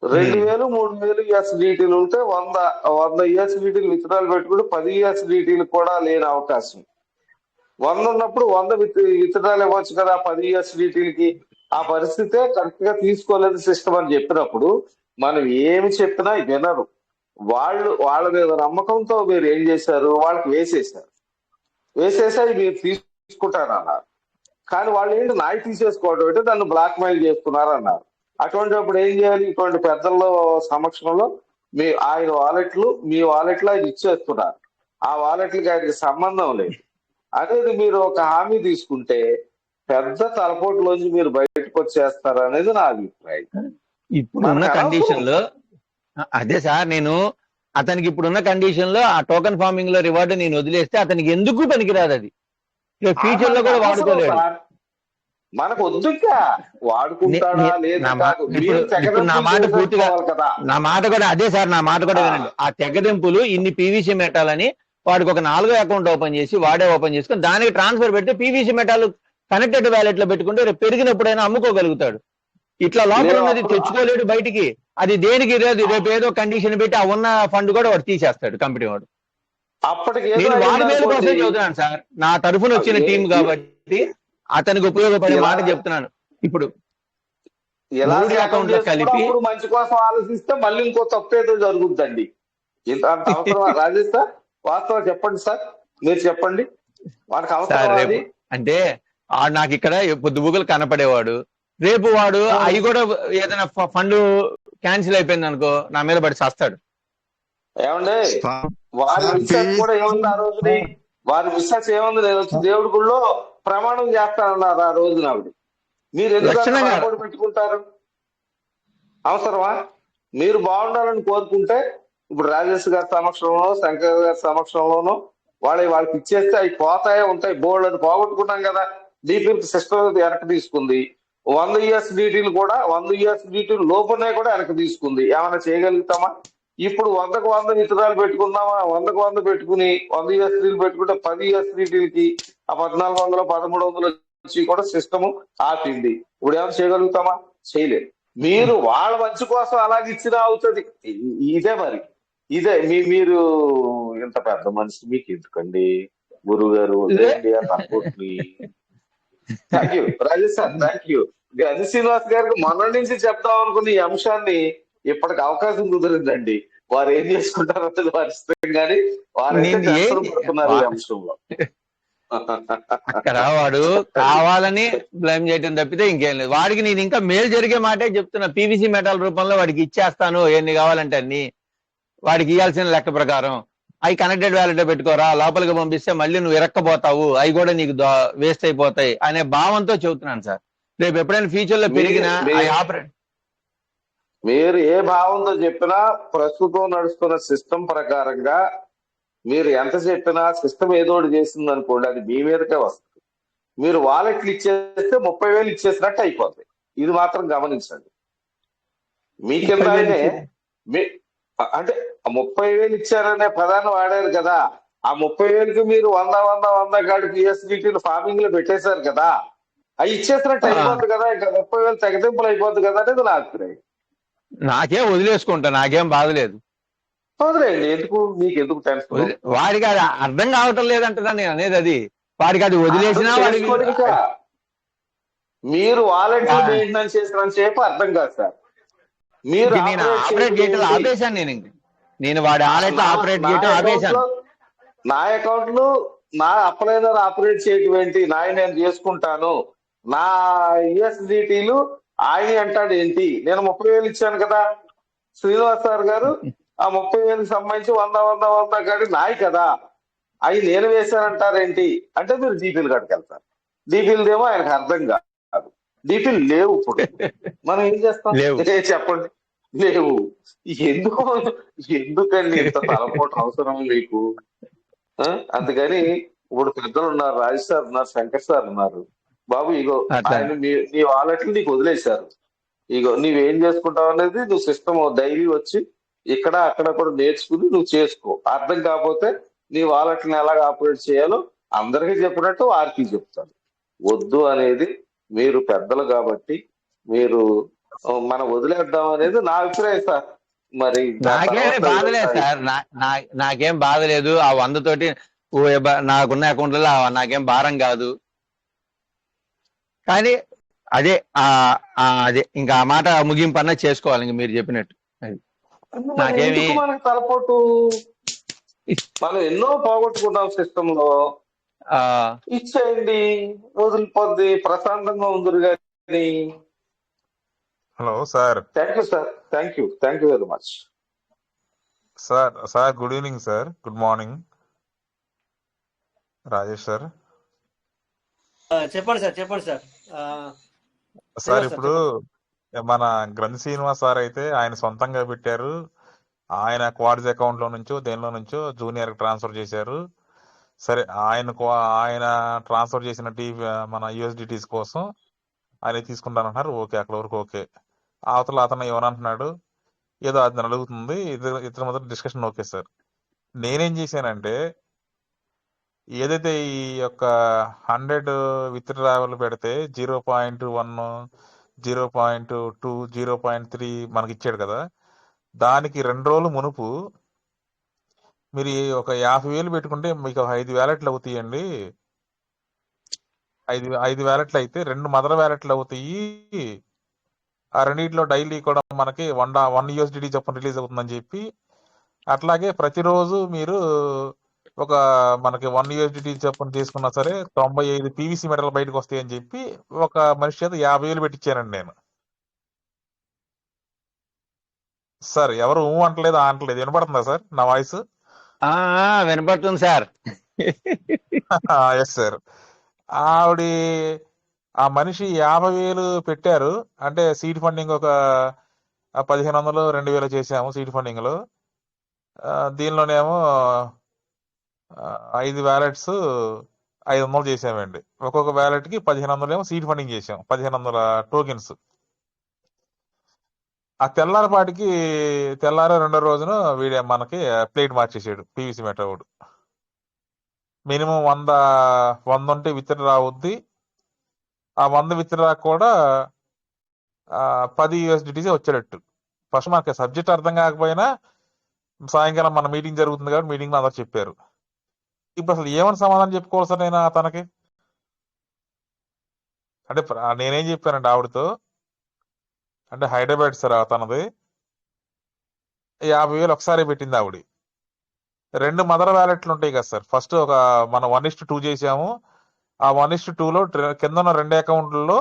2,000 3,000 యూఎస్డిటీలు ఉంటే 100 యూఎస్డిటీలు విత్డ్రాలు పెట్టుకుంటే 10 యూఎస్డిటీలు కూడా లేని అవకాశం. 100 ఉన్నప్పుడు 100 విత్డ్రాలు ఇవ్వచ్చు కదా 10 యూఎస్డిటీలకి. ఆ పరిస్థితే కరెక్ట్ గా తీసుకోలేదు సిస్టమ్ అని చెప్పినప్పుడు మనం ఏమి చెప్పినా వినరు. వాళ్ళ మీద నమ్మకంతో మీరు ఏం చేశారు? వాళ్ళకి వేసేసారు మీరు తీసుకుంటారన్నారు. కానీ వాళ్ళు ఏంటి నాయ తీసేసుకోవడం అంటే దాన్ని బ్లాక్ మెయిల్ చేస్తున్నారు అన్నారు. అటువంటిప్పుడు ఏం చేయాలి? ఇటువంటి పెద్దల సమక్షంలో ఆయన మీ వాలెట్లు ఆయన ఇచ్చేస్తున్నారు, ఆ వాలెట్లకి ఆయనకి సంబంధం లేదు అనేది మీరు ఒక హామీ తీసుకుంటే పెద్ద తలపోటులోంచి మీరు బయటకు వచ్చేస్తారు అనేది నా అభిప్రాయం. ఇప్పుడున్న కండిషన్ లో అదే సార్, నేను అతనికి ఇప్పుడున్న కండిషన్ లో ఆ టోకెన్ ఫార్మింగ్ లో రివార్డు నేను వదిలేస్తే అతనికి ఎందుకు పనికిరాదు. అది ఫ్యూచర్ లో కూడా వాడుకోలేడు. మనకు వద్దుగా వాడుకుంటాడా లేదా? నా మాట పూర్తిగా నా మాట కూడా అదే సార్, నా మాట కూడా వినండి. ఆ తెగదింపులు ఇన్ని పీవీసీ మెటాలని వాడికి ఒక 4వ అకౌంట్ ఓపెన్ చేసి వాడే ఓపెన్ చేసుకుని దానికి ట్రాన్స్ఫర్ పెడితే పీవీసీ మెటాలు కనెక్టెడ్ వ్యాలెట్ లో పెట్టుకుంటే రేపు పెరిగినప్పుడైనా అమ్ముకోగలుగుతాడు. ఇట్లా లోపల ఉన్నది తెచ్చుకోలేడు బయటికి. అది దేనికి రేపు ఏదో కండిషన్ పెట్టి ఆ ఉన్న ఫండ్ కూడా వాడు తీసేస్తాడు కంపెనీ వాడు. నేను వాడి మేలు కోసం చెబుతున్నాను సార్, నా తరఫున వచ్చిన టీం కాబట్టి అతనికి ఉపయోగపడే మాట చెప్తున్నాను. ఇప్పుడు ఎలా 3 శాతం అకౌంట్లకు చేసుకున్నా కలిపి అప్పుడు మంచి కోసం ఆలోచిస్తే మళ్ళీ ఇంకో తప్పేదో జరుగుద్దండి. ఇంత అంత అవసరం రాజేష్ సార్? వాస్తవం చెప్పండి సార్, మీరు చెప్పండి, వాడికి సార్ అవసరం రేపు అది? అంటే నాకు ఇక్కడ పొద్దుబుకలు కనపడేవాడు, రేపు వాడు అవి కూడా ఏదైనా ఫండ్ క్యాన్సిల్ అయిపోయింది అనుకో, నా మీద పడి చేస్తాడు. ఏమండి సార్ వారి మిస్సెస్ కూడా ఏముంది ఆ రోజుని? వారి మిస్సెస్ ఏముంది? నేను వచ్చి దేవుడి గుళ్ళో ప్రమాణం చేస్తానన్నారు ఆ రోజున ఆవిడ. మీరు ఎందుకు అంత లక్షణంగా భయపడి పెట్టుకుంటారు? అవసరమా? మీరు బాగుండాలని కోరుకుంటే ఇప్పుడు రాజేష్ గారి సమక్షంలో, శంకర్ గారి సమక్షంలోనూ వాళ్ళకి ఇచ్చేస్తే అవి పోతాయే ఉంటాయి. బోర్డు అని పోగొట్టుకున్నాం కదా. డీపీఎల్ సిస్టమ్ వెనక్కి తీసుకుంది. 100 years డీటీలు కూడా 100 years డీటీలు లోపునే కూడా వెనక్కి తీసుకుంది. ఏమైనా చేయగలుగుతామా? ఇప్పుడు 100కు 100 విత్తనాలు పెట్టుకుందామా? 100కు 100 పెట్టుకుని 100 years డీలు పెట్టుకుంటే 10 years డీటీలకి ఆ 1400 1300 వచ్చి కూడా సిస్టమ్ ఆపింది. ఇప్పుడు ఏమైనా చేయగలుగుతామా? చేయలేదు. మీరు వాళ్ళ మంచి కోసం అలాగే ఇచ్చినా అవుతుంది. ఇదే మరి ఇదే మీరు ఇంత పెద్ద మనిషి మీకు ఎందుకండి గురువు గారు? Thank you Rajesh sir, thank you. గజ శ్రీనివాస్ గారికి మొన్న నుంచి చెప్తాం అనుకున్న ఈ అంశాన్ని ఇప్పటికి అవకాశం కుదిరిందండి. వారు ఏం చేసుకుంటారో వారి ఇష్టం, కానీ వారైతే నేను టెన్షన్ పడుతున్నారు ఈ అంశంలో. అక్కడ వాడు కావాలని బ్లేమ్ చేయడం తప్పితే ఇంకేం లేదు. వాడికి నేను ఇంకా మేలు జరిగే మాటే చెప్తున్నా. పీవీసీ మెటల్ రూపంలో వాడికి ఇచ్చేస్తాను, ఎన్ని కావాలంటే అన్ని. వాడికి ఇవ్వాల్సిన లెక్క ప్రకారం అవి కనెక్టెడ్ వ్యాలెట్ పెట్టుకోరా, లోపలికి పంపిస్తే మళ్ళీ నువ్వు ఇరక్కపోతావు, అవి కూడా నీకు వేస్ట్ అయిపోతాయి అనే భావంతో చెబుతున్నాను సార్. రేపు ఎప్పుడైనా ఫ్యూచర్ లో పెరిగినా ఆపరేట్ మీరు ఏ భావంతో చెప్పినా ప్రస్తుతం నడుస్తున్న సిస్టమ్ ప్రకారంగా మీరు ఎంత చెప్పినా సిస్టమ్ ఏదో ఒకటి చేసింది అనుకోండి, అది మీ మీదకే వస్తుంది. మీరు వాలెట్లు ఇచ్చేస్తే 30,000 ఇచ్చేసినట్టు అయిపోతుంది. ఇది మాత్రం గమనించండి. మీ కింద ఆయనే అంటే 30,000 ఇచ్చారనే పదాన్ని వాడారు కదా. ఆ 30,000కి మీరు 100 కాడి పిఎస్డిటీలు ఫార్మింగ్ లో పెట్టేశారు కదా. అవి ఇచ్చేసినట్టు అయిపోతుంది కదా. ఇంకా 30,000 తెగతింపులు అయిపోతుంది కదా అనేది నా అభిప్రాయం. నాకేం వదిలేసుకుంటా, నాకేం బాధలేదు. వదిలేయండి, ఎందుకు మీకు ఎందుకు టెన్షన్? వాడికి అది అర్థం కావటం లేదంటదా నేను అనేది. అది వాడికి అది వదిలేసినా మీరు వాలెట్ మెయింటెనెన్స్ చేసిన సేపు అర్థం కాదు సార్. మీరు నేను ఆపరేట్ చేయటం ఆపేశాను. నేను వాడి వాలెట్ ఆపరేట్ చేయటం ఆపేశాను. నా అకౌంట్ లో నా అప్లైనర్ ఆపరేట్ చేయటం ఏంటి? నేను చేసుకుంటాను. నా యుఎస్డిటీలు ఆయన అంటాడు ఏంటి? నేను 30,000 ఇచ్చాను కదా శ్రీనివాస్ సార్ గారు. ఆ 30,000కి సంబంధించి 100 కాడి నాయి కదా, అవి నేను వేశానంటారేంటి అంటే మీరు డీపీలు కట్టుకెళ్తారు. డీపీలదేమో ఆయనకు అర్థం కాదు. డీపీలు లేవు. ఇప్పుడు మనం ఏం చేస్తాం చెప్పండి? లేవు. ఎందుకండి ఇంత తలపోటు అవసరం మీకు? అందుకని ఇప్పుడు పెద్దలు ఉన్నారు, రాజేష్ సార్ ఉన్నారు, శంకర్ సార్ ఉన్నారు. బాబు ఇగో ఆయన నీ వాలెట్లు నీకు వదిలేశారు. ఇగో నీవేం చేసుకుంటావు అనేది నువ్వు సిస్టమ్ డైలీ వచ్చి ఇక్కడ అక్కడ కూడా నేర్చుకుని నువ్వు చేసుకో. అర్థం కాకపోతే నీ వాలెట్ని ఎలాగ ఆపరేట్ చేయాలో అందరికీ చెప్పినట్టు వారికి చెప్తాను. వద్దు అనేది మీరు పెద్దలు కాబట్టి మీరు మనం వదిలేద్దాం అనేది నా అభిప్రాయం సార్. మరి నాకేం బాధలేదు సార్, నాకేం బాధలేదు. ఆ 100 తోటి నాకున్న అకౌంట్లలో నాకేం భారం కాదు. కానీ అదే అదే ఇంకా ఆ మాట ముగింపు అన్న చేసుకోవాలి ఇంక మీరు చెప్పినట్టు. నాకేమి మనకు తలపోటు, మనం ఎన్నో పోగొట్టుకుంటాం సిస్టమ్ లో. ఇచ్చేయండి, వదిలిపోద్ది, ప్రశాంతంగా ఉందరు కానీ. Hello sir. Thank you sir, thank you very much sir. Good evening sir. Good morning Rajesh sir. చెప్పండి సార్. సార్ ఇప్పుడు మన గ్రంథి శ్రీనివాస్ సార్ అయితే ఆయన సొంతంగా పెట్టారు. ఆయన క్వార్జ్ అకౌంట్ లో నుంచో దేనిలో నుంచో జూనియర్ ట్రాన్స్ఫర్ చేశారు. సరే, ఆయన ట్రాన్స్ఫర్ చేసిన మన యూఎస్డిటీస్ కోసం ఆయన తీసుకుంటానంటున్నారు. ఓకే, అక్కడ వరకు ఓకే. అవతల అతను ఏమనంటున్నాడు, ఏదో అది అడుగుతుంది, ఇతర మొదటి డిస్కషన్ ఓకే సార్. నేనేం చేశానంటే ఏదైతే ఈ యొక్క 100 విత్ డ్రావల్ పెడితే 0.1, 0.2, 0.3 మనకి ఇచ్చాడు కదా, దానికి 2 రోజులు మునుపు మీరు ఒక 50,000 పెట్టుకుంటే మీకు 5 వ్యాలెట్లు అవుతాయండి. 5 వ్యాలెట్లు అయితే 2 మదర్ వ్యాలెట్లు అవుతాయి. ఆ రెండింటిలో డైలీ కూడా మనకి 1 USDT చొప్పున రిలీజ్ అవుతుందని చెప్పి, అట్లాగే ప్రతిరోజు మీరు ఒక మనకి 1 USDT చొప్పున తీసుకున్నా సరే 95 PVC మెటల్ బయటకు వస్తాయని చెప్పి ఒక మనిషి చేత 50,000 పెట్టించానండి నేను. సార్ ఎవరు అంటలేదు అంటలేదు, వినపడుతుందా సార్ నా వాయిస్? వినపడుతుంది సార్. Yes sir. ఆవిడ ఆ మనిషి 50,000 పెట్టారు. అంటే సీడ్ ఫండింగ్ ఒక 1,500 2,000 చేసాము సీడ్ ఫండింగ్ లో. దీనిలోనేమో 5 వ్యాలెట్స్ 500 చేసామండి. ఒక్కొక్క వ్యాలెట్ కి 1,500 ఏమో సీడ్ ఫండింగ్ చేసాం, 1,500 టోకెన్స్. ఆ తెల్లారో రెండో రోజున వీడే మనకి ప్లేట్ మార్చేసాడు పీవీసీ మెటోడు. మినిమం 100 ఉంటే విత్డ్రా రావద్ది. ఆ 100 విత్డ్రా కూడా 10 USDT వచ్చేటట్టు. ఫస్ట్ మనకి సబ్జెక్ట్ అర్థం కాకపోయినా సాయంకాలం మన మీటింగ్ జరుగుతుంది కాబట్టి మీటింగ్ లో అందరు చెప్పారు. ఇప్పుడు అసలు ఏమని సమాధానం చెప్పుకోవాలి సార్ నేను తనకి? అంటే నేనేం చెప్పానండి ఆవిడతో, అంటే హైదరాబాద్ సార్ తనది 50,000 ఒకసారి పెట్టింది ఆవిడ. 2 మదర్ వ్యాలెట్లు ఉంటాయి కదా సార్. ఫస్ట్ ఒక మనం 1:2 చేసాము. ఆ 1:2లో కింద ఉన్న 2 అకౌంట్లలో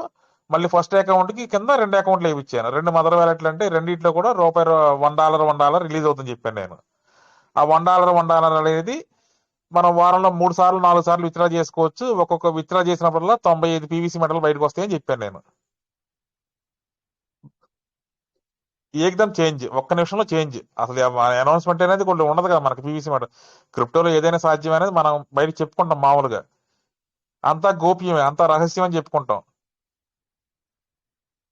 మళ్ళీ ఫస్ట్ అకౌంట్ కి కింద 2 అకౌంట్లు వేయించాను. 2 మదర్ వ్యాలెట్లు అంటే రెండిట్లో కూడా $1 రిలీజ్ అవుతుందని చెప్పాను నేను. ఆ $1 అనేది మనం వారంలో 3 సార్లు 4 సార్లు విత్డ్రా చేసుకోవచ్చు. ఒక్కొక్క విత్డ్రా చేసినప్పుడల్లా 95 PVC మెటల్ బయటకు వస్తాయని చెప్పాను నేను. ఏకదం చేంజ్, ఒక్క నిమిషంలో చేంజ్. అసలు అనౌన్స్మెంట్ అనేది కొన్ని ఉండదు కదా మనకి. పీవీసీ మెటల్ క్రిప్టోలో ఏదైనా సాధ్యం అనేది మనం బయట చెప్పుకుంటాం మామూలుగా. అంతా గోప్యమే, అంతా రహస్యం అని చెప్పుకుంటాం.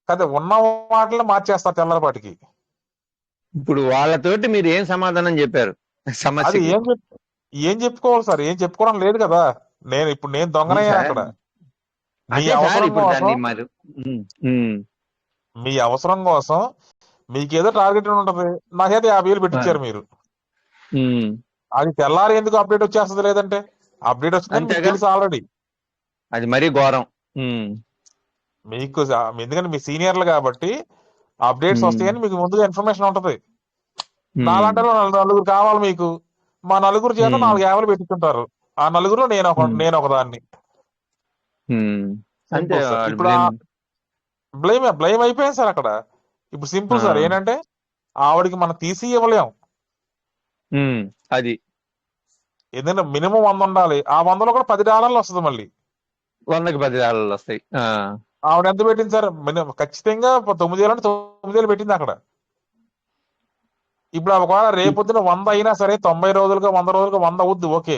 కదా ఉన్న వాటిని మార్చేస్తారు తెల్లపాటికి. ఇప్పుడు వాళ్ళతోటి మీరు ఏం సమాధానం చెప్పారు అది సమస్యకి? ఏం చెప్పుకోవాలి సార్? ఏం చెప్పుకోవడం లేదు కదా. నేను దొంగనయ్యా అక్కడ. మీ అదే సార్, అవసరం ఇప్పుడు కోసం దాన్ని మరి మీ అవసరం కోసం మీకేదో టార్గెట్ ఉంటది. నాకైతే 50,000 పెట్టించారు మీరు. అది తెల్లారి ఎందుకు అప్డేట్ వచ్చేస్తుంది? లేదంటే అప్డేట్ వస్తుందని మీకు అంతేగా, తెలుసు ఆల్రెడీ. అది మరీ ఘోరం. మీకు ఎందుకంటే మీ సీనియర్లు కాబట్టి అప్డేట్స్ వస్తాయని మీకు ముందుగా ఇన్ఫర్మేషన్ ఉంటది. నాలంటే నలుగురు కావాలి మీకు. మా నలుగురు చేత 4 50 పెట్టించుంటారు. ఆ నలుగురు నేను ఒకదాన్ని. అంతే. Simple sir. ఇప్పుడు బ్లేమ్ అయిపోయింది సార్ అక్కడ. ఇప్పుడు సింపుల్ సార్ ఏంటంటే ఆవిడకి మనం తీసి ఇవ్వలేం. అది ఎందుకంటే మినిమం 100 ఉండాలి. ఆ 100లో కూడా $10 వస్తుంది. మళ్ళీ 100కి $10 వస్తాయి. ఆవిడ ఎంత పెట్టింది సార్? మినిమం ఖచ్చితంగా 9,000 అంటే 9,000 పెట్టింది అక్కడ. ఇప్పుడు ఒకవేళ రేపొద్దున 100 అయినా సరే 90 రోజులుగా 100 రోజులుగా 100 అవుద్ది, ఓకే.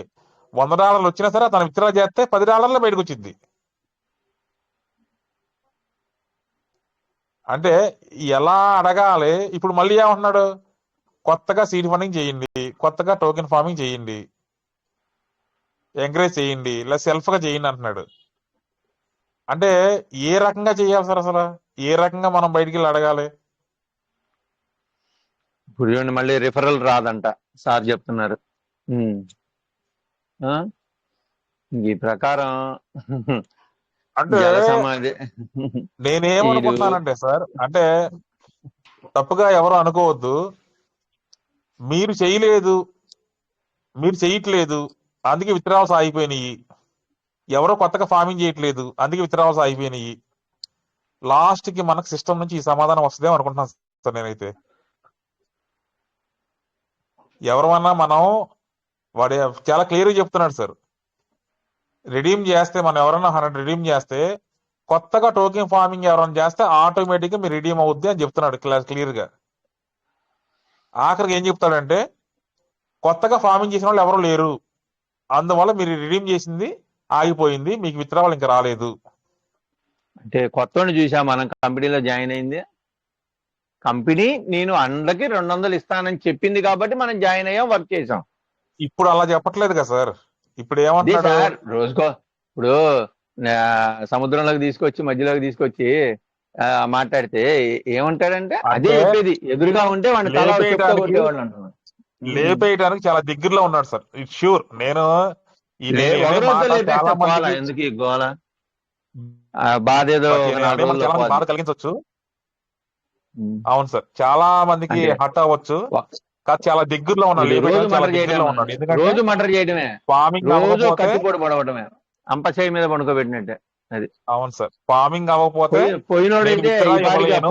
$100 వచ్చినా సరే తను విత్డ్రా చేస్తే $10 బయటకు వచ్చింది. అంటే ఎలా అడగాలి? ఇప్పుడు మళ్ళీ ఏమంటున్నాడు? కొత్తగా సీడ్ ఫండింగ్ చేయండి, కొత్తగా టోకెన్ ఫార్మింగ్ చేయండి, ఎంకరేజ్ చేయండి, లేదా సెల్ఫ్ గా చేయండి అంటున్నాడు. అంటే ఏ రకంగా చేయాలి సార్? అసలు ఏ రకంగా మనం బయటికి వెళ్ళి అడగాలి? ఇప్పుడు చూడండి, మళ్ళీ రిఫరల్ రాదంట సార్ చెప్తున్నారు. ఈ ప్రకారం అంటే జల సమాధి నేనేమనుకుంటున్నానంటే సార్, అంటే తప్పుగా ఎవరు అనుకోవద్దు. మీరు చేయట్లేదు, అందుకే విత్డ్రావల్స్ ఆగిపోయినాయి. ఎవరో కొత్తగా ఫార్మింగ్ చేయట్లేదు, అందుకే విత్డ్రావల్స్ ఆగిపోయినాయి. లాస్ట్ కి మనకు సిస్టమ్ నుంచి ఈ సమాధానం వస్తుందేమో అనుకుంటున్నాను సార్ నేనైతే. ఎవరన్నా మనం వాడు చాలా క్లియర్గా చెప్తున్నాడు సార్. రిడీమ్ చేస్తే మనం ఎవరన్నా 100 రిడీమ్ చేస్తే కొత్తగా టోకెన్ ఫార్మింగ్ ఎవరైనా చేస్తే ఆటోమేటిక్ గా మీరు రిడీమ్ అవుద్ది అని చెప్తున్నాడు క్లియర్ గా. ఆఖరికి ఏం చెప్తాడంటే కొత్తగా ఫార్మింగ్ చేసిన వాళ్ళు ఎవరు లేరు, అందువల్ల మీరు రిడీమ్ చేసింది ఆగిపోయింది, మీకు విత్డ్రావల్ ఇంకా రాలేదు. అంటే కొత్త చూసా మనం కంపెనీలో జాయిన్ అయింది. కంపెనీ నేను 100కి 200 ఇస్తానని చెప్పింది కాబట్టి మనం జాయిన్ అయ్యాం, వర్క్ చేసాం. ఇప్పుడు అలా చెప్పట్లేదు కదా సార్. ఇప్పుడు ఏమంటున్నాడు సార్? రోజుకో ఇప్పుడు సముద్రంలోకి తీసుకొచ్చి మధ్యలోకి తీసుకొచ్చి మాట్లాడితే ఏమంటాడంటే అదే చెప్పేది. ఎదురుగా ఉంటే వాడిని తల చెప్తా కొట్టేవాళ్ళు అంటున్నాడు. లేపేయడానికి చాలా దగ్గరలో ఉన్నాడు సార్. It sure. నేను చాలా మంది ఎందుకు ఈ గోల? బాధ ఏదో బాధ కలిగించవచ్చు. అవును సార్, చాలా మందికి అంటే హట్ అవ్వచ్చు. కాదు, చాలా దగ్గరలో ఉన్నాడు, వీడు రోజు లేపేయడానికి చాలా మర్డర్ దగ్గరలో చేయడమే, ఉన్నాడు. ఎందుకంటే రోజు మర్డర్ చేయడమే, ఫార్మింగ్ రోజు అవ్వకపోతే, కత్తిపోటు పడవడమే, అంపచేయి మీద పడుకోబెట్టినట్టే. అది అవును సార్, ఫార్మింగ్ అవ్వకపోతే నేను పోయినోడైతే విత్డ్రా ఈ పాటికి ఇవ్వలేను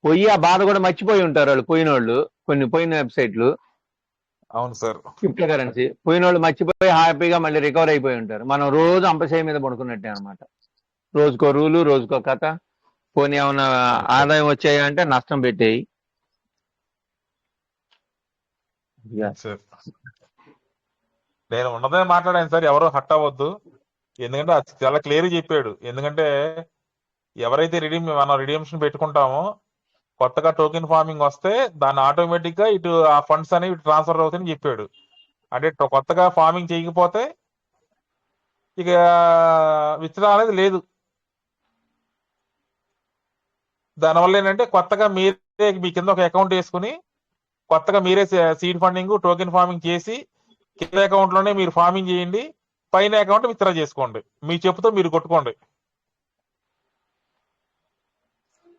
పొయ్యి ఆ అని బాధ కూడా చెప్తున్నాడు. మర్చిపోయి ఉంటారు వాళ్ళు పోయినోళ్ళు. కొన్ని పోయిన వెబ్సైట్లు అవును సార్, క్రిప్టో కరెన్సీ పోయినోళ్ళు మర్చిపోయి హ్యాపీగా మళ్ళీ రికవర్ అయిపోయి ఉంటారు. మనం రోజు అంపచేయి మీద పడుకున్నట్టే అనమాట. రోజుకో రూలు, రోజుకో కథ. పోనీ ఏమన్నా ఆదాయం వచ్చాయి అంటే నష్టం పెట్టేయి. సార్ నేను ఉన్నదే మాట్లాడాను సార్, ఎవరు హట్ అవ్వద్దు. ఎందుకంటే అది చాలా క్లియర్ చెప్పాడు. ఎందుకంటే ఎవరైతే మనం రిడీమ్షన్ పెట్టుకుంటామో, కొత్తగా టోకెన్ ఫార్మింగ్ వస్తే దాన్ని ఆటోమేటిక్ గా ఇటు ఆ ఫండ్స్ అనేవి ట్రాన్స్ఫర్ అవుతాయని చెప్పాడు. అంటే కొత్తగా ఫార్మింగ్ చేయకపోతే ఇక విత్డ్రా అనేది లేదు. దానివల్ల ఏంటంటే కొత్తగా మీరే మీ కింద ఒక అకౌంట్ వేసుకుని కొత్తగా మీరే సీడ్ ఫండింగ్, టోకెన్ ఫార్మింగ్ చేసి కింద అకౌంట్ లోనే మీరు ఫార్మింగ్ చేయండి, పైన అకౌంట్ విత్డ్రా చేసుకోండి, మీ చెప్పుతో మీరు కొట్టుకోండి.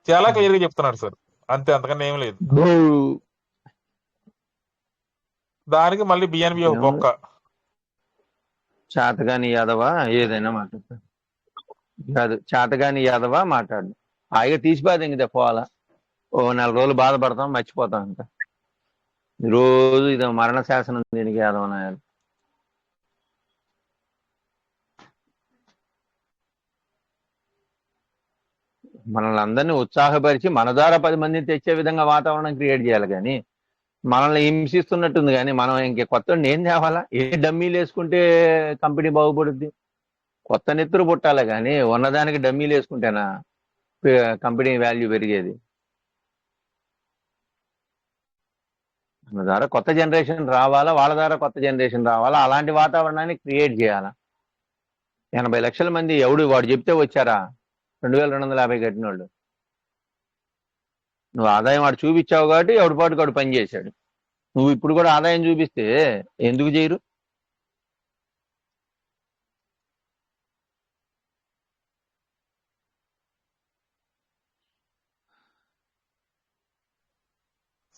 చాలా క్లియర్ గా చెప్తున్నాడు సార్, అంతే, అంతకన్నా ఏం లేదు. దానికి మళ్ళీ బిఎన్బి ఒక బొక్క. చేతగాని యాదవా ఏదైనా మాట్లాడతాడు కాదు, చేతగాని యాదవా మాట్లాడు. హాయిగా తీసిపోతే ఇంక పోవాలా. ఓ 4 రోజులు బాధపడతాం, మర్చిపోతాం. ఇంకా రోజు ఇది మరణ శాసనం దీనికి యాదవ నాయాలు. మనల్ని అందరినీ ఉత్సాహపరిచి మన ద్వారా 10 మందిని తెచ్చే విధంగా వాతావరణం క్రియేట్ చేయాలి. కానీ మనల్ని హింసిస్తున్నట్టుంది. కానీ మనం ఇంకే కొత్త ఏం తేవాలా? ఏ డమ్మీలు వేసుకుంటే కంపెనీ బాగుపడుద్ది? కొత్త నెత్తురు పుట్టాలి. కానీ ఉన్నదానికి డమ్మీలు వేసుకుంటేనా కంపెనీ వాల్యూ పెరిగేది? మన ద్వారా కొత్త జనరేషన్ రావాలా, వాళ్ళ ద్వారా కొత్త జనరేషన్ రావాలా, అలాంటి వాతావరణాన్ని క్రియేట్ చేయాలా. 80 లక్షల మంది వాడు చెప్తే వచ్చారా? 2250 కట్టిన వాళ్ళు. నువ్వు ఆదాయం వాడు చూపించావు కాబట్టి ఎవడిపాటుకు వాడు పని చేశాడు. నువ్వు ఇప్పుడు కూడా ఆదాయం చూపిస్తే ఎందుకు చేయరు?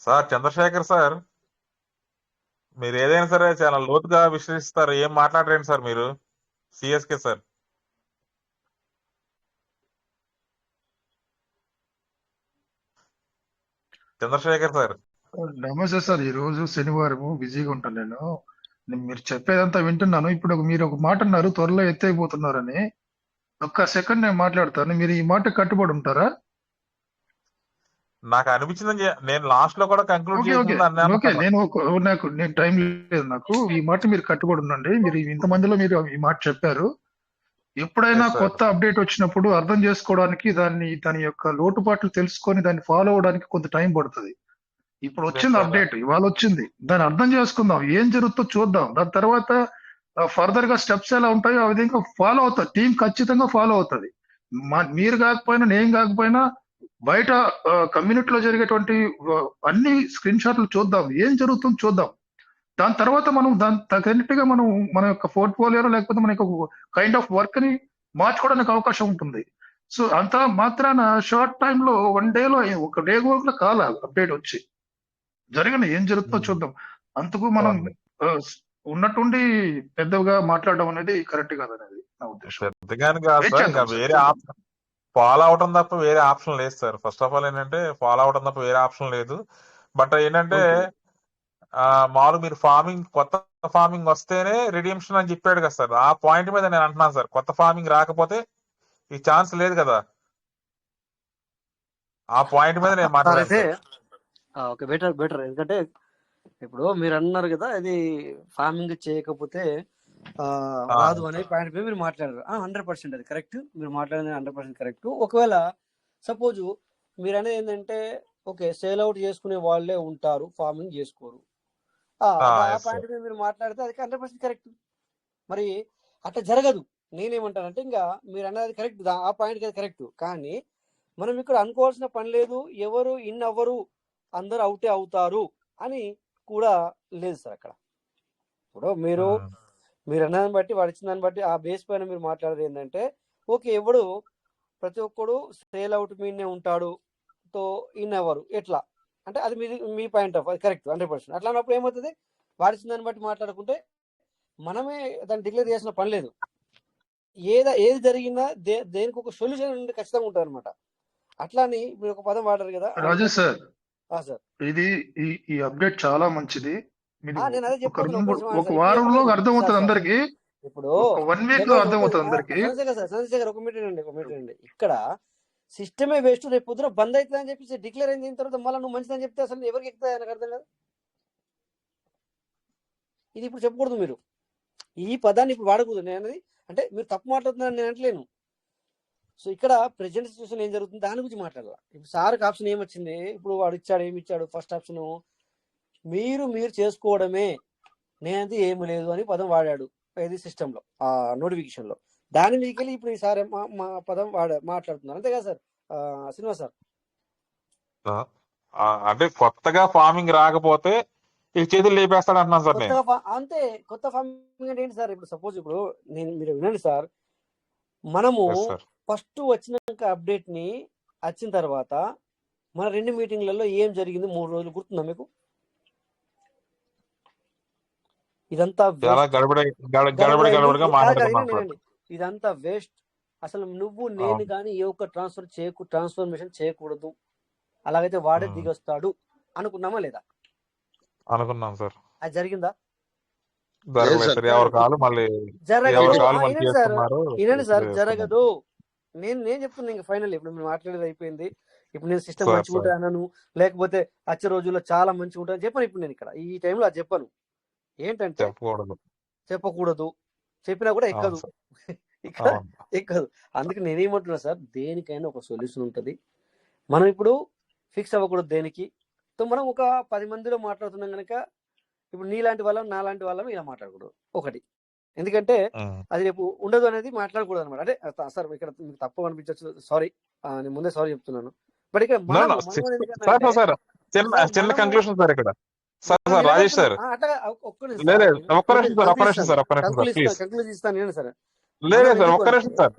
సార్ చంద్రశేఖర్ సార్, మీరు ఏదైనా సరే చాలా లోతుగా విశ్లేషిస్తారు, ఏం మాట్లాడరేంటి సార్ మీరు? CSK sir. చంద్రశేఖర్ సార్, నమస్తే సార్. ఈ రోజు శనివారం బిజీగా ఉంటాను మీరు చెప్పేదంతా వింటున్నాను. ఇప్పుడు మీరు ఒక మాట అన్నారు, త్వరలో ఎత్తైపోతున్నారని. ఒక్క సెకండ్ నేను మాట్లాడతాను. మీరు ఈ మాట కట్టుబడి ఉంటారా? నాకు అనిపించింది, నేను లాస్ట్ లో కూడా కంక్లూడ్ ఓకే ఓకే చేసింది ఓకే. నేను టైం లేదు నాకు. ఈ మాట మీరు కట్టుబడి ఉండండి. మీరు ఇంతమందిలో మీరు ఈ మాట చెప్పారు. ఎప్పుడైనా కొత్త అప్డేట్ వచ్చినప్పుడు అర్థం చేసుకోవడానికి, దాని యొక్క లోటుపాట్లు తెలుసుకొని దాన్ని ఫాలో అవడానికి కొంత టైం పడుతుంది. ఇప్పుడు వచ్చింది అప్డేట్, ఇవాళ వచ్చింది, దాన్ని అర్థం చేసుకుందాం, ఏం జరుగుతుందో చూద్దాం. దాని తర్వాత ఫర్దర్ గా స్టెప్స్ ఎలా ఉంటాయో ఆ విధంగా ఫాలో అవుతుంది. టీం ఖచ్చితంగా ఫాలో అవుతుంది. మీరు కాకపోయినా, నేను కాకపోయినా, బయట కమ్యూనిటీలో జరిగేటువంటి అన్ని స్క్రీన్ షాట్లు చూద్దాం, ఏం జరుగుతుందో చూద్దాం. దాని తర్వాత మనం దాని తగినట్టుగా మనం మన యొక్క పోర్ట్ఫోలియోలో లేకపోతే మన యొక్క కైండ్ ఆఫ్ వర్క్ ని మార్చుకోవడానికి అవకాశం ఉంటుంది. సో అంత మాత్రాన షార్ట్ టైమ్ లో 1 డేలో, ఒక డే కూడా కాల అప్డేట్ వచ్చి జరిగిన ఏం జరుగుతుందో చూద్దాం. అందుకు మనం ఉన్నట్టుండి పెద్దగా మాట్లాడడం అనేది కరెక్ట్ కాదనేది నా ఉద్దేశం. పెద్దగాని కాదు సార్, ఇంకా వేరే ఆప్షన్ ఫాలో అవటం తప్ప వేరే ఆప్షన్ లేదు సార్. ఫస్ట్ ఆఫ్ ఆల్ ఏంటంటే ఫాలో అవటం తప్ప వేరే ఆప్షన్ లేదు. బట్ ఏంటంటే మామూలు మీరు కొత్త ఫార్మింగ్ వస్తేనే రిడీమ్షన్ అని చెప్పాడు కదా సార్. ఆ పాయింట్ మీద నేను అంటున్నాను సార్, కొత్త ఫార్మింగ్ రాకపోతే ఈ ఛాన్స్ లేదు కదా. ఆ పాయింట్ మీద నేను మాట్లాడితే ఓకే, బెటర్. ఎందుకంటే ఇప్పుడు మీరు అన్నారు కదా, ఇది ఫార్మింగ్ చేయకపోతే రాదు అనే పాయింట్ మీద మీరు మాట్లాడారు. 100% అది కరెక్ట్. మీరు మాట్లాడింది 100% కరెక్ట్. ఒకవేళ సపోజ్ మీరు అనేది ఏంటంటే, ఓకే, సేల్ అవుట్ చేసుకునే వాళ్ళే ఉంటారు, ఫార్మింగ్ చేసుకోరు, ఆ పాయింట్ మీద మీరు మాట్లాడితే అది 100% కరెక్ట్. మరి అట్లా జరగదు. నేనేమంటానంటే, ఇంకా మీరు అన్నది కరెక్ట్, ఆ పాయింట్ కరెక్ట్. కానీ మనం ఇక్కడ అనుకోవాల్సిన పని లేదు, ఎవరు ఇన్ అవ్వరు, అందరు అవుటే అవుతారు అని కూడా లేదు సార్ అక్కడ. ఇప్పుడు మీరు అన్నదాన్ని బట్టి, వాడు ఇచ్చిన దాన్ని బట్టి, ఆ బేస్ పైన మీరు మాట్లాడేది ఏంటంటే, ఓకే, ఎవడు ప్రతి ఒక్కడు సేల్ అవుట్ మీదనే ఉంటాడు, తో ఇన్ ఎవరు ఎట్లా అంటే అది మీ పాయింట్ ఆఫ్ అది కరెక్ట్ 100%. అట్లా అన్నప్పుడు ఏమవుతుంది, వాడిచిన దాన్ని బట్టి మాట్లాడుకుంటే మనమే దాన్ని డిక్లేర్ చేసిన పని లేదు. ఏది జరిగినా దేనికి ఒక సొల్యూషన్ ఖచ్చితంగా ఉంటుంది అనమాట. అట్లా అని మీరు ఒక పదం వాడారు కదా రాజేష్ సార్, సార్, ఇది ఈ అప్డేట్ చాలా మంచిది. మీరు నేను అదే ఒక చెప్తాను. ఒక వారంలో అర్థమవుతుంది అందరికి, ఇప్పుడు ఒక 1 వీక్ లో అర్థమవుతుంది అందరికి. చంద్రశేఖర్ ఒక మీటర్ అండి. ఇక్కడ సిస్టమే వేస్ట్, రేపు పొద్దున బంద్ అవుతుంది అని చెప్పి డిక్లేర్ అయిన తర్వాత మళ్ళీ నువ్వు మంచిదని చెప్తే అసలు ఎవరికి ఎక్కుతుంది నాకు అర్థం కాదు. ఇది ఇప్పుడు చెప్పకూడదు, మీరు ఈ పదాన్ని ఇప్పుడు వాడకూడదు. నేను అనేది అంటే మీరు తప్పు మాట్లాడుతున్నారని నేను అంటలేను. సో ఇక్కడ ప్రెజెంట్ సిచ్యువేషన్ ఏం జరుగుతుంది దాని గురించి మాట్లాడాలి. ఇప్పుడు సార్కి ఆప్షన్ ఏమొచ్చింది, ఇప్పుడు వాడు ఇచ్చాడు, ఏమి ఇచ్చాడు, ఫస్ట్ ఆప్షన్ మీరు చేసుకోవడమే, నేనంతే ఏమి లేదు అని పదం వాడాడు ఇది సిస్టంలో నోటిఫికేషన్లో. దాని మీదకెళ్ళి ఇప్పుడు ఈసారి మా పదం మాట్లాడుతున్నారు, అంతే కదా సార్ శ్రీనివాస్ సార్? అంటే కొత్తగా ఫార్మింగ్ రాకపోతే ఈ చేతులు లేపేస్తాడు అంటున్నాను సార్ నేను. అంతే, కొత్త ఫార్మింగ్ అంటే ఏంటి సార్? ఇప్పుడు సపోజ్ ఇప్పుడు మీరు వినండి సార్, మనము ఫస్ట్ వచ్చినాక అప్డేట్ ని వచ్చిన తర్వాత మన 2 మీటింగ్లలో ఏం జరిగింది 3 రోజులు గుర్తుందా మీకు? ఇదంతా ఇదంతా వేస్ట్. అసలు నువ్వు నేను కానీ ఏ ఒక్క ట్రాన్స్ఫర్మేషన్ చేయకూడదు, అలాగైతే వాడే దిగొస్తాడు అనుకున్నామా లేదా? అనుకున్నాం సార్. అది జరిగిందా? జరగదు. నేను చెప్తున్నా ఇంకా ఫైనల్. ఇప్పుడు మీరు మాట్లాడేది అయిపోయింది. ఇప్పుడు నేను సిస్టమ్ మంచిగా ఉంటా అన్నాను, లేకపోతే వచ్చే రోజుల్లో చాలా మంచిగా ఉంటాను చెప్పాను. ఇప్పుడు నేను ఇక్కడ ఈ టైంలో అది చెప్పాను. ఏంటంటే చెప్పకూడదు, చెప్పినా కూడా ఎక్కదు, ఇక్కడ ఎక్కదు. అందుకే నేనేమంటున్నా సార్, దేనికైనా ఒక సొల్యూషన్ ఉంటుంది. మనం ఇప్పుడు ఫిక్స్ అవ్వకూడదు దేనికి. మనం ఒక 10 మందిలో మాట్లాడుతున్నాం కనుక ఇప్పుడు నీలాంటి వాళ్ళం నాలాంటి వాళ్ళం ఇలా మాట్లాడకూడదు ఒకటి. ఎందుకంటే అది రేపు ఉండదు అనేది మాట్లాడకూడదు అనమాట. అంటే సార్ ఇక్కడ మీకు తప్పు అనిపించచ్చు, సారీ, నేను ముందే సారీ చెప్తున్నాను. బట్ ఇక్కడ చిన్న కంక్లూషన్ సార్ ఇక్కడ సార్ రాజేష్ సార్, ఒక్క నిమిషం సార్,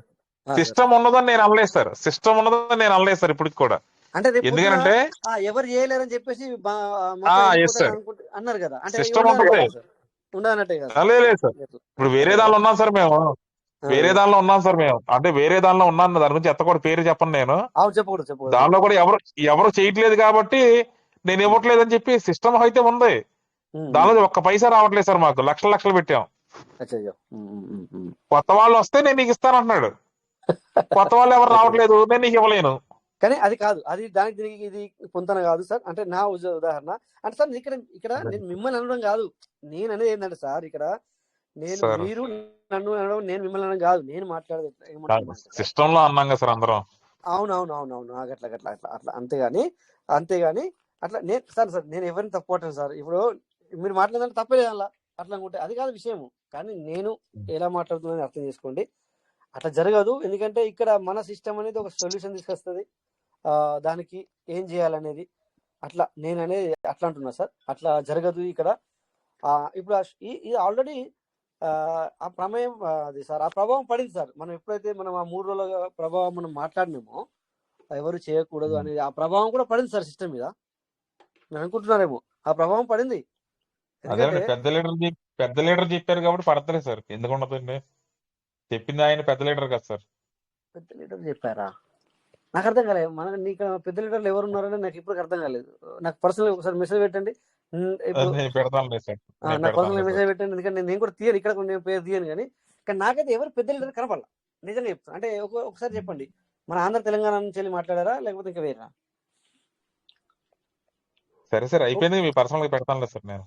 సిస్టమ్ ఉన్నదని నేను అనలేదు సార్, ఇప్పటికి కూడా. అంటే ఎందుకంటే ఎవరు చేయలేరని చెప్పేసి అన్నారు కదా, అంటే సిస్టమ్ ఉంటుంది. లేదు సార్, ఇప్పుడు వేరే దానిలో ఉన్నాం సార్ మేము, అంటే వేరే దానిలో ఉన్నాను, దాని గురించి కూడా పేరు చెప్పను నేను. దానిలో కూడా ఎవరు చేయట్లేదు కాబట్టి నేను ఇవ్వట్లేదు అని చెప్పి సిస్టమ్ అయితే ఉంది. దానిలో ఒక్క పైసా రావట్లేదు సార్, మాకు లక్షలు పెట్టాం. కొత్త వాళ్ళు వస్తే నేను నీకు ఇస్తానంటున్నాడు, కొత్త వాళ్ళు ఎవరు రావట్లేదు, నేను నీకు ఇవ్వలేను. కానీ అది కాదు, అది దీనికి ఇది పొంతన కాదు సార్. అంటే నా ఉదాహరణ అంటే సార్, ఇక్కడ నేను మిమ్మల్ని అనడం కాదు, నేను అనేది ఏంటంటే సార్, ఇక్కడ మీరు నన్ను అనడం, నేను మిమ్మల్ని అనడం కాదు, నేను మాట్లాడేది సిస్టమ్ లో అన్నాం కదా సార్ అందరం. అవునవునవునవును, అట్లా అంతేగాని అట్లా నేను సార్ నేను ఎవరిని తప్పుపట్టాను సార్. ఇప్పుడు మీరు మాట్లాడాలంటే తప్పలేదు అలా, అట్లా అనుకుంటే అది కాదు విషయము. కానీ నేను ఎలా మాట్లాడుతున్నానని అర్థం చేసుకోండి. అట్లా జరగదు. ఎందుకంటే ఇక్కడ మన సిస్టమ్ అనేది ఒక సొల్యూషన్ తీసుకొస్తుంది, దానికి ఏం చేయాలనేది. అట్లా నేను అనేది అట్లా అంటున్నా సార్, అట్లా జరగదు ఇక్కడ. ఇప్పుడు ఇది ఆల్రెడీ ఆ ప్రమేయం అది సార్, ఆ ప్రభావం పడింది సార్. మనం ఎప్పుడైతే మనం ఆ 3 రోజుల ప్రభావం మనం మాట్లాడినామో, ఎవరు చేయకూడదు అనేది ఆ ప్రభావం కూడా పడింది సార్ సిస్టమ్ మీద. నేను అనుకుంటున్నారేమో ఆ ప్రభావం పడింది. పెద్ద లీడర్ చెప్పారు కాబట్టి పడతలేదు సార్, ఎందుకు ఉండదండి? చెప్పింది ఆయన పెద్ద లీడర్ కదా సార్. పెద్ద లీడర్ చెప్పారా? నాకు అర్థం కాలేదు. నీకు పెద్ద లీడర్లు ఎవరు ఉన్నారని నాకు ఇప్పుడు అర్థం కాలేదు. నాకు పర్సనల్ ఒకసారి మెసేజ్ పెట్టండి, నాకు పర్సనల్ మెసేజ్ పెట్టండి. ఎందుకంటే నేను కూడా తీయను, ఇక్కడ నేను పేరు తీయను. కానీ నాకైతే ఎవరు పెద్ద లీడర్ కనపడాల, నిజంగా చెప్తాను. అంటే ఒకసారి చెప్పండి, మన ఆంధ్ర తెలంగాణ నుంచి వెళ్ళి మాట్లాడారా లేకపోతే ఇంకా వేరా? సరే సార్, అయిపోయింది. మీ పర్సనల్ గా పెడతాను సార్, నేను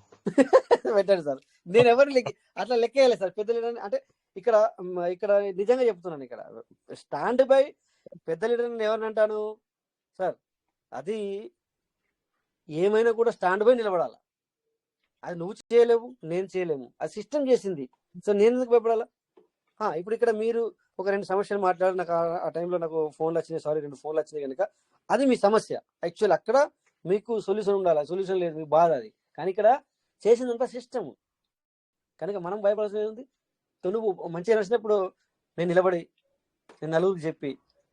పెట్టండి సార్. నేను ఎవరిని అట్లా లెక్కేయాలి సార్ పెద్ద లీడర్ అంటే. ఇక్కడ నిజంగా చెప్తున్నాను, ఇక్కడ స్టాండ్ బై పెద్ద లీడర్ ఎవరిని అంటాను సార్? అది ఏమైనా కూడా స్టాండ్ బై నిలబడాలా. అది నువ్వు చేయలేవు, నేను చేయలేము, అది సిస్టమ్ చేసింది. సో నేను ఎందుకు భయపడాలా? ఇప్పుడు ఇక్కడ మీరు ఒక 2 సమస్యలు మాట్లాడి నాకు ఆ టైంలో నాకు ఫోన్లు వచ్చినాయి, సారీ 2 ఫోన్లు వచ్చినాయి కనుక అది మీ సమస్య. యాక్చువల్ అక్కడ మీకు సొల్యూషన్ ఉండాలి, సొల్యూషన్ లేదు, మీకు బాధ అది. కానీ ఇక్కడ చేసిందంతా సిస్టమ్ కనుక మనం భయపడాల్సింది ఉంది. నువ్వు మంచిగా నచ్చినప్పుడు నేను నిలబడి నేను నలుగురికి చెప్పి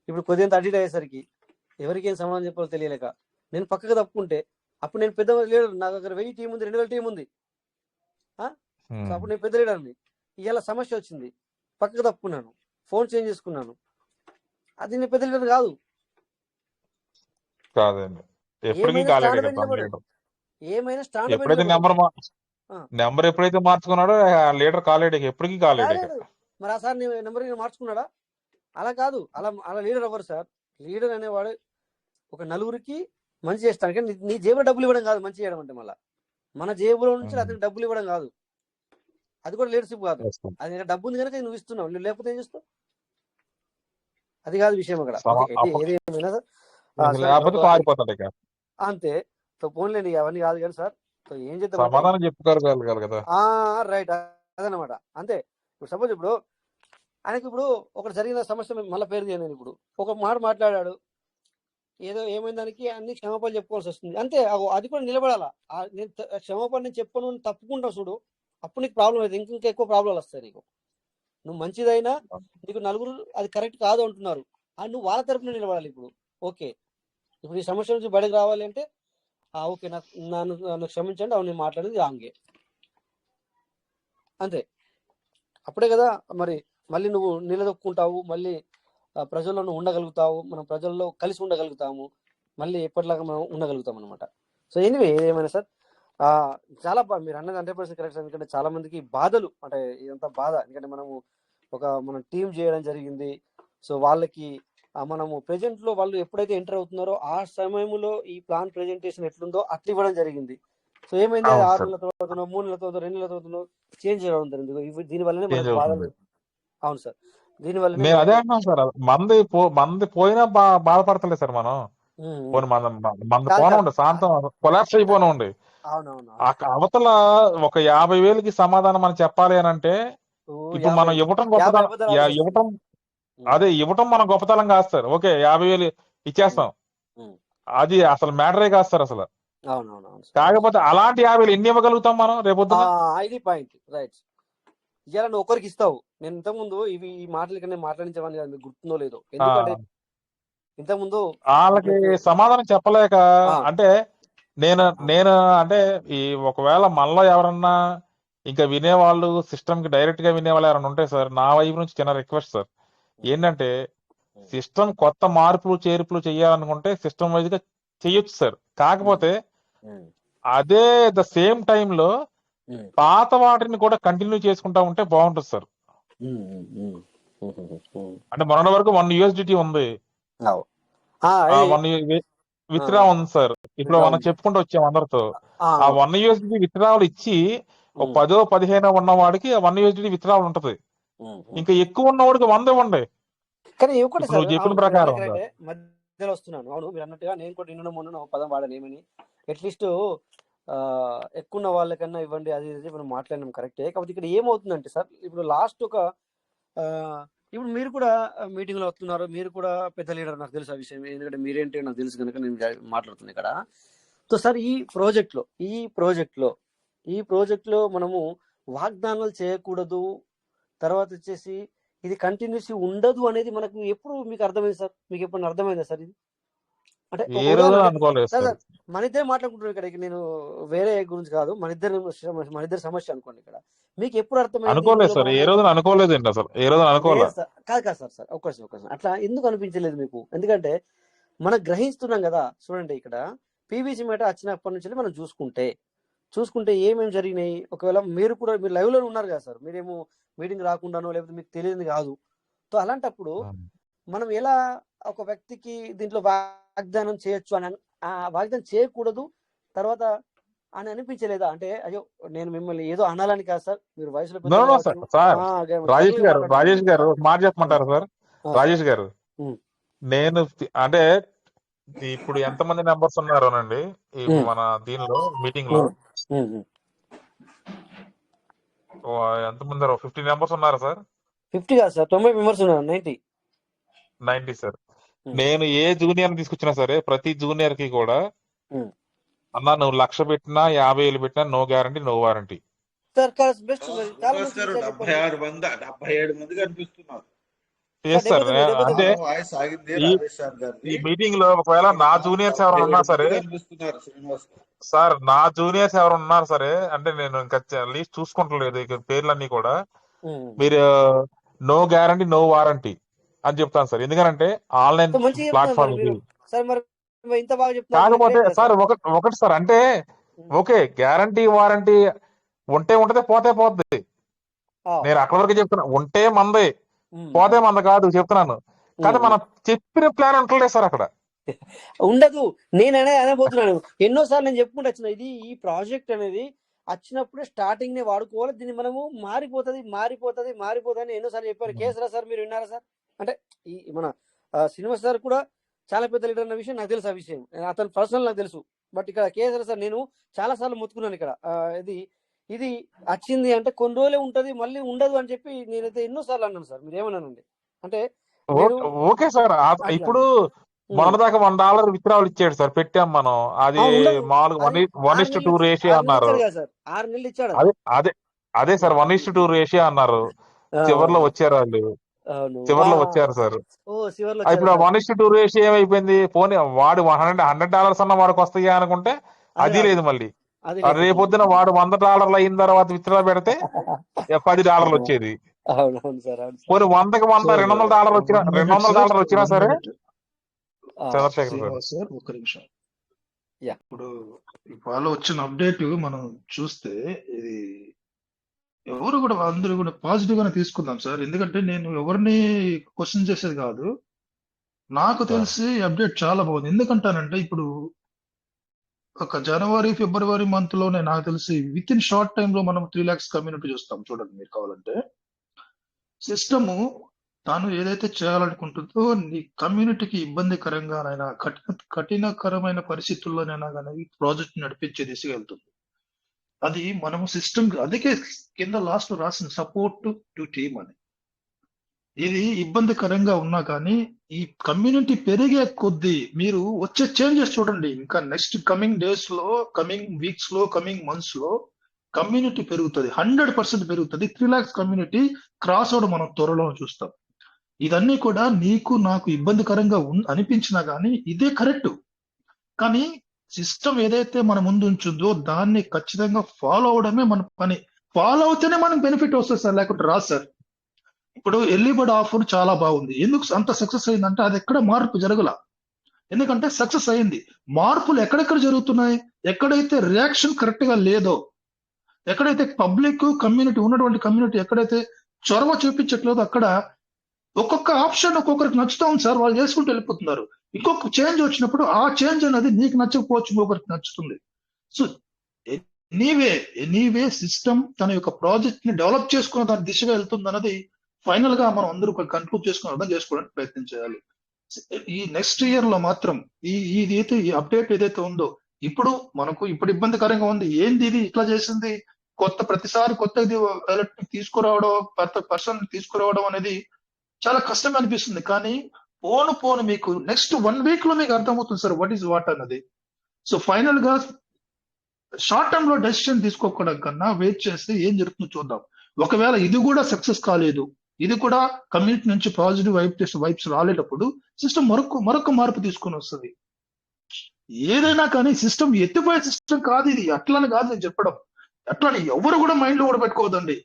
ఇప్పుడు కొద్దిగా అడిట్ అయ్యేసరికి ఎవరికి ఏం సమాధానం చెప్పాలో తెలియలేక నేను పక్కకు తప్పుకుంటే అప్పుడు నేను పెద్ద లీడర్, నా దగ్గర 1000 టీం ఉంది, 2000 టీం ఉంది. సో అప్పుడు నేను పెద్ద లీడర్ని. ఇలా సమస్య వచ్చింది, పక్కకు తప్పుకున్నాను, ఫోన్ చేంజ్ చేసుకున్నాను, అది నేను పెద్ద లీడర్ కాదు. కాదండి, ఎప్పటికీ ఏమైనా కాలేడే స్టాండ్ కదా బై లీడర్. ఏమైనా స్టాండ్ బై ఎప్పుడైతే నెంబర్ ఎప్పుడైతే మార్చుకున్నాడో లీడర్ కాలేడే, ఎప్పటికీ కాలేడే. కాలేడు. మరి ఆ సార్ నెంబర్ మార్చుకున్నాడా? అలా కాదు, అలా లీడర్ అవ్వరు సార్. లీడర్ అనేవాడు ఒక నలుగురికి మంచి చేస్తాను, కానీ నీ జేబులో డబ్బులు ఇవ్వడం కాదు మంచి చేయడం అంటే. మళ్ళీ మన జేబులో నుంచి అతనికి డబ్బులు ఇవ్వడం కాదు, అది కూడా లీడర్షిప్ కాదు. అది డబ్బు ఉంది కనుక నువ్వు ఇస్తున్నావు, నువ్వు లేకపోతే ఏం చేస్తావు? అది కాదు విషయం అక్కడ. ఏదేమైనా లేకపోతే పారిపోతాడు ఇక అంతే. సో పోన్లేండి, అవన్నీ కాదు కానీ సార్, సో ఏం చేద్దాం, సమాధానం చెప్పుకోగలగాలి కదా. రైట్, అదనమాట. అంతే. ఇప్పుడు సపోజ్ ఇప్పుడు ఆయనకి ఇప్పుడు ఒకటి జరిగిన సమస్య మళ్ళీ పేరు చేయను. ఇప్పుడు ఒక మాట మాట్లాడాడు, ఏదో ఏమైనా దానికి అన్ని క్షమాపణలు చెప్పుకోవాల్సి వస్తుంది, అంతే. అది కూడా నిలబడాలా. నేను క్షమాపణ నేను చెప్పను, తప్పుకుంటావు చూడు, అప్పుడు నీకు ప్రాబ్లం అవుతుంది, ఇంకా ఎక్కువ ప్రాబ్లాలు వస్తాయి నీకు. నువ్వు మంచిదైనా నీకు నలుగురు అది కరెక్ట్ కాదు అంటున్నారు, నువ్వు వాళ్ళ తరపున నిలబడాలి. ఇప్పుడు ఓకే, ఇప్పుడు ఈ సమస్య నుంచి బయటకు రావాలి అంటే ఓకే, నన్ను క్షమించండి, అవును నేను మాట్లాడేది రాంగే, అంతే. అప్పుడే కదా మరి మళ్ళీ నువ్వు నిలదొక్కుంటావు, మళ్ళీ ప్రజల్లో నువ్వు ఉండగలుగుతావు, మనం ప్రజల్లో కలిసి ఉండగలుగుతాము, మళ్ళీ ఎప్పటిలాగా మనం ఉండగలుగుతాం అనమాట. సో ఎనివే ఏమైనా సార్, చాలా మీరు అన్నది 100% కరెక్ట్. ఎందుకంటే చాలా మందికి బాధలు, అంటే ఇదంతా బాధ. ఎందుకంటే మనం టీం చేయడం జరిగింది. సో వాళ్ళకి మనము ప్రెజెంట్ లో వాళ్ళు ఎప్పుడైతే ఎంటర్ అవుతున్నారో ఆ సమయంలో ఈ ప్లాన్ ప్రెజెంటేషన్ ఎట్లుందో అట్లా ఇవ్వడం జరిగింది. సో ఏమైంది, 6 నెలల తర్వాత 3 నెలల తర్వాత 2 నెలల తర్వాత చేంజ్ చేయడం జరిగింది. దీనివల్లనే మనకు బాధలు. అవును సార్, దీనివల్ల అదే అంటున్నాం సార్. మంది పోయినా బాధపడతలేదు సార్. మనం మంది పోనండి, శాంతం కొలాప్స్ అయిపోనండి. అవతల ఒక 50,000కి సమాధానం మనం చెప్పాలి అని అంటే ఇప్పుడు మనం ఇవ్వటం గొప్పతనం, ఇవ్వటం మన గొప్పతనం కాదు సార్. ఓకే 50,000 ఇచ్చేస్తాం, అది అసలు మ్యాటరే కాదు సార్ అసలు. కాకపోతే అలాంటి 50,000 ఎన్ని ఇవ్వగలుగుతాం మనం రేపొద్దున? ఇది పాయింట్. రైట్, ఇలా నువ్వు ఒకరికి ఇస్తావు. నేను ఇంతకుముందు ఈ మాటల కన్నా మాట్లాడించేవాడిని కాదు, మీకు గుర్తుందో లేదో. ఎందుకంటే ఇంతకుముందు వాళ్ళకి సమాధానం చెప్పలేక, అంటే నేను అంటే ఈ ఒకవేళ మనలో ఎవరన్నా ఇంకా వినేవాళ్ళు, సిస్టమ్ కి డైరెక్ట్ గా వినేవాళ్ళు ఎవరైనా ఉంటే సార్, నా వైపు నుంచి చిన్న రిక్వెస్ట్ సార్. ఏంటంటే సిస్టమ్ కొత్త మార్పులు చేర్పులు చేయాలనుకుంటే సిస్టమ్ వైజ్ గా చెయ్యొచ్చు సార్. కాకపోతే అదే ద సేమ్ టైంలో పాత వాటిని కూడా కంటిన్యూ చేసుకుంటా ఉంటే బాగుంటుంది సార్. అంటే మొన్నటి వరకు 1 USDT ఉంది, 1 విత్డ్రా ఉంది సార్. ఇప్పుడు మనం చెప్పుకుంటూ వచ్చాం అందరితో. ఆ 1 USDT విత్డ్రావల్ ఇచ్చి 10-15 ఉన్న వాడికి 1 USDT విత్డ్రావల్ ఉంటది. ఇంకా ఎక్కువ ఉన్న వాడికి 100 ఇవ్వండి. కానీ నువ్వు చెప్పిన ప్రకారం మధ్యలో వస్తున్నాను. అవును, మీరు అన్నట్టుగా నేను కూడా నిన్న మొన్న పదం వాడాను, ఏమని అట్లీస్ట్ ఎక్కువ ఉన్న వాళ్ళకన్నా ఇవ్వండి, అది మనం మాట్లాడినాం కరెక్టే. కాకపోతే ఇక్కడ ఏమవుతుందంటే సార్, ఇప్పుడు లాస్ట్ ఇప్పుడు మీరు కూడా మీటింగ్ లో వస్తున్నారు, మీరు కూడా పెద్ద లీడర్, నాకు తెలుసు ఆ విషయం. ఎందుకంటే మీరేంటి నాకు తెలుసు కనుక నేను మాట్లాడుతున్నాను ఇక్కడ. సో సార్, ఈ ప్రాజెక్ట్ లో మనము వాగ్దానాలు చేయకూడదు, తర్వాత వచ్చేసి ఇది కంటిన్యూస్ ఉండదు అనేది మనకు ఎప్పుడు మీకు అర్థమైంది సార్? మీకు ఎప్పుడు అర్థమైందా సార్ ఇది? అంటే మన ఇద్దరే మాట్లాడుకుంటున్నాం ఇక్కడ, నేను వేరే గురించి కాదు, మన ఇద్దరు సమస్య అనుకోండి ఇక్కడ. మీకు ఎప్పుడు అర్థమైంది? కాదు సార్, ఒక్కసారి అట్లా ఎందుకు అనిపించలేదు మీకు? ఎందుకంటే మనం గ్రహిస్తున్నాం కదా. చూడండి, ఇక్కడ పీవీసీ మేట వచ్చినప్పటి నుంచి మనం చూసుకుంటే ఏమేమి జరిగినాయి. ఒకవేళ మీరు లైవ్ లో ఉన్నారు కదా సార్, మీరేమో మీటింగ్ రాకుండానో లేకపోతే మీకు తెలియదు కాదు. సో అలాంటప్పుడు మనం ఎలా ఒక వ్యక్తికి దీంట్లో వాగ్దానం చేయొచ్చు అని, వాగ్దానం చేయకూడదు తర్వాత అని అనిపించలేదా? అంటే అయ్యో నేను మిమ్మల్ని ఏదో అనాలని కాదు సార్, మీరు వయసులో రాజేష్ గారు మాట చెప్పమంటారు సార్. రాజేష్ గారు, నేను అంటే ఇప్పుడు ఎంతమంది మెంబర్స్ ఉన్నారోనండి మన దీనిలో మీటింగ్ లో? ఎంతమంది? 50 మెంబర్స్ ఉన్నారా సార్? 50 కాదు సార్, 90 మెంబర్స్ ఉన్నారు. 90 సార్. నేను ఏ జూనియర్ తీసుకొచ్చినా సరే, ప్రతి జూనియర్ కి కూడా అన్నా నువ్వు 1,00,000 పెట్టినా 50,000 పెట్టినా నో గ్యారంటీ, నో వారంటీ. 77 మంది కనిపిస్తున్నారు. Yes sir. అంటే వాయిస్ ఆగింది ఈ రాజేష్ సార్ గారిది. ఈ మీటింగ్ లో ఒకవేళ నా జూనియర్స్ ఎవరైనా ఉన్నా సరే కనిపిస్తున్నారు శ్రీనివాస్ గారు. సార్, నా జూనియర్స్ ఎవరైనా ఉన్నారు సరే, అంటే నేను ఇంకా లీస్ట్ చూసుకుంటలేదు ఇక పేర్లన్నీ కూడా. మీరు నో గ్యారంటీ నో వారంటీ అని చెప్తాను సార్. ఎందుకంటే ఆన్లైన్ మంచిగా చెప్తాను ప్లాట్ఫామ్ సార్ ఇది. మీరు. సార్ మరి ఇంత బాగా చెప్తున్నారు, కాకపోతే గ్రేట్ సార్ సార్. ఒకటి సార్, అంటే ఓకే గ్యారంటీ వారంటీ ఉంటే ఉంటది, పోతే పోద్ది. నేను అక్కడ వరకు చెప్తున్నా, ఉంటే మందే పోతే మంద కాదు చెప్తున్నాను. కానీ మనం చెప్పిన ప్లాన్ ఉంటలేదు సార్ అక్కడ. ఉండదు. నేను అనబోతున్నాను ఎన్నోసార్లు నేను చెప్పుకుంటూ వచ్చిన, ఇది ఈ ప్రాజెక్ట్ అనేది వచ్చినప్పుడే స్టార్టింగ్ నే వాడుకోవాలి, దీన్ని మనము మారిపోతుంది అని ఎన్నోసార్లు చెప్పారు. కేసరా సార్ మీరు విన్నారా సార్? అంటే ఈ మన శ్రీనివాస్ సార్ కూడా చాలా పెద్ద లీడర్ అన్న విషయం నాకు తెలుసు. ఆ విషయం అతను పర్సనల్ నాకు తెలుసు. బట్ ఇక్కడ కేసరా సార్ నేను చాలా సార్లు మొత్తుకున్నాను ఇక్కడ. ఇది వచ్చింది అంటే కొన్ని రోజులే ఉంటది, మళ్ళీ ఉండదు అని చెప్పి నేనైతే ఎన్నోసార్లు అన్నాను సార్. మీరు ఏమన్నానండి అంటే ఓకే సార్. ఇప్పుడు మొన్నదాకా $1 విత్డ్రావల్ ఇచ్చాడు సార్, పెట్టాం మనం. అది మామూలుగా 1:2 రేషియో అన్నారు. 6 నెలలు ఇచ్చాడు. అదే సార్ 1:2 రేషియో అన్నారు. చివరిలో వచ్చారు వాళ్ళు, చివరిలో వచ్చారు సార్. ఇప్పుడు 1:2 రేషియో ఏమైపోయింది? పోనీ వాడు $100 అన్న వాడికి వస్తాయా అనుకుంటే అది లేదు. మళ్ళీ రేపొద్దున వాడు $100 అయిన తర్వాత విత్డ్రా పెడితే $10 వచ్చేది. పోనీ 100కి 100 $200 వచ్చినా $200 వచ్చినా సరే. శ్రీనివాస్ సార్ ఒక్క నిమిషం. ఇప్పుడు ఇవాళ వచ్చిన అప్డేట్ మనం చూస్తే ఇది ఎవరు కూడా అందరూ కూడా పాజిటివ్ గానే తీసుకుందాం సార్. ఎందుకంటే నేను ఎవరిని క్వశ్చన్ చేసేది కాదు. నాకు తెలిసి అప్డేట్ చాలా బాగుంది. ఎందుకంటానంటే ఇప్పుడు ఒక జనవరి ఫిబ్రవరి మంత్ లోనే నాకు తెలిసి విత్ ఇన్ షార్ట్ టైమ్ లో మనం 3 lakhs కమ్యూనిటీ చూస్తాం. చూడండి మీరు కావాలంటే సిస్టము తాను ఏదైతే చేయాలనుకుంటుందో నీ కమ్యూనిటీకి ఇబ్బందికరంగానైనా కఠినకరమైన పరిస్థితుల్లోనైనా కానీ ప్రాజెక్ట్ నడిపించే దిశగా వెళ్తుంది. అది మనము సిస్టమ్ అందుకే కింద లాస్ట్ రాసిన సపోర్ట్ టు టీమ్ అని. ఇది ఇబ్బందికరంగా ఉన్నా కానీ ఈ కమ్యూనిటీ పెరిగే కొద్దీ మీరు వచ్చే చేంజెస్ చూడండి. ఇంకా నెక్స్ట్ కమింగ్ డేస్ లో, కమింగ్ వీక్స్ లో, కమింగ్ మంత్స్ లో కమ్యూనిటీ పెరుగుతుంది, 100% పెరుగుతుంది. 3 lakhs కమ్యూనిటీ క్రాస్ అవడం మనం త్వరలో చూస్తాం. ఇదన్నీ కూడా నీకు నాకు ఇబ్బందికరంగా అనిపించినా కానీ ఇదే కరెక్ట్. కానీ సిస్టమ్ ఏదైతే మన ముందు ఉంచుందో దాన్ని ఖచ్చితంగా ఫాలో అవడమే మన పని. ఫాలో అవుతేనే మనకు బెనిఫిట్ వస్తుంది సార్, లేకుంటే రాదు సార్. ఇప్పుడు ఎర్లీ బర్డ్ ఆఫర్ చాలా బాగుంది. ఎందుకు అంత సక్సెస్ అయిందంటే అది ఎక్కడ మార్పు జరగల. ఎందుకంటే సక్సెస్ అయింది. మార్పులు ఎక్కడెక్కడ జరుగుతున్నాయి? ఎక్కడైతే రియాక్షన్ కరెక్ట్ గా లేదో, ఎక్కడైతే పబ్లిక్ కమ్యూనిటీ ఉన్నటువంటి కమ్యూనిటీ ఎక్కడైతే చొరవ చూపించట్లేదో అక్కడ ఒక్కొక్క ఆప్షన్ ఒక్కొక్కరికి నచ్చుతా ఉంది సార్. వాళ్ళు చేసుకుంటూ వెళ్ళిపోతున్నారు. ఇంకొక చేంజ్ వచ్చినప్పుడు ఆ చేంజ్ అనేది నీకు నచ్చకపోవచ్చు, ఇంకొకరికి నచ్చుతుంది. సో ఎనీవే సిస్టమ్ తన యొక్క ప్రాజెక్ట్ ని డెవలప్ చేసుకున్న దాని దిశగా వెళ్తుంది అన్నది ఫైనల్ గా మనం అందరూ కన్క్లూడ్ చేసుకుని అర్థం చేసుకోవడానికి ప్రయత్నం చేయాలి. ఈ నెక్స్ట్ ఇయర్ లో మాత్రం ఈ అప్డేట్ ఏదైతే ఉందో ఇప్పుడు మనకు ఇప్పుడు ఇబ్బందికరంగా ఉంది. ఏంది ఇది ఇట్లా చేసింది? ప్రతిసారి కొత్త ఎలక్ట్రిక్ తీసుకురావడం, పర్సన్ తీసుకురావడం అనేది చాలా కష్టం అనిపిస్తుంది. కానీ పోను మీకు నెక్స్ట్ 1 week లో మీకు అర్థమవుతుంది సార్ వాట్ ఈస్ వాట్ అన్నది. సో ఫైనల్ గా షార్ట్ టర్మ్ లో డెసిషన్ తీసుకోవడం కన్నా వెయిట్ చేస్తే ఏం జరుగుతుందో చూద్దాం. ఒకవేళ ఇది కూడా సక్సెస్ కాలేదు, ఇది కూడా కమ్యూనిటీ నుంచి పాజిటివ్ వైబ్స్ రాలేటప్పుడు సిస్టమ్ మరొక మార్పు తీసుకొని వస్తుంది. ఏదైనా కానీ సిస్టమ్ ఎత్తిపోయే సిస్టమ్ కాదు ఇది. అట్లని కాదు నేను చెప్పడం. అట్లని ఎవరు కూడా మైండ్ లో కూడా పెట్టుకోవద్దండి.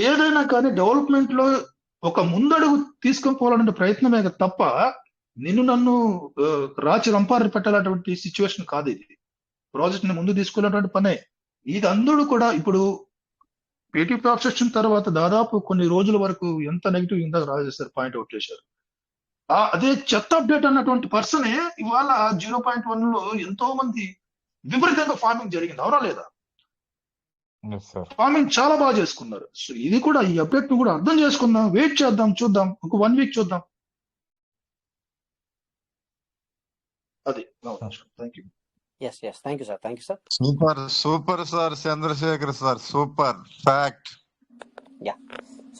ఏదైనా కానీ డెవలప్మెంట్ లో ఒక ముందడుగు తీసుకొని పోవాలంటే ప్రయత్నమే తప్ప నిన్ను నన్ను రాచి రంపారి పెట్టాలన్నటువంటి సిచ్యువేషన్ కాదు ఇది. ప్రాజెక్ట్ ని ముందు తీసుకునేటువంటి పనే ఇది. అందరూ కూడా ఇప్పుడు పేటీ ప్రాసెషన్ తర్వాత దాదాపు కొన్ని రోజుల వరకు ఎంత నెగిటివ్ ఇందాక రాజేశారు పాయింట్ అవుట్ చేశారు. అదే చెత్త అప్డేట్ అన్నటువంటి పర్సనే ఇవాళ 0.1 లో ఎంతో మంది విపరీతంగా ఫార్మింగ్ జరిగింది, అవునా లేదా? ఫార్మింగ్ చాలా బాగా చేసుకున్నారు. సో ఇది కూడా ఈ అప్డేట్ ను కూడా అర్థం చేసుకుందాం, వెయిట్ చేద్దాం, చూద్దాం, ఒక 1 week చూద్దాం. అది thank you. Thank you sir. Super sir Chandrasekhar sir, super fact.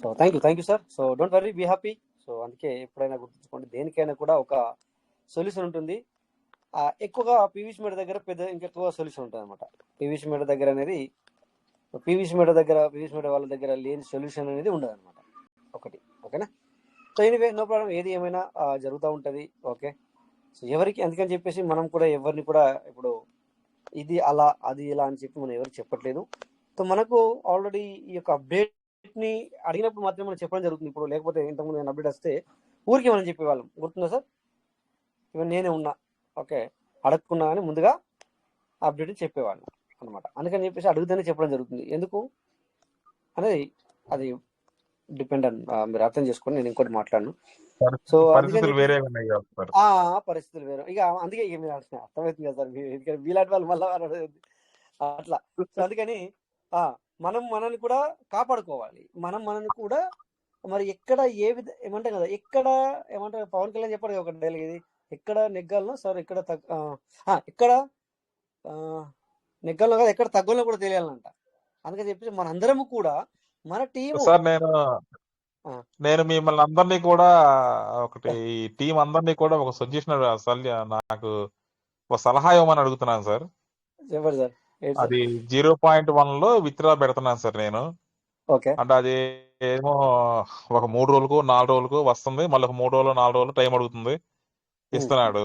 So thank you sir. So don't worry, be happy. So అందుకే ఎప్పుడైనా గుర్తుంచుకోండి, దేనికైనా కూడా ఒక సొల్యూషన్ ఉంటుంది. ఎక్కువగా పీవీసీ మీటర్ దగ్గర ఇంకెక్కువ సొల్యూషన్ ఉంటుంది అనమాట. పీవీసీ మీటర్ దగ్గర అనేది పీవీసీ మీటర్ వాళ్ళ దగ్గర లేని సొల్యూషన్ అనేది ఉండదు అనమాట. ఒకటి ఓకేనా? సో ఎనీవే నో ప్రాబ్లం, ఏది ఏమైనా జరుగుతూ ఉంటది. ఓకే, సో ఎవరికి అందుకని చెప్పేసి మనం కూడా ఎవరిని కూడా ఇప్పుడు ఇది అలా అది ఇలా అని చెప్పి మనం ఎవరికి చెప్పట్లేదు. సో మనకు ఆల్రెడీ ఈ యొక్క అప్డేట్ ని అడిగినప్పుడు మాత్రమే మనం చెప్పడం జరుగుతుంది. ఇప్పుడు లేకపోతే ఇంతకుముందు నేను అప్డేట్ వస్తే ఊరికి మనం చెప్పేవాళ్ళం, గుర్తుందా సార్? ఇవన్నీ నేనే ఉన్నా, ఓకే, అడగకున్నా కానీ ముందుగా అప్డేట్ చెప్పేవాళ్ళం అనమాట. అందుకని చెప్పేసి అడుగుతూనే చెప్పడం జరుగుతుంది. ఎందుకు అనేది అది డిపెండ్ అని మీరు అర్థం చేసుకొని నేను ఇంకోటి మాట్లాడను. సో అందుకని పరిస్థితులు చెప్పేసి వేరే ఉన్నాయి కదా సార్. పరిస్థితులు వేరు. ఇక అందుకే ఇక మీరు అర్థమవుతుంది కదా సార్, ఎందుకంటే వీలాంటి వాళ్ళు మళ్ళీ అట్లా. సో అందుకని మనం మనల్ని కూడా కాపాడుకోవాలి. మనల్ని కూడా మరి ఎక్కడ ఏమంటాం కదా, ఎక్కడ ఏమంటారు పవన్ కళ్యాణ్ చెప్పాడు కదా ఒక డైలాగ్, ఇది ఎక్కడ నెగ్గాలనో సార్, ఎక్కడ ఎక్కడ నెగ్గాలనో కదా, ఎక్కడ తగ్గాలనో కూడా తెలియాలంట. అందుకని చెప్పేసి మనందరము కూడా మన టీము సార్ నేను మిమ్మల్ని అందరినీ కూడా ఒకటి ఈ టీం అందరినీ కూడా ఒక సజెషన్ నాకు ఒక సలహా ఇవ్వమని అడుగుతున్నాను సార్. చెప్పండి సార్. అది 0.1 లో విత్డ్రా పెడుతున్నాను సార్ నేను. ఓకే, అంటే అది ఏమో ఒక 3 రోజులకు 4 రోజులకు వస్తుంది, మళ్ళీ ఒక 3 రోజులు 4 రోజులు టైం అడుగుతుంది, ఇస్తున్నాడు.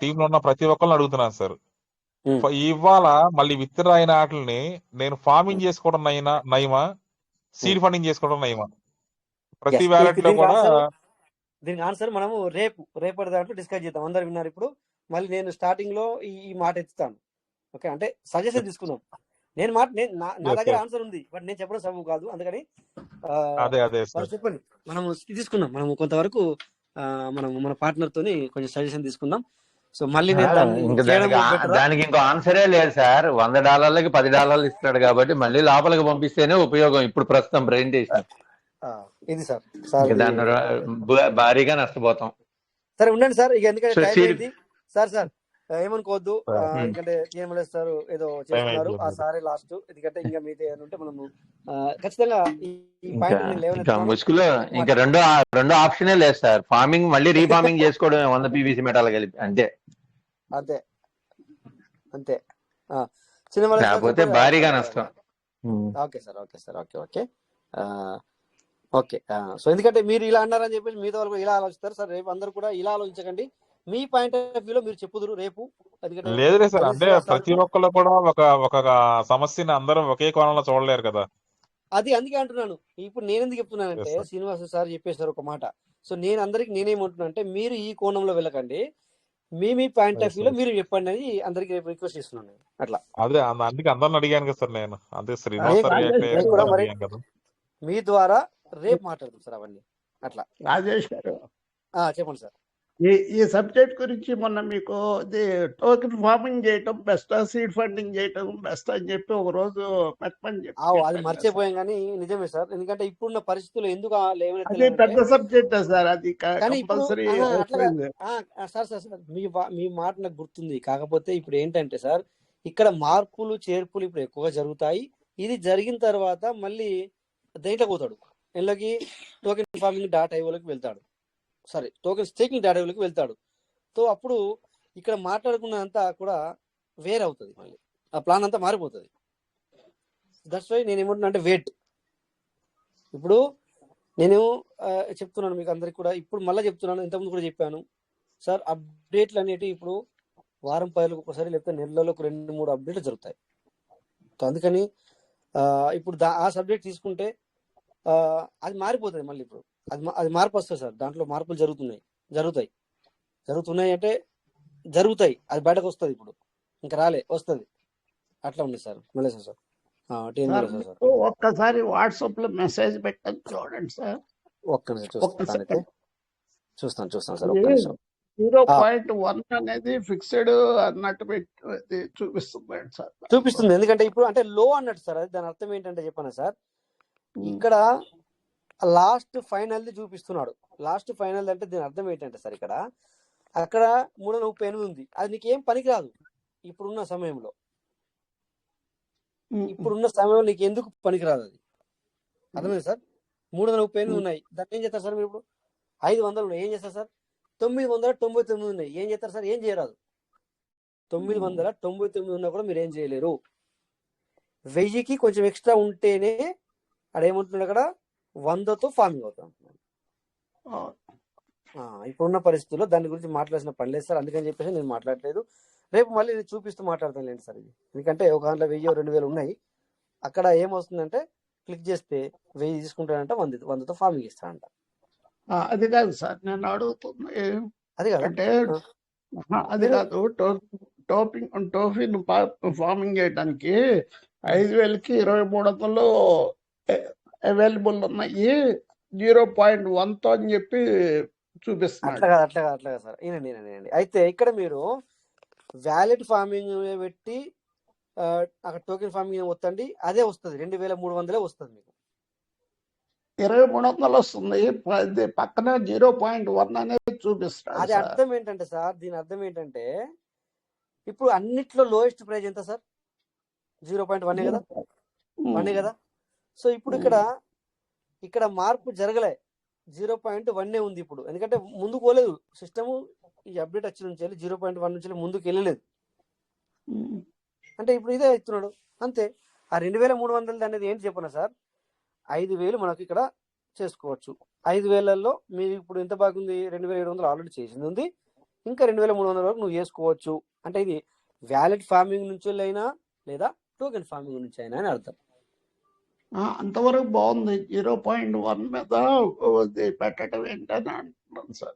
టీంలో ఉన్న ప్రతి ఒక్కరిని అడుగుతున్నాను సార్. ఇవాళ మళ్ళీ విత్డ్రా అయిన వాటిని నేను ఫార్మింగ్ చేసుకోవడం నయమా, సీడ్ ఫండింగ్ చేసుకోవడం నయమా? ప్రతి వ్యాలెట్ లో కూడా దీనికి ఆన్సర్ మనము రేపటి దాంట్లో డిస్కస్ చేద్దాం. అందరు విన్నారు ఇప్పుడు. మళ్ళీ నేను స్టార్టింగ్ లో ఈ మాట ఎత్తుతాను. ఓకే, అంటే సజెషన్ తీసుకుందాం. నా దగ్గర ఆన్సర్ ఉంది, బట్ నేను చెప్పడం సబబు కాదు. అందుకని చెప్పండి, మనం తీసుకుందాం. మనం కొంతవరకు మన పార్ట్నర్ తోని కొంచెం సజెషన్ తీసుకుందాం. సో మళ్ళీ దానికి ఇంకో ఆన్సరే లేదు సార్. $100కి $10 ఇస్తాడు కాబట్టి మళ్ళీ లోపలికి పంపిస్తేనే ఉపయోగం. ఇప్పుడు ప్రస్తుతం బ్రెయిన్ చేసిన ఇది సార్ భారీగా నష్టపోతాం. సరే ఉండండి సార్, ఇక ఎందుకంటే టైం అయింది. సార్ ఏమనుకోవద్దు, ఎందుకంటే ఏమలేస్తారు ఏదో చేస్తున్నారు ఆ సారే లాస్ట్. ఎందుకంటే ఇంకా మీతో ఏమంటే మనము ఖచ్చితంగా ఈ పాయింట్ ముసుగులో ఇంకా రెండో ఆప్షనే లేదు సార్. ఫార్మింగ్ మళ్ళీ రీఫార్మింగ్ చేసుకోవడం 100 PVC మెటాలు కలిపి అంతే. లేకపోతే భారీగా నష్టం. Okay sir, okay. సో ఎందుకంటే మీరు ఇలా అన్నారని చెప్పేసి మీతో వాళ్ళు ఇలా ఆలోచిస్తారు సార్. రేపు అందరు కూడా ఇలా ఆలోచించకండి, మీ పాయింట్ ఆఫ్ వ్యూలో మీరు చెప్పుదురు రేపు. లేదు సార్, అంటే ప్రతి ఒక్కళ్ళు కూడా ఒక సమస్యని అందరూ ఒకే కోణంలో చూడలేరు కదా. అందుకే అంటున్నాను. ఇప్పుడు నేను ఎందుకు చెప్తున్నానంటే శ్రీనివాస సార్ చెప్పేశారు ఒక మాట. సో నేను అందరికి నేనేమంటున్నా అంటే మీరు ఈ కోణంలో వెళ్ళకండి, మీ పాయింట్ ఆఫ్ వ్యూలో మీరు చెప్పండి అని అందరికి రిక్వెస్ట్ చేస్తున్నాను. అట్లా అదే అందుకే అందరిని అడిగాను కదా సార్ నేను. అంతే శ్రీనివాస్ మీ ద్వారా రేపు మాట్లాడదాం సార్ అవన్నీ. అట్లా రాజేష్ గారు చెప్పండి సార్. ఈ సబ్జెక్ట్ గురించి మొన్న మీకు టోకెన్ ఫార్మింగ్ చేయటం బెస్ట్, సీడ్ ఫండింగ్ చేయటం బెస్ట్ అని చెప్పి ఒక రోజు అది మర్చిపోయాం. కానీ నిజమే సార్, ఎందుకంటే ఇప్పుడున్న పరిస్థితుల్లో ఎందుకు పెద్ద సబ్జెక్ట్ సార్ అది. సార్ మీ మాట నాకు గుర్తుంది. కాకపోతే ఇప్పుడు ఏంటంటే సార్, ఇక్కడ మార్పులు చేర్పులు ఇప్పుడు ఎక్కువగా జరుగుతాయి. ఇది జరిగిన తర్వాత మళ్ళీ దేంట్లో పోతాడు, వీళ్ళకి టోకెన్ ఫార్మింగ్ డాటా ఐఓలోకి వెళ్తాడు, సారీ టోకెన్ స్టేకింగ్ డాటా ఐఓలోకి వెళ్తాడు. సో అప్పుడు ఇక్కడ మాట్లాడుకున్నంతా కూడా వేరే అవుతుంది, మళ్ళీ ఆ ప్లాన్ అంతా మారిపోతుంది. దట్స్ వై నేను ఏమంటున్నా అంటే వెయిట్. ఇప్పుడు నేను చెప్తున్నాను మీకు అందరికి కూడా, ఇప్పుడు మళ్ళీ చెప్తున్నాను, ఇంతకుముందు కూడా చెప్పాను సార్, అప్డేట్లు అనేవి ఇప్పుడు వారం 10 రోజులకు ఒకసారి లేకపోతే నెలలకు 2-3 అప్డేట్లు జరుగుతాయి. అందుకని ఇప్పుడు ఆ సబ్జెక్ట్ తీసుకుంటే అది మారిపోతుంది మళ్ళీ. ఇప్పుడు అది మార్పు వస్తుంది సార్, దాంట్లో మార్పులు జరుగుతున్నాయి అంటే జరుగుతాయి, అది బయటకు వస్తుంది. ఇప్పుడు ఇంకా వస్తుంది, అట్లా ఉంది సార్. మళ్ళీ సార్ ఒక్కసారి వాట్సాప్ లో మెసేజ్ పెట్టండి చూడండి సార్. ఒక్క నిమిషం చూస్తాను సార్. 0.1 అనేది ఫిక్స్డ్ అన్నట్టు చూపిస్తుంది. ఎందుకంటే ఇప్పుడు అంటే లో అన్నట్టు సార్. అది దాని అర్థం ఏంటంటే చెప్పాను సార్, ఇక్కడ లాస్ట్ ఫైనల్ చూపిస్తున్నాడు. లాస్ట్ ఫైనల్ అంటే దీని అర్థం ఏంటంటే సార్, అక్కడ 338 ఉంది. అది నీకేం పనికిరాదు ఇప్పుడున్న సమయంలో. నీకు ఎందుకు పనికిరాదు అది, అర్థమైంది సార్. 338 ఉన్నాయి, దాన్ని ఏం చేస్తారు సార్ మీరు? ఇప్పుడు 500 ఉన్నాయి, ఏం చేస్తారు సార్? 999 ఉన్నాయి, ఏం చేస్తారు సార్? ఏం చేయరాదు. 999 ఉన్నా కూడా మీరు ఏం చేయలేరు. 1000కి కొంచెం ఎక్స్ట్రా ఉంటేనే అక్కడ ఏమంటున్నాడు, అక్కడ 100తో ఫార్మింగ్ అవుతాం. ఆ, ఇప్పుడున్న పరిస్థితుల్లో దాని గురించి మాట్లాడాల్సిన పని లేదు సార్. అందుకని చెప్పేసి నేను మాట్లాడలేదు. రేపు మళ్ళీ నేను చూపిస్తూ మాట్లాడతాను లేండి సార్. ఇది ఎందుకంటే ఒక దాంట్లో 1000-2000 ఉన్నాయి. అక్కడ ఏమొస్తుందంటే క్లిక్ చేస్తే 1000 తీసుకుంటాడంట, 100తో ఫార్మింగ్ ఇస్తాడంట. అది కాదు సార్ నేను అడుగుతుంది అది కదా అంటే అది కాదు టోఫిన్ ఫార్మింగ్ చేయడానికి 5,000కి 2,300 అవైలబుల్ ఉన్నాయి 0.1తో అని చెప్పి చూపిస్తున్నాడు. అట్లా కాదు సార్. ఈయనండి. అయితే ఇక్కడ మీరు వ్యాలిడ్ ఫార్మింగ్ పెట్టి అక్కడ టోకెన్ ఫార్మింగ్ వస్తుంది, అదే వస్తుంది 2,300 వస్తుంది మీకు. 2,300 వస్తుంది, పక్కన 0.1 అనేది చూపిస్తాడు. అది అర్థం ఏంటంటే సార్, దీని అర్థం ఏంటంటే ఇప్పుడు అన్నిట్లో లోయెస్ట్ ప్రైస్ ఎంత సార్? 0.1 కదా, 1 కదా. సో ఇప్పుడు ఇక్కడ మార్పు జరగలే, 0.1 ఉంది ఇప్పుడు. ఎందుకంటే ముందుకు పోలేదు సిస్టమ్, ఈ అప్డేట్ వచ్చిన నుంచి 0.1 నుంచి ముందుకు వెళ్ళలేదు. అంటే ఇప్పుడు ఇదే ఇస్తున్నాడు అంతే. ఆ 2,300 అనేది ఏంటి చెప్పనా సార్? 5,000 మనకు ఇక్కడ చేసుకోవచ్చు. 5,000లో మీరు ఇప్పుడు ఎంత బాగుంది, 2,700 ఆల్రెడీ చేసింది ఉంది, ఇంకా 2,300 వరకు నువ్వు చేసుకోవచ్చు. అంటే ఇది వ్యాలిడ్ ఫార్మింగ్ నుంచి అయినా లేదా టోకెన్ ఫార్మింగ్ నుంచి అయినా అని అర్థం. అంతవరకు బాగుంది. 0.1 మీద పెట్టడం ఏంటని అంటున్నాను సార్.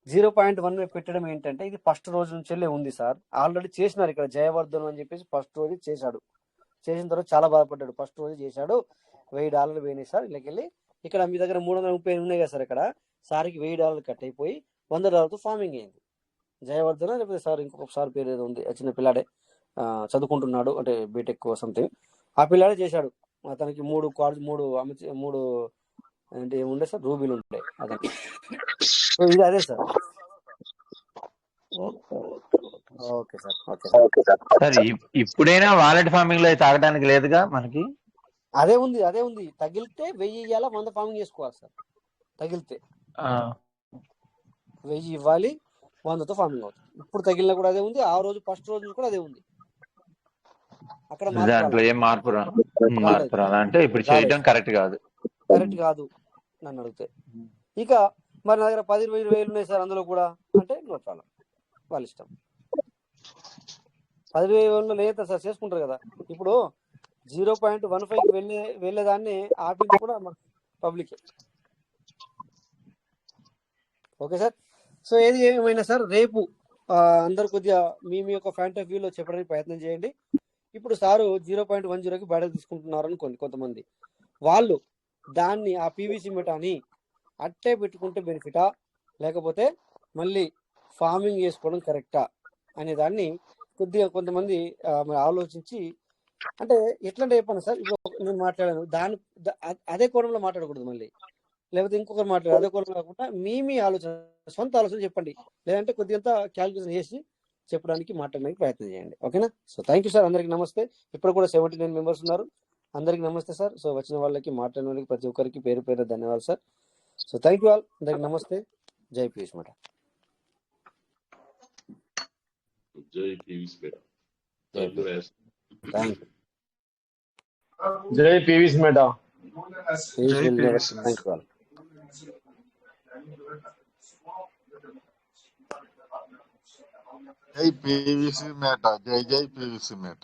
0.1 పెట్టడం ఏంటంటే ఇది ఫస్ట్ రోజు నుంచి ఉంది సార్. ఆల్రెడీ చేసినారు ఇక్కడ జయవర్ధన్ అని చెప్పేసి ఫస్ట్ రోజు చేశాడు. చేసిన తర్వాత చాలా బాధపడ్డాడు. ఫస్ట్ రోజు చేశాడు, $1,000 పోయినాయి సార్. ఇళ్ళకెళ్ళి ఇక్కడ మీ దగ్గర 330 ఉన్నాయి కదా సార్, ఇక్కడ సార్కి $1,000 కట్ అయిపోయి $100తో ఫార్మింగ్ అయింది. జయవర్ధన్ లేకపోతే సార్ ఇంకొక సార్ పేరు ఏదో ఉంది, చిన్న పిల్లాడే చదువుకుంటున్నాడు, అంటే బీటెక్ సంథింగ్. ఆ పిల్లాడే చేశాడు. అతనికి 3 అంటే ఏముండే సార్, రూబీలు ఉండే అతనికి. సో ఇది అదే సార్. Okay sir. సార్ ఇప్పుడైనా వాలెట్ ఫార్మింగ్ లో తాగడానికి లేదుగా మనకి. అదే ఉంది. తగిలితే 1000 ఇవ్వాలా, 100 ఫార్మింగ్ చేసుకోవాలి సార్. తగిలితే 1000 ఇవ్వాలి, 100తో ఫార్మింగ్ అవుతుంది. ఇప్పుడు తగిలినా కూడా అదే ఉంది, ఆ రోజు ఫస్ట్ రోజు కూడా అదే ఉంది. అక్కడ దాంట్లో ఏం మార్పు అంటే ఇప్పుడు చేయడం కరెక్ట్ కాదు నన్ను అడిగితే. ఇక మరి నా దగ్గర 10,000-20,000 ఉన్నాయి సార్ అందులో కూడా అంటే నో ప్రాబ్లం, వాళ్ళ ఇష్టం. 10,000 లేదా సార్ చేసుకుంటారు కదా. ఇప్పుడు 0.15కి వెళ్ళేదాన్ని ఆపింది కూడా పబ్లిక్. Okay sir. సో ఏది ఏమైనా సార్, రేపు అందరు కొద్దిగా మీ యొక్క పాయింట్ ఆఫ్ వ్యూలో చెప్పడానికి ప్రయత్నం చేయండి. ఇప్పుడు సారు 0.10కి బయట తీసుకుంటున్నారు అనుకోండి కొంతమంది, వాళ్ళు దాన్ని ఆ పీవీసీ మెటాని అట్టే పెట్టుకుంటే బెనిఫిటా, లేకపోతే మళ్ళీ ఫార్మింగ్ చేసుకోవడం కరెక్టా అనే దాన్ని కొద్దిగా కొంతమంది ఆలోచించి, అంటే ఎట్లంటే చెప్పండి సార్, ఇప్పుడు నేను మాట్లాడాను అదే కోణంలో మాట్లాడకూడదు, మళ్ళీ లేకపోతే ఇంకొకరు మాట్లాడారు అదే కోణంలో కాకుండా మీ ఆలోచన, సొంత ఆలోచన చెప్పండి. లేదంటే కొద్దిగా క్యాల్కులేషన్ చేసి చెప్పడానికి మాట్లాడడానికి ప్రయత్నం చేయండి. ఓకేనా? సో థ్యాంక్ యూ సార్, అందరికి నమస్తే. ఇప్పుడు కూడా 79 మెంబర్స్ ఉన్నారు, అందరికి నమస్తే సార్. సో వచ్చిన వాళ్ళకి, మాట్లాడిన వాళ్ళకి ప్రతి ఒక్కరికి పేరు పేరు ధన్యవాదాలు sir. So thank you all, అందరికి నమస్తే. జై పీయూష్ మేడం. జై పీవీస్ మేడం. Thank you. జై PVS madam. Thank you all. జై పీవీసీ మేట. జై పీవీసీ మేట.